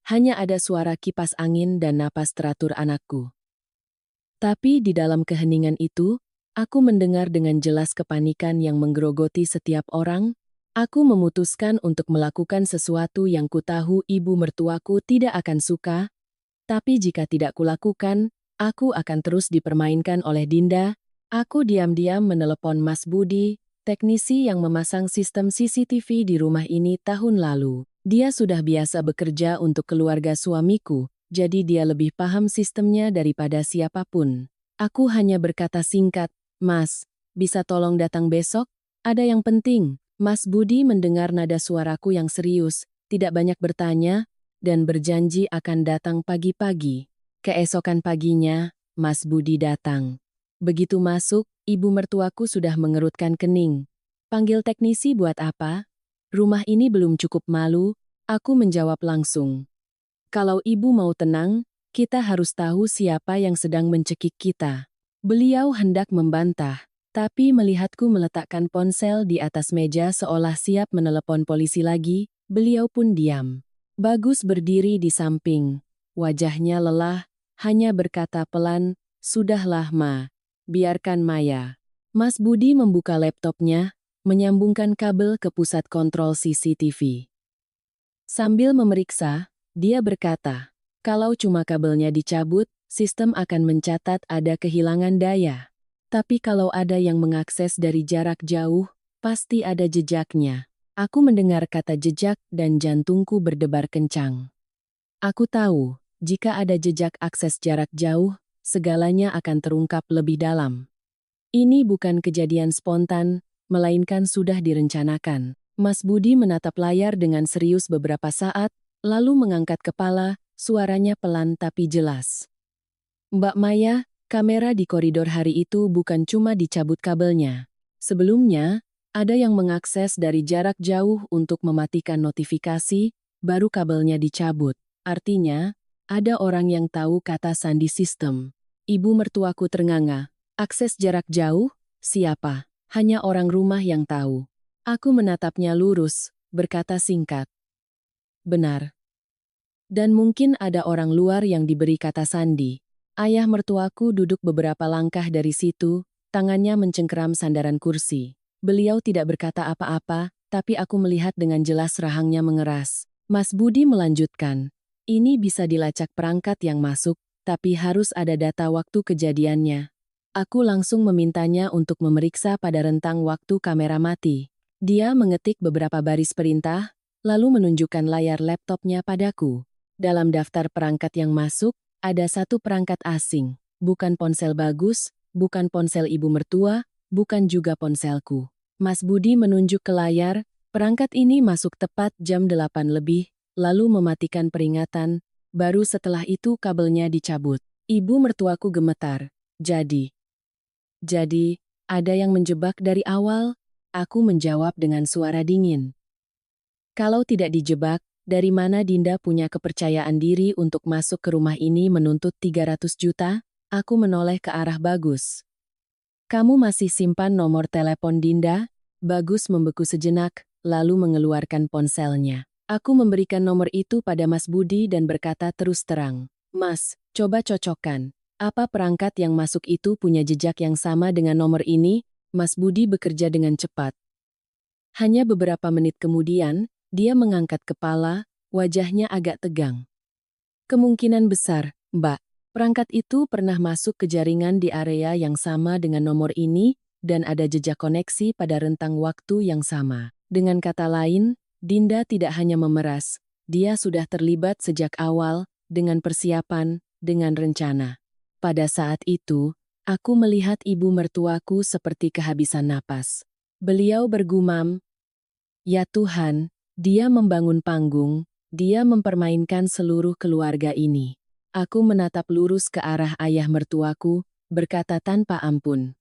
hanya ada suara kipas angin dan napas teratur anakku. Tapi di dalam keheningan itu, aku mendengar dengan jelas kepanikan yang menggerogoti setiap orang. Aku memutuskan untuk melakukan sesuatu yang kutahu ibu mertuaku tidak akan suka, tapi jika tidak kulakukan, aku akan terus dipermainkan oleh Dinda. Aku diam-diam menelepon Mas Budi, teknisi yang memasang sistem CCTV di rumah ini tahun lalu. Dia sudah biasa bekerja untuk keluarga suamiku, jadi dia lebih paham sistemnya daripada siapapun. Aku hanya berkata singkat, Mas, bisa tolong datang besok? Ada yang penting. Mas Budi mendengar nada suaraku yang serius, tidak banyak bertanya, dan berjanji akan datang pagi-pagi. Keesokan paginya, Mas Budi datang. Begitu masuk, ibu mertuaku sudah mengerutkan kening. Panggil teknisi buat apa? Rumah ini belum cukup malu, aku menjawab langsung. Kalau ibu mau tenang, kita harus tahu siapa yang sedang mencekik kita. Beliau hendak membantah, tapi melihatku meletakkan ponsel di atas meja seolah siap menelepon polisi lagi, beliau pun diam. Bagus berdiri di samping. Wajahnya lelah, hanya berkata pelan, "Sudahlah Ma, biarkan Maya." Mas Budi membuka laptopnya, menyambungkan kabel ke pusat kontrol CCTV. Sambil memeriksa, dia berkata, "Kalau cuma kabelnya dicabut, sistem akan mencatat ada kehilangan daya. Tapi kalau ada yang mengakses dari jarak jauh, pasti ada jejaknya." Aku mendengar kata jejak dan jantungku berdebar kencang. Aku tahu, jika ada jejak akses jarak jauh, segalanya akan terungkap lebih dalam. Ini bukan kejadian spontan, melainkan sudah direncanakan. Mas Budi menatap layar dengan serius beberapa saat, lalu mengangkat kepala, suaranya pelan tapi jelas. Mbak Maya, kamera di koridor hari itu bukan cuma dicabut kabelnya. Sebelumnya, ada yang mengakses dari jarak jauh untuk mematikan notifikasi, baru kabelnya dicabut. Artinya, ada orang yang tahu kata sandi sistem. Ibu mertuaku ternganga. Akses jarak jauh? Siapa? Hanya orang rumah yang tahu. Aku menatapnya lurus, berkata singkat. Benar. Dan mungkin ada orang luar yang diberi kata sandi. Ayah mertuaku duduk beberapa langkah dari situ, tangannya mencengkeram sandaran kursi. Beliau tidak berkata apa-apa, tapi aku melihat dengan jelas rahangnya mengeras. Mas Budi melanjutkan, ini bisa dilacak perangkat yang masuk, tapi harus ada data waktu kejadiannya. Aku langsung memintanya untuk memeriksa pada rentang waktu kamera mati. Dia mengetik beberapa baris perintah, lalu menunjukkan layar laptopnya padaku. Dalam daftar perangkat yang masuk, ada satu perangkat asing, bukan ponsel bagus, bukan ponsel ibu mertua, bukan juga ponselku. Mas Budi menunjuk ke layar, perangkat ini masuk tepat jam 8 lebih, lalu mematikan peringatan, baru setelah itu kabelnya dicabut. Ibu mertuaku gemetar. Jadi, ada yang menjebak dari awal? Aku menjawab dengan suara dingin. Kalau tidak dijebak, dari mana Dinda punya kepercayaan diri untuk masuk ke rumah ini menuntut 300 juta? Aku menoleh ke arah Bagus. Kamu masih simpan nomor telepon Dinda? Bagus membeku sejenak, lalu mengeluarkan ponselnya. Aku memberikan nomor itu pada Mas Budi dan berkata terus terang. Mas, coba cocokkan. Apa perangkat yang masuk itu punya jejak yang sama dengan nomor ini? Mas Budi bekerja dengan cepat. Hanya beberapa menit kemudian, dia mengangkat kepala, wajahnya agak tegang. Kemungkinan besar, Mbak, perangkat itu pernah masuk ke jaringan di area yang sama dengan nomor ini, dan ada jejak koneksi pada rentang waktu yang sama. Dengan kata lain, Dinda tidak hanya memeras, dia sudah terlibat sejak awal, dengan persiapan, dengan rencana. Pada saat itu, aku melihat ibu mertuaku seperti kehabisan napas. Beliau bergumam, "Ya Tuhan, dia membangun panggung, dia mempermainkan seluruh keluarga ini." Aku menatap lurus ke arah ayah mertuaku, berkata tanpa ampun.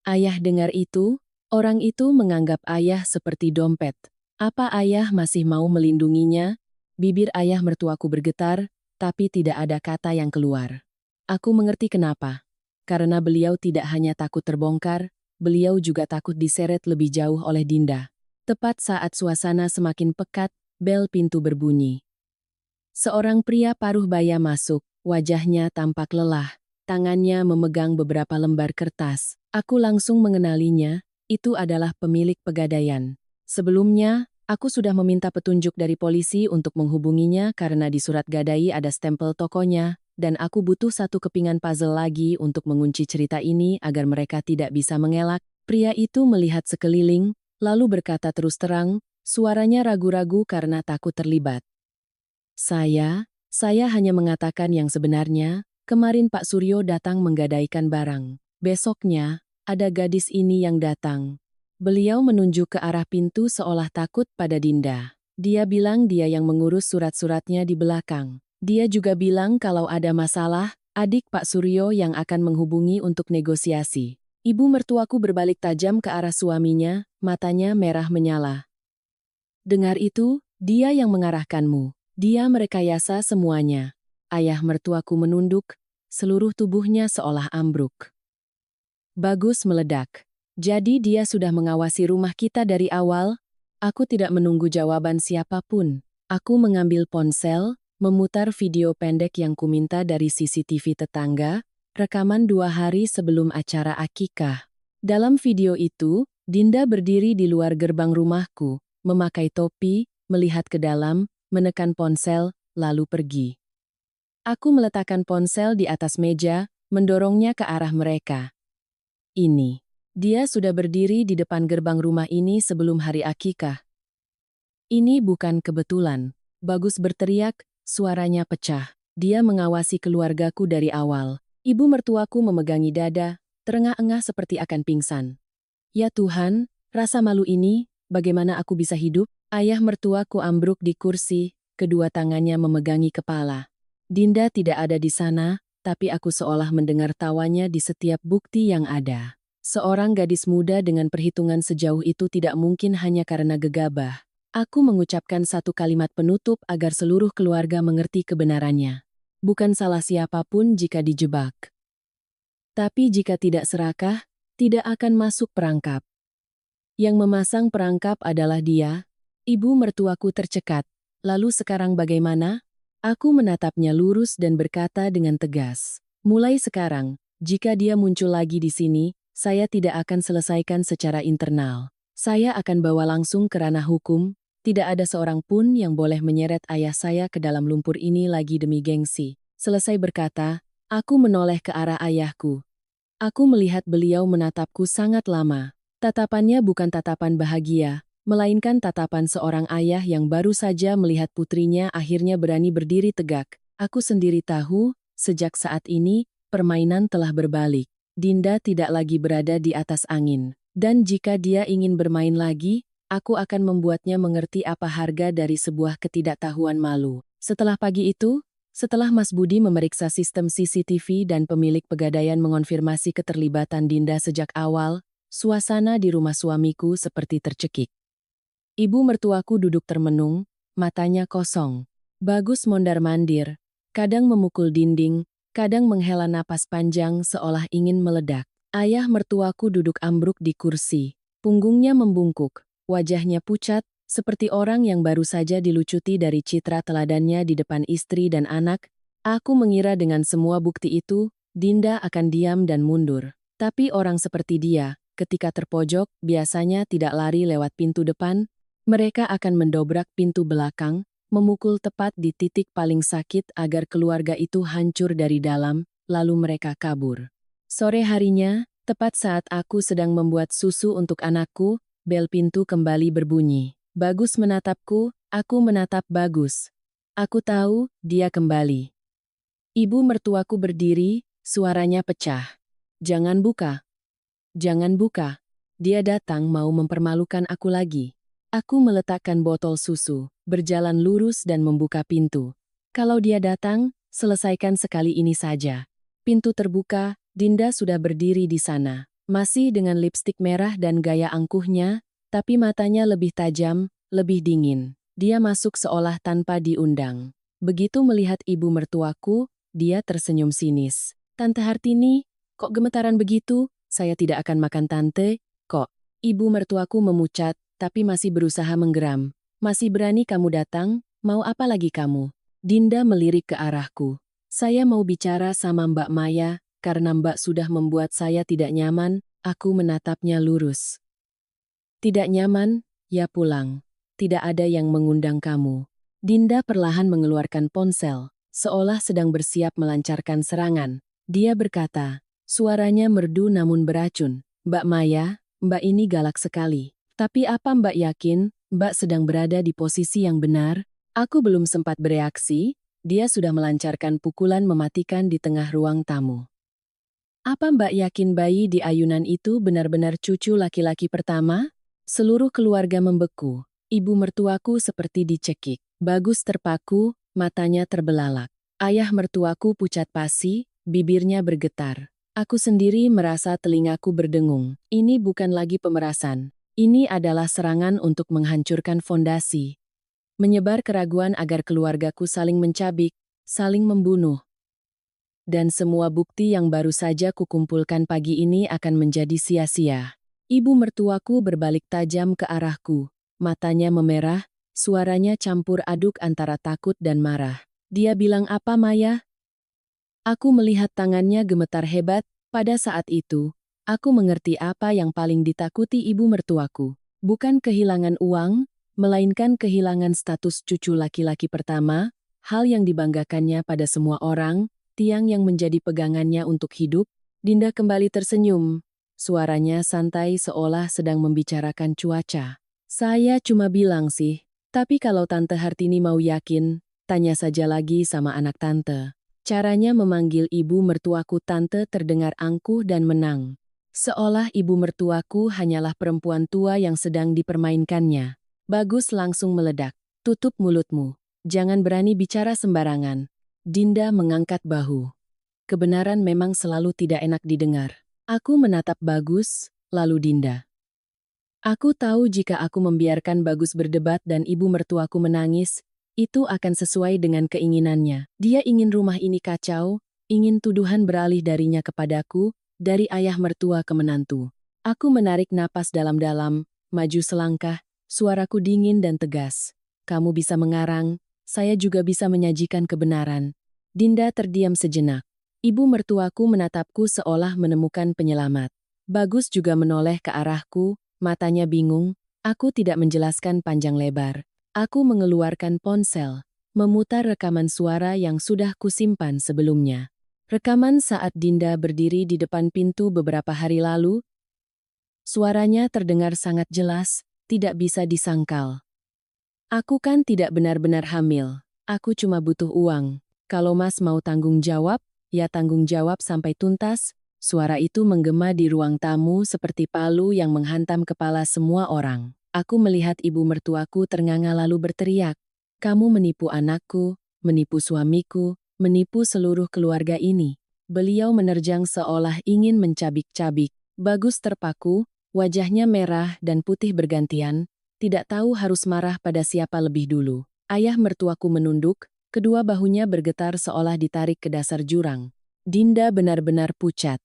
Ayah dengar itu? Orang itu menganggap ayah seperti dompet. Apa ayah masih mau melindunginya? Bibir ayah mertuaku bergetar, tapi tidak ada kata yang keluar. Aku mengerti kenapa. Karena beliau tidak hanya takut terbongkar, beliau juga takut diseret lebih jauh oleh Dinda. Tepat saat suasana semakin pekat, bel pintu berbunyi. Seorang pria paruh baya masuk, wajahnya tampak lelah, tangannya memegang beberapa lembar kertas. Aku langsung mengenalinya, itu adalah pemilik pegadaian. Sebelumnya, aku sudah meminta petunjuk dari polisi untuk menghubunginya karena di surat gadai ada stempel tokonya, dan aku butuh satu kepingan puzzle lagi untuk mengunci cerita ini agar mereka tidak bisa mengelak. Pria itu melihat sekeliling, lalu berkata terus terang, suaranya ragu-ragu karena takut terlibat. Saya hanya mengatakan yang sebenarnya, kemarin Pak Suryo datang menggadaikan barang. Besoknya, ada gadis ini yang datang. Beliau menunjuk ke arah pintu seolah takut pada Dinda. Dia bilang dia yang mengurus surat-suratnya di belakang. Dia juga bilang kalau ada masalah, adik Pak Suryo yang akan menghubungi untuk negosiasi. Ibu mertuaku berbalik tajam ke arah suaminya, matanya merah menyala. Dengar itu, dia yang mengarahkanmu. Dia merekayasa semuanya. Ayah mertuaku menunduk, seluruh tubuhnya seolah ambruk. Bagus meledak. Jadi dia sudah mengawasi rumah kita dari awal? Aku tidak menunggu jawaban siapapun. Aku mengambil ponsel, memutar video pendek yang kuminta dari CCTV tetangga, rekaman 2 hari sebelum acara akikah. Dalam video itu, Dinda berdiri di luar gerbang rumahku, memakai topi, melihat ke dalam, menekan ponsel, lalu pergi. Aku meletakkan ponsel di atas meja, mendorongnya ke arah mereka. Dia sudah berdiri di depan gerbang rumah ini sebelum hari akikah. Ini bukan kebetulan. Bagus berteriak, suaranya pecah. Dia mengawasi keluargaku dari awal. Ibu mertuaku memegangi dada, terengah-engah seperti akan pingsan. Ya Tuhan, rasa malu ini, bagaimana aku bisa hidup? Ayah mertuaku ambruk di kursi, kedua tangannya memegangi kepala. Dinda tidak ada di sana, tapi aku seolah mendengar tawanya di setiap bukti yang ada. Seorang gadis muda dengan perhitungan sejauh itu tidak mungkin hanya karena gegabah. Aku mengucapkan satu kalimat penutup agar seluruh keluarga mengerti kebenarannya. Bukan salah siapapun jika dijebak. Tapi jika tidak serakah, tidak akan masuk perangkap. Yang memasang perangkap adalah dia. Ibu mertuaku tercekat. Lalu sekarang bagaimana? Aku menatapnya lurus dan berkata dengan tegas. Mulai sekarang, jika dia muncul lagi di sini, saya tidak akan selesaikan secara internal. Saya akan bawa langsung ke ranah hukum, tidak ada seorang pun yang boleh menyeret ayah saya ke dalam lumpur ini lagi demi gengsi. Selesai berkata, aku menoleh ke arah ayahku. Aku melihat beliau menatapku sangat lama. Tatapannya bukan tatapan bahagia, melainkan tatapan seorang ayah yang baru saja melihat putrinya akhirnya berani berdiri tegak. Aku sendiri tahu, sejak saat ini, permainan telah berbalik. Dinda tidak lagi berada di atas angin. Dan jika dia ingin bermain lagi, aku akan membuatnya mengerti apa harga dari sebuah ketidaktahuan malu. Setelah pagi itu, setelah Mas Budi memeriksa sistem CCTV dan pemilik pegadaian mengonfirmasi keterlibatan Dinda sejak awal, suasana di rumah suamiku seperti tercekik. Ibu mertuaku duduk termenung, matanya kosong. Bagus mondar-mandir, kadang memukul dinding, kadang menghela napas panjang seolah ingin meledak. Ayah mertuaku duduk ambruk di kursi. Punggungnya membungkuk, wajahnya pucat, seperti orang yang baru saja dilucuti dari citra teladannya di depan istri dan anak. Aku mengira dengan semua bukti itu, Dinda akan diam dan mundur. Tapi orang seperti dia, ketika terpojok, biasanya tidak lari lewat pintu depan, mereka akan mendobrak pintu belakang, memukul tepat di titik paling sakit agar keluarga itu hancur dari dalam, lalu mereka kabur. Sore harinya, tepat saat aku sedang membuat susu untuk anakku, bel pintu kembali berbunyi. Bagus menatapku, aku menatap Bagus. Aku tahu, dia kembali. Ibu mertuaku berdiri, suaranya pecah. Jangan buka. Jangan buka. Dia datang mau mempermalukan aku lagi. Aku meletakkan botol susu, berjalan lurus dan membuka pintu. Kalau dia datang, selesaikan sekali ini saja. Pintu terbuka, Dinda sudah berdiri di sana. Masih dengan lipstik merah dan gaya angkuhnya, tapi matanya lebih tajam, lebih dingin. Dia masuk seolah tanpa diundang. Begitu melihat ibu mertuaku, dia tersenyum sinis. Tante Hartini, kok gemetaran begitu? Saya tidak akan makan tante, kok. Ibu mertuaku memucat, tapi masih berusaha menggeram. Masih berani kamu datang? Mau apa lagi kamu? Dinda melirik ke arahku. Saya mau bicara sama Mbak Maya, karena Mbak sudah membuat saya tidak nyaman, aku menatapnya lurus. Tidak nyaman? Ya pulang. Tidak ada yang mengundang kamu. Dinda perlahan mengeluarkan ponsel, seolah sedang bersiap melancarkan serangan. Dia berkata, suaranya merdu namun beracun. Mbak Maya, Mbak ini galak sekali. Tapi apa Mbak yakin, Mbak sedang berada di posisi yang benar? Aku belum sempat bereaksi, dia sudah melancarkan pukulan mematikan di tengah ruang tamu. Apa Mbak yakin bayi di ayunan itu benar-benar cucu laki-laki pertama? Seluruh keluarga membeku. Ibu mertuaku seperti dicekik. Bagus terpaku, matanya terbelalak. Ayah mertuaku pucat pasi, bibirnya bergetar. Aku sendiri merasa telingaku berdengung. Ini bukan lagi pemerasan. Ini adalah serangan untuk menghancurkan fondasi. Menyebar keraguan agar keluargaku saling mencabik, saling membunuh. Dan semua bukti yang baru saja kukumpulkan pagi ini akan menjadi sia-sia. Ibu mertuaku berbalik tajam ke arahku. Matanya memerah, suaranya campur aduk antara takut dan marah. Dia bilang apa Maya? Aku melihat tangannya gemetar hebat. Pada saat itu, aku mengerti apa yang paling ditakuti ibu mertuaku. Bukan kehilangan uang, melainkan kehilangan status cucu laki-laki pertama, hal yang dibanggakannya pada semua orang, tiang yang menjadi pegangannya untuk hidup. Dinda kembali tersenyum. Suaranya santai seolah sedang membicarakan cuaca. Saya cuma bilang sih, tapi kalau Tante Hartini mau yakin, tanya saja lagi sama anak tante. Caranya memanggil ibu mertuaku tante terdengar angkuh dan menang. Seolah ibu mertuaku hanyalah perempuan tua yang sedang dipermainkannya. Bagus langsung meledak. Tutup mulutmu. Jangan berani bicara sembarangan. Dinda mengangkat bahu. Kebenaran memang selalu tidak enak didengar. Aku menatap Bagus, lalu Dinda. Aku tahu jika aku membiarkan Bagus berdebat dan ibu mertuaku menangis, itu akan sesuai dengan keinginannya. Dia ingin rumah ini kacau, ingin tuduhan beralih darinya kepadaku, dari ayah mertua ke menantu. Aku menarik napas dalam-dalam, maju selangkah, suaraku dingin dan tegas. Kamu bisa mengarang, saya juga bisa menyajikan kebenaran. Dinda terdiam sejenak. Ibu mertuaku menatapku seolah menemukan penyelamat. Bagus juga menoleh ke arahku, matanya bingung. Aku tidak menjelaskan panjang lebar. Aku mengeluarkan ponsel, memutar rekaman suara yang sudah kusimpan sebelumnya. Rekaman saat Dinda berdiri di depan pintu beberapa hari lalu. Suaranya terdengar sangat jelas, tidak bisa disangkal. Aku kan tidak benar-benar hamil. Aku cuma butuh uang. Kalau Mas mau tanggung jawab, ya tanggung jawab sampai tuntas. Suara itu menggema di ruang tamu seperti palu yang menghantam kepala semua orang. Aku melihat ibu mertuaku ternganga lalu berteriak, "Kamu menipu anakku, menipu suamiku, menipu seluruh keluarga ini." Beliau menerjang seolah ingin mencabik-cabik. Bagus terpaku, wajahnya merah dan putih bergantian, tidak tahu harus marah pada siapa lebih dulu. Ayah mertuaku menunduk, kedua bahunya bergetar seolah ditarik ke dasar jurang. Dinda benar-benar pucat.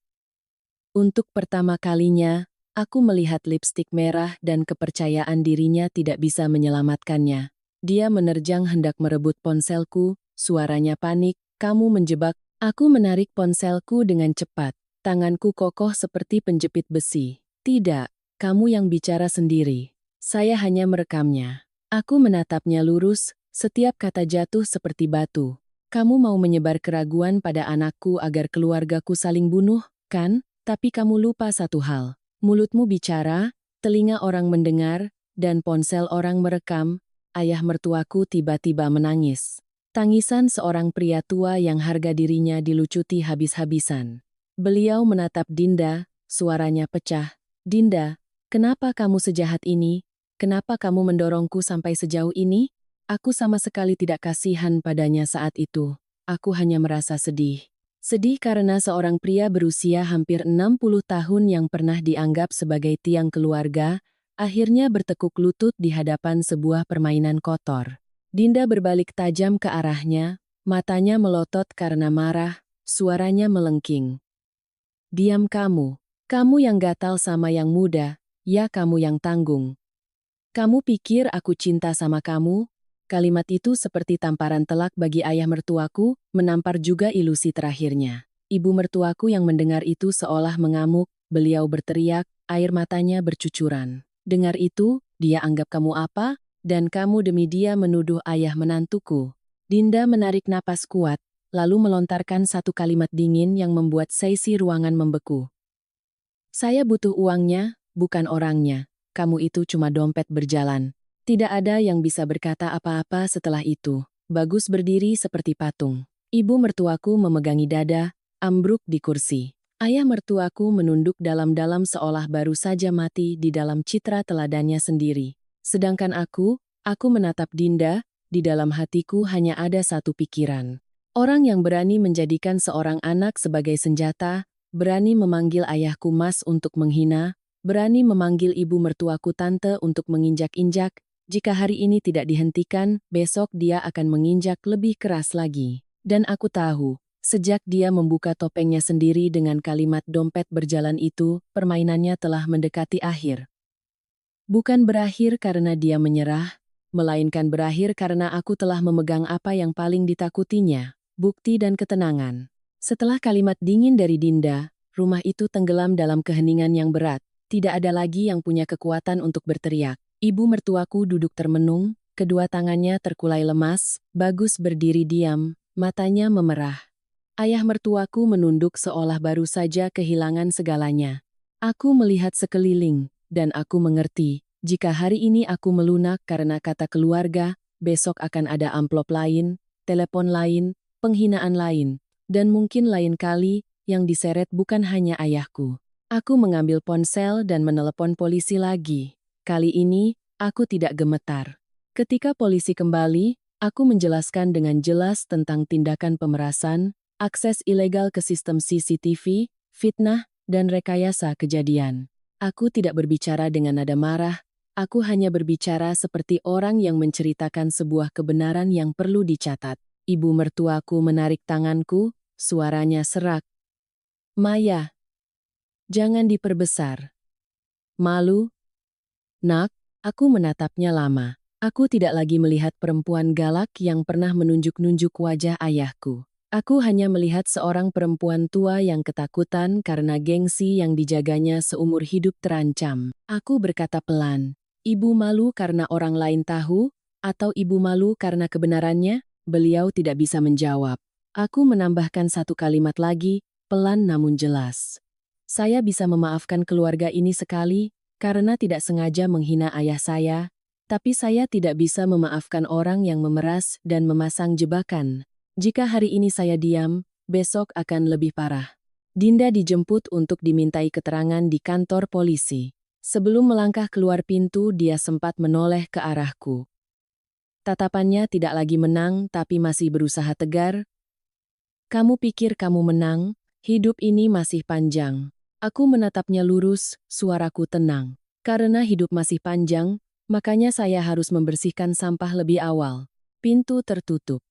Untuk pertama kalinya, aku melihat lipstik merah dan kepercayaan dirinya tidak bisa menyelamatkannya. Dia menerjang hendak merebut ponselku, suaranya panik, "Kamu menjebak." Aku menarik ponselku dengan cepat. Tanganku kokoh seperti penjepit besi. "Tidak, kamu yang bicara sendiri. Saya hanya merekamnya." Aku menatapnya lurus, setiap kata jatuh seperti batu. "Kamu mau menyebar keraguan pada anakku agar keluargaku saling bunuh, kan? Tapi kamu lupa satu hal. Mulutmu bicara, telinga orang mendengar, dan ponsel orang merekam." Ayah mertuaku tiba-tiba menangis. Tangisan seorang pria tua yang harga dirinya dilucuti habis-habisan. Beliau menatap Dinda, suaranya pecah. "Dinda, kenapa kamu sejahat ini? Kenapa kamu mendorongku sampai sejauh ini?" Aku sama sekali tidak kasihan padanya saat itu. Aku hanya merasa sedih. Sedih karena seorang pria berusia hampir 60 tahun yang pernah dianggap sebagai tiang keluarga, akhirnya bertekuk lutut di hadapan sebuah permainan kotor. Dinda berbalik tajam ke arahnya, matanya melotot karena marah, suaranya melengking. "Diam kamu. Kamu yang gatal sama yang muda, ya kamu yang tanggung. Kamu pikir aku cinta sama kamu?" Kalimat itu seperti tamparan telak bagi ayah mertuaku, menampar juga ilusi terakhirnya. Ibu mertuaku yang mendengar itu seolah mengamuk, beliau berteriak, air matanya bercucuran. "Dengar itu, dia anggap kamu apa? Dan kamu demi dia menuduh ayah menantuku." Dinda menarik napas kuat, lalu melontarkan satu kalimat dingin yang membuat seisi ruangan membeku. "Saya butuh uangnya, bukan orangnya. Kamu itu cuma dompet berjalan." Tidak ada yang bisa berkata apa-apa setelah itu. Bagus berdiri seperti patung. Ibu mertuaku memegangi dada, ambruk di kursi. Ayah mertuaku menunduk dalam-dalam seolah baru saja mati di dalam citra teladannya sendiri. Sedangkan aku menatap Dinda, di dalam hatiku hanya ada satu pikiran. Orang yang berani menjadikan seorang anak sebagai senjata, berani memanggil ayahku Mas untuk menghina, berani memanggil ibu mertuaku Tante untuk menginjak-injak. Jika hari ini tidak dihentikan, besok dia akan menginjak lebih keras lagi. Dan aku tahu, sejak dia membuka topengnya sendiri dengan kalimat dompet berjalan itu, permainannya telah mendekati akhir. Bukan berakhir karena dia menyerah, melainkan berakhir karena aku telah memegang apa yang paling ditakutinya, bukti dan ketenangan. Setelah kalimat dingin dari Dinda, rumah itu tenggelam dalam keheningan yang berat. Tidak ada lagi yang punya kekuatan untuk berteriak. Ibu mertuaku duduk termenung, kedua tangannya terkulai lemas, Bagus berdiri diam, matanya memerah. Ayah mertuaku menunduk seolah baru saja kehilangan segalanya. Aku melihat sekeliling, dan aku mengerti, jika hari ini aku melunak karena kata keluarga, besok akan ada amplop lain, telepon lain, penghinaan lain, dan mungkin lain kali, yang diseret bukan hanya ayahku. Aku mengambil ponsel dan menelepon polisi lagi. Kali ini, aku tidak gemetar. Ketika polisi kembali, aku menjelaskan dengan jelas tentang tindakan pemerasan, akses ilegal ke sistem CCTV, fitnah, dan rekayasa kejadian. Aku tidak berbicara dengan nada marah, aku hanya berbicara seperti orang yang menceritakan sebuah kebenaran yang perlu dicatat. Ibu mertuaku menarik tanganku, suaranya serak. "Maya, jangan diperbesar." "Malu?" "Nak." Aku menatapnya lama. Aku tidak lagi melihat perempuan galak yang pernah menunjuk-nunjuk wajah ayahku. Aku hanya melihat seorang perempuan tua yang ketakutan karena gengsi yang dijaganya seumur hidup terancam. Aku berkata pelan, "Ibu malu karena orang lain tahu, atau ibu malu karena kebenarannya?" Beliau tidak bisa menjawab. Aku menambahkan satu kalimat lagi, pelan namun jelas. "Saya bisa memaafkan keluarga ini sekali, karena tidak sengaja menghina ayah saya, tapi saya tidak bisa memaafkan orang yang memeras dan memasang jebakan. Jika hari ini saya diam, besok akan lebih parah." Dinda dijemput untuk dimintai keterangan di kantor polisi. Sebelum melangkah keluar pintu, dia sempat menoleh ke arahku. Tatapannya tidak lagi menang, tapi masih berusaha tegar. "Kamu pikir kamu menang? Hidup ini masih panjang." Aku menatapnya lurus, suaraku tenang. Karena hidup masih panjang, makanya saya harus membersihkan sampah lebih awal. Pintu tertutup.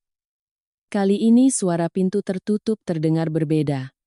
Kali ini suara pintu tertutup terdengar berbeda.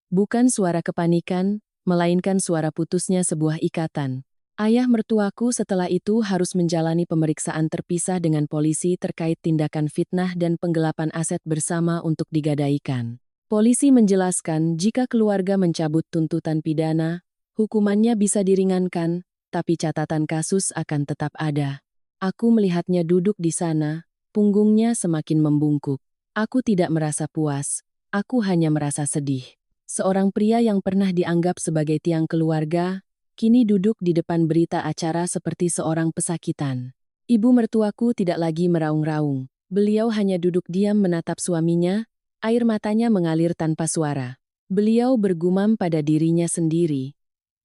Bukan suara kepanikan, melainkan suara putusnya sebuah ikatan. Ayah mertuaku setelah itu harus menjalani pemeriksaan terpisah dengan polisi terkait tindakan fitnah dan penggelapan aset bersama untuk digadaikan. Polisi menjelaskan jika keluarga mencabut tuntutan pidana, hukumannya bisa diringankan, tapi catatan kasus akan tetap ada. Aku melihatnya duduk di sana, punggungnya semakin membungkuk. Aku tidak merasa puas, aku hanya merasa sedih. Seorang pria yang pernah dianggap sebagai tiang keluarga, kini duduk di depan berita acara seperti seorang pesakitan. Ibu mertuaku tidak lagi meraung-raung. Beliau hanya duduk diam menatap suaminya, air matanya mengalir tanpa suara. Beliau bergumam pada dirinya sendiri.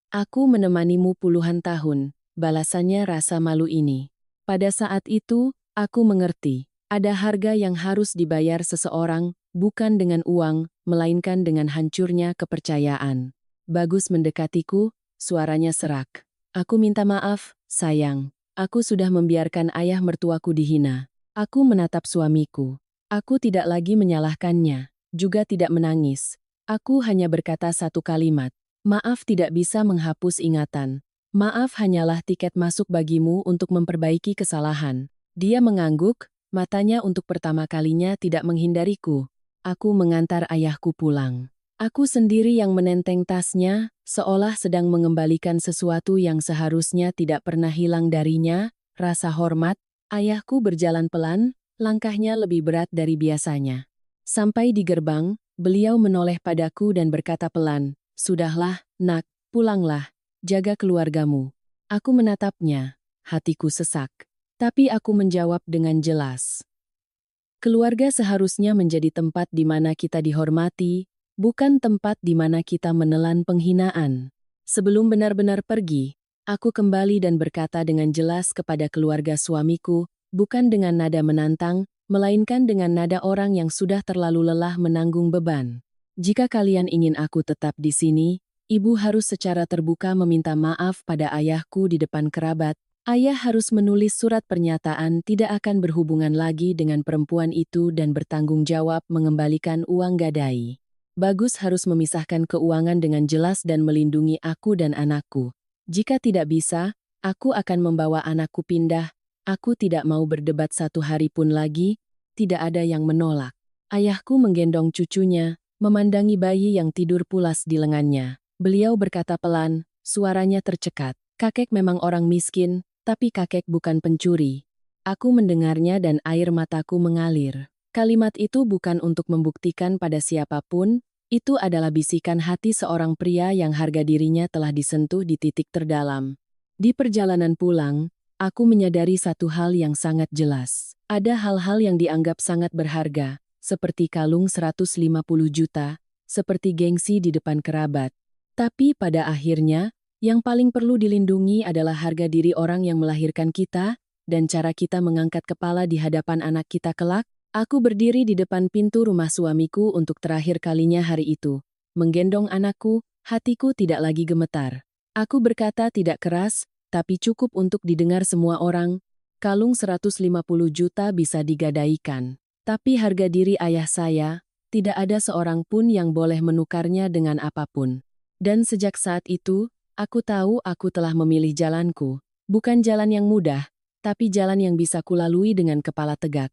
"Aku menemanimu puluhan tahun," balasannya rasa malu ini. Pada saat itu, aku mengerti. Ada harga yang harus dibayar seseorang, bukan dengan uang, melainkan dengan hancurnya kepercayaan. Bagus mendekatiku, suaranya serak. "Aku minta maaf, sayang. Aku sudah membiarkan ayah mertuaku dihina." Aku menatap suamiku. Aku tidak lagi menyalahkannya, juga tidak menangis. Aku hanya berkata satu kalimat. "Maaf tidak bisa menghapus ingatan. Maaf hanyalah tiket masuk bagimu untuk memperbaiki kesalahan." Dia mengangguk. Matanya untuk pertama kalinya tidak menghindariku. Aku mengantar ayahku pulang. Aku sendiri yang menenteng tasnya, seolah sedang mengembalikan sesuatu yang seharusnya tidak pernah hilang darinya, rasa hormat. Ayahku berjalan pelan, langkahnya lebih berat dari biasanya. Sampai di gerbang, beliau menoleh padaku dan berkata pelan, "Sudahlah, nak, pulanglah, jaga keluargamu." Aku menatapnya, hatiku sesak. Tapi aku menjawab dengan jelas. Keluarga seharusnya menjadi tempat di mana kita dihormati, bukan tempat di mana kita menelan penghinaan. Sebelum benar-benar pergi, aku kembali dan berkata dengan jelas kepada keluarga suamiku, bukan dengan nada menantang, melainkan dengan nada orang yang sudah terlalu lelah menanggung beban. "Jika kalian ingin aku tetap di sini, ibu harus secara terbuka meminta maaf pada ayahku di depan kerabat. Ayah harus menulis surat pernyataan tidak akan berhubungan lagi dengan perempuan itu dan bertanggung jawab mengembalikan uang gadai. Bagus harus memisahkan keuangan dengan jelas dan melindungi aku dan anakku. Jika tidak bisa, aku akan membawa anakku pindah. Aku tidak mau berdebat satu hari pun lagi." Tidak ada yang menolak. Ayahku menggendong cucunya, memandangi bayi yang tidur pulas di lengannya. Beliau berkata pelan, suaranya tercekat, "Kakek memang orang miskin, tapi kakek bukan pencuri." Aku mendengarnya dan air mataku mengalir. Kalimat itu bukan untuk membuktikan pada siapapun, itu adalah bisikan hati seorang pria yang harga dirinya telah disentuh di titik terdalam. Di perjalanan pulang, aku menyadari satu hal yang sangat jelas. Ada hal-hal yang dianggap sangat berharga, seperti kalung 150 juta, seperti gengsi di depan kerabat. Tapi pada akhirnya, yang paling perlu dilindungi adalah harga diri orang yang melahirkan kita, dan cara kita mengangkat kepala di hadapan anak kita kelak. Aku berdiri di depan pintu rumah suamiku untuk terakhir kalinya hari itu. Menggendong anakku, hatiku tidak lagi gemetar. Aku berkata tidak keras, tapi cukup untuk didengar semua orang. Kalung 150 juta bisa digadaikan. Tapi harga diri ayah saya, tidak ada seorang pun yang boleh menukarnya dengan apapun. Dan sejak saat itu, aku tahu aku telah memilih jalanku. Bukan jalan yang mudah, tapi jalan yang bisa kulalui dengan kepala tegak.